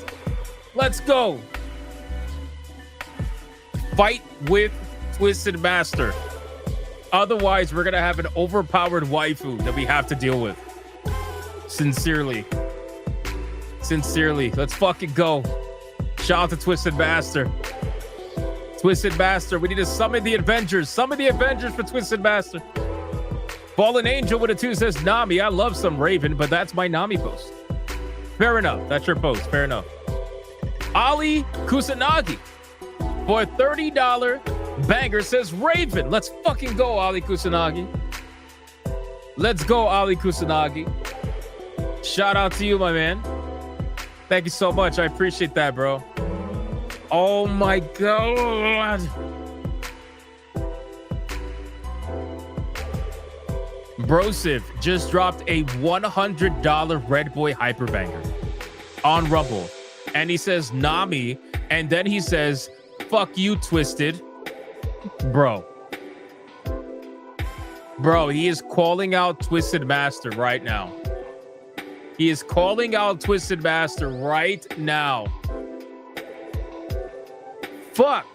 Let's go. Fight with Twisted Master. Otherwise, we're going to have an overpowered waifu that we have to deal with. Sincerely. Sincerely. Let's fucking go. Shout out to Twisted Master. Twisted Master, we need to summon the Avengers. Summon the Avengers for Twisted Master. Fallen Angel with a 2 says, Nami, I love some Raven, but that's my Nami post. Fair enough. That's your post. Fair enough. Ali Kusanagi for a $30 banger says Raven. Let's fucking go, Ali Kusanagi. Let's go, Ali Kusanagi. Shout out to you, my man. Thank you so much. I appreciate that, bro. Oh my God. Brosif just dropped a $100 Red Boy Hyperbanger on Rumble. And he says, Nami. And then he says, fuck you, Twisted. Bro. Bro, he is calling out Twisted Master right now. He is calling out Twisted Master right now. Fuck.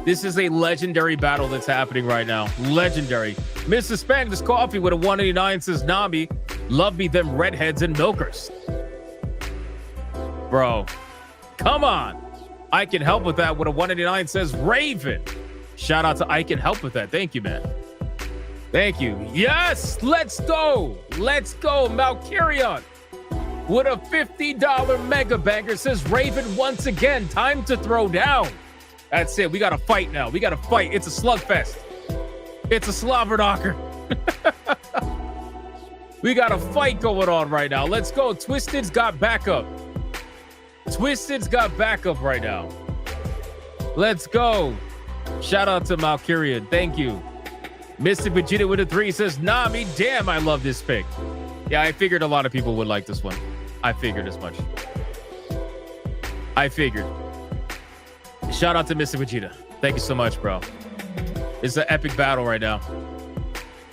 This is a legendary battle that's happening right now. Legendary. Mrs. Spanglish Coffee with a 189 says, Nami, love me them redheads and milkers. Bro, come on. I can help with that with a 189 says Raven. Shout out to I can help with that. Thank you, man. Thank you. Yes, let's go. Let's go. Malkyrion with a $50 mega banger says Raven once again. Time to throw down. That's it. We got to fight now. We got to fight. It's a slugfest. It's a slobber knocker. We got a fight going on right now. Let's go. Twisted's got backup. Twisted's got backup right now. Let's go. Shout out to Malkyrion. Thank you. Mystic Vegeta with a 3 says, Nami, damn, I love this pick. Yeah, I figured a lot of people would like this one. I figured as much. I figured. Shout out to Mystic Vegeta. Thank you so much, bro. It's an epic battle right now.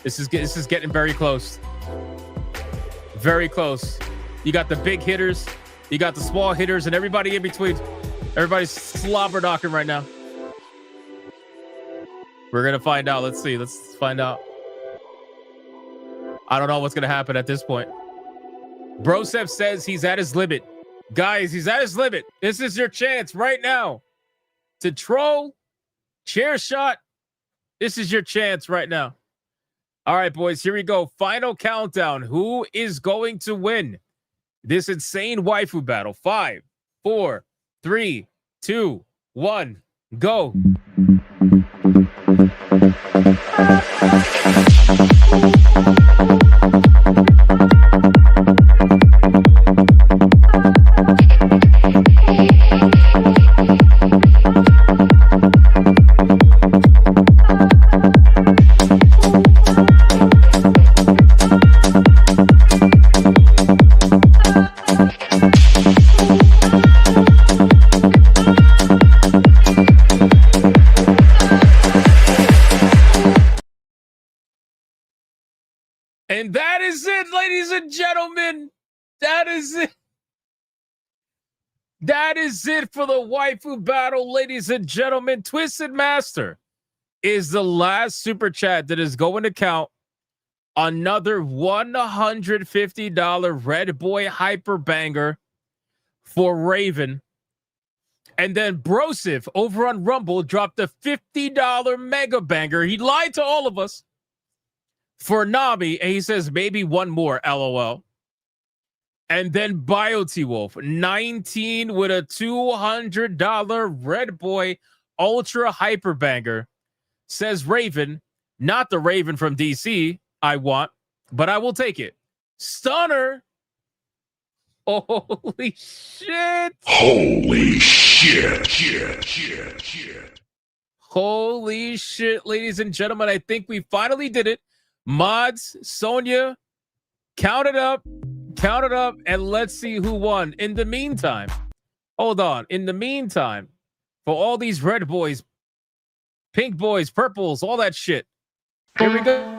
This is getting very close. Very close. You got the big hitters, you got the small hitters, and everybody in between. Everybody's slobber knocking right now. We're gonna find out. Let's see. Let's find out. I don't know what's gonna happen at this point. Brosev says he's at his limit. Guys, he's at his limit. This is your chance right now to troll, chair shot. This is your chance right now. All right, boys, here we go. Final countdown. Who is going to win this insane waifu battle? 5, 4, 3, 2, 1, go. And that is it, ladies and gentlemen. That is it. That is it for the waifu battle, ladies and gentlemen. Twisted Master is the last super chat that is going to count another $150 Red Boy Hyper Banger for Raven. And then Brosif over on Rumble dropped a $50 Mega Banger. He lied to all of us. For Nami, and he says maybe one more, LOL. And then BioT Wolf, 19 with a $200 Red Boy Ultra Hyper Banger. Says Raven, not the Raven from DC I want, but I will take it. Stunner. Holy shit. Holy shit. Holy shit, ladies and gentlemen. I think we finally did it. Mods, Sonia, count it up, and let's see who won. In the meantime, hold on. In the meantime, for all these red boys, pink boys, purples, all that shit, here we go.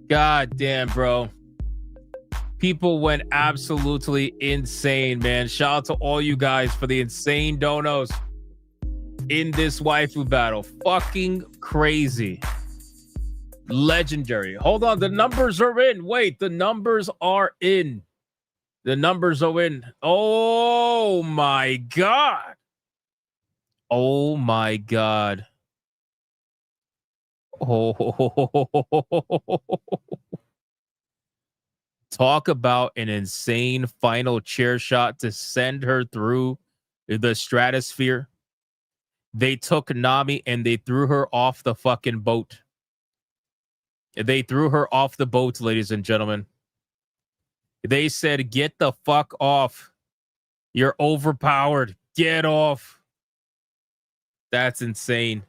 God damn, bro. People went absolutely insane, man. Shout out to all you guys for the insane donos in this waifu battle. Fucking crazy. Legendary. Hold on. The numbers are in. Wait, the numbers are in. The numbers are in. Oh my God. Oh my God. Oh, talk about an insane final chair shot to send her through the stratosphere. They took Nami and they threw her off the fucking boat. They threw her off the boat, ladies and gentlemen. They said, get the fuck off. You're overpowered. Get off. That's insane.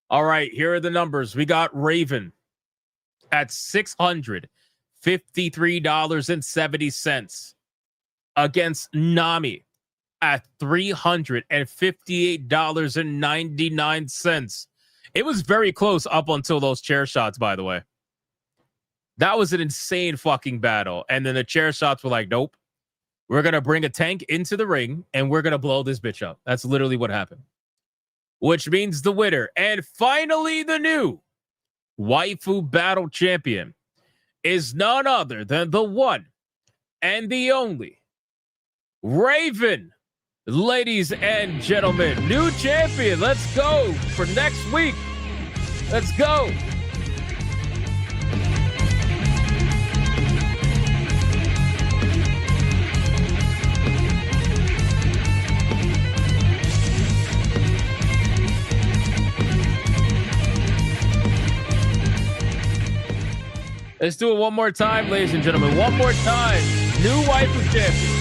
All right, here are the numbers. We got Raven at $653.70 against Nami at $358.99. It was very close up until those chair shots, by the way. That was an insane fucking battle. And then the chair shots were like, nope. We're going to bring a tank into the ring and we're going to blow this bitch up. That's literally what happened. Which means the winner and finally the new Waifu Battle champion is none other than the one and the only Raven. Ladies and gentlemen, new champion. Let's go for next week. Let's go. Let's do it one more time, ladies and gentlemen. One more time. New Waifu champion.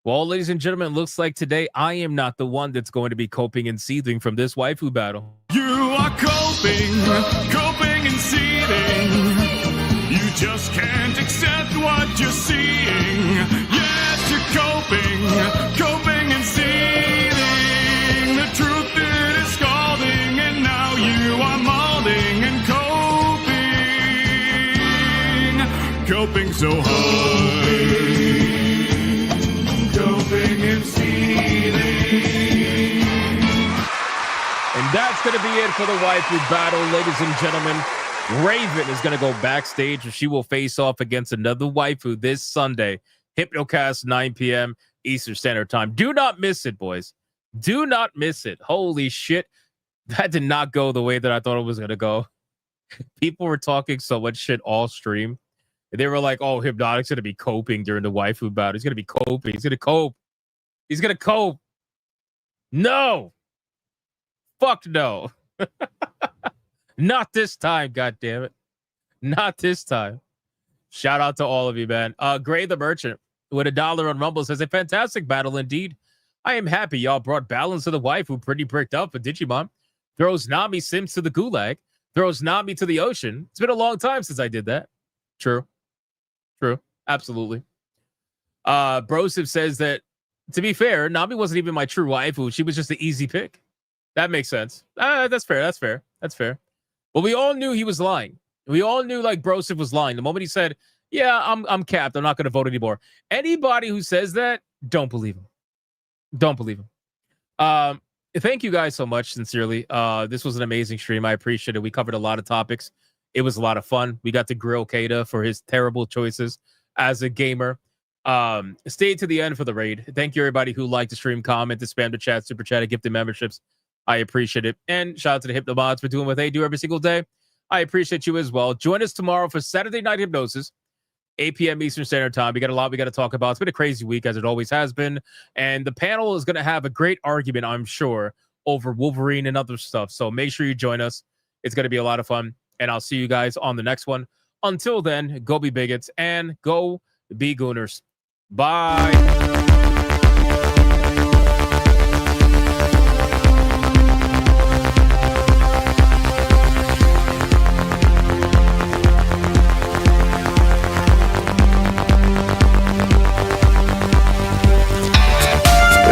Well, ladies and gentlemen, looks like today I am not the one that's going to be coping and seething from this waifu battle. You are coping and seething. You just can't accept what you're seeing. Yes, you're coping and seething. The truth it is scalding, and now you are molding and coping so hard. Coping and seething. And that's going to be it for the Waifu Battle, ladies and gentlemen. Raven is going to go backstage, and she will face off against another waifu this Sunday. Hypnocast, 9 p.m. Eastern Standard Time. Do not miss it, boys. Do not miss it. Holy shit. That did not go the way that I thought it was going to go. People were talking so much shit all stream. They were like, oh, Hypnotic's going to be coping during the waifu battle. He's going to be coping. He's going to cope. He's going to cope. No. Fuck no. Not this time, goddammit. Not this time. Shout out to all of you, man. Gray the Merchant with $1 on Rumble says, a fantastic battle indeed. I am happy y'all brought balance to the waifu pretty bricked up, but Digimon throws Nami Sims to the gulag, throws Nami to the ocean. It's been a long time since I did that. True. Absolutely. Brosiv says that, to be fair, Nami wasn't even my true waifu. She was just the easy pick. That makes sense. That's fair. But we all knew he was lying. We all knew like Brosiv was lying. The moment he said, yeah, I'm capped, I'm not going to vote anymore. Anybody who says that, don't believe him. Don't believe him. Thank you guys so much, sincerely. This was an amazing stream. I appreciate it. We covered a lot of topics. It was a lot of fun. We got to grill Kaida for his terrible choices as a gamer. Stay to the end for the raid. Thank you, everybody who liked the stream, commented, spam the chat, super chat, gifted memberships. I appreciate it. And shout out to the Hypnomods for doing what they do every single day. I appreciate you as well. Join us tomorrow for Saturday Night Hypnosis, 8 p.m. Eastern Standard Time. We got a lot we got to talk about. It's been a crazy week, as it always has been. And the panel is going to have a great argument, I'm sure, over Wolverine and other stuff. So make sure you join us. It's going to be a lot of fun. And I'll see you guys on the next one. Until then, go be bigots and go be gooners. Bye.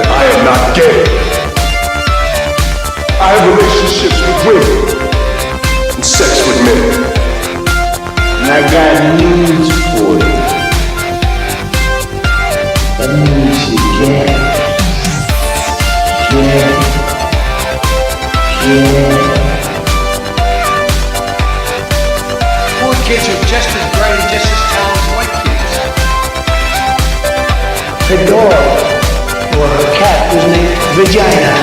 I am not gay. I have relationships with women and sex with men. And I got news for you. That means you get. Poor kids are just as bright and just as talented as white kids. The dog or her cat was named Vagina.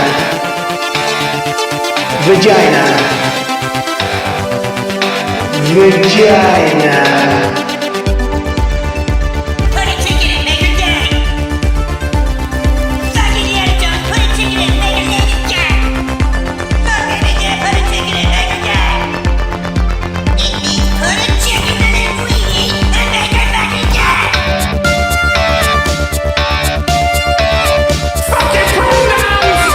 Put a ticket in, make her gay. Suck it, yeah, John. Put a ticket in, make her gay. Fuck it, yeah, put a ticket in, make her gay. It means put a chicken in it, sweetie, and make her fucking gay. Fucking pronouns.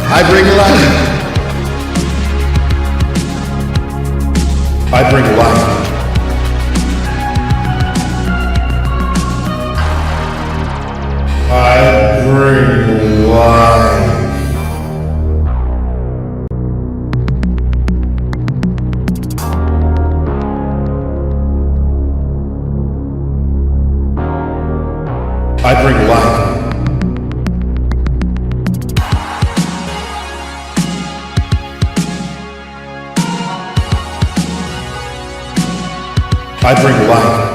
I bring life. I bring life. I bring life. I bring life. I bring life.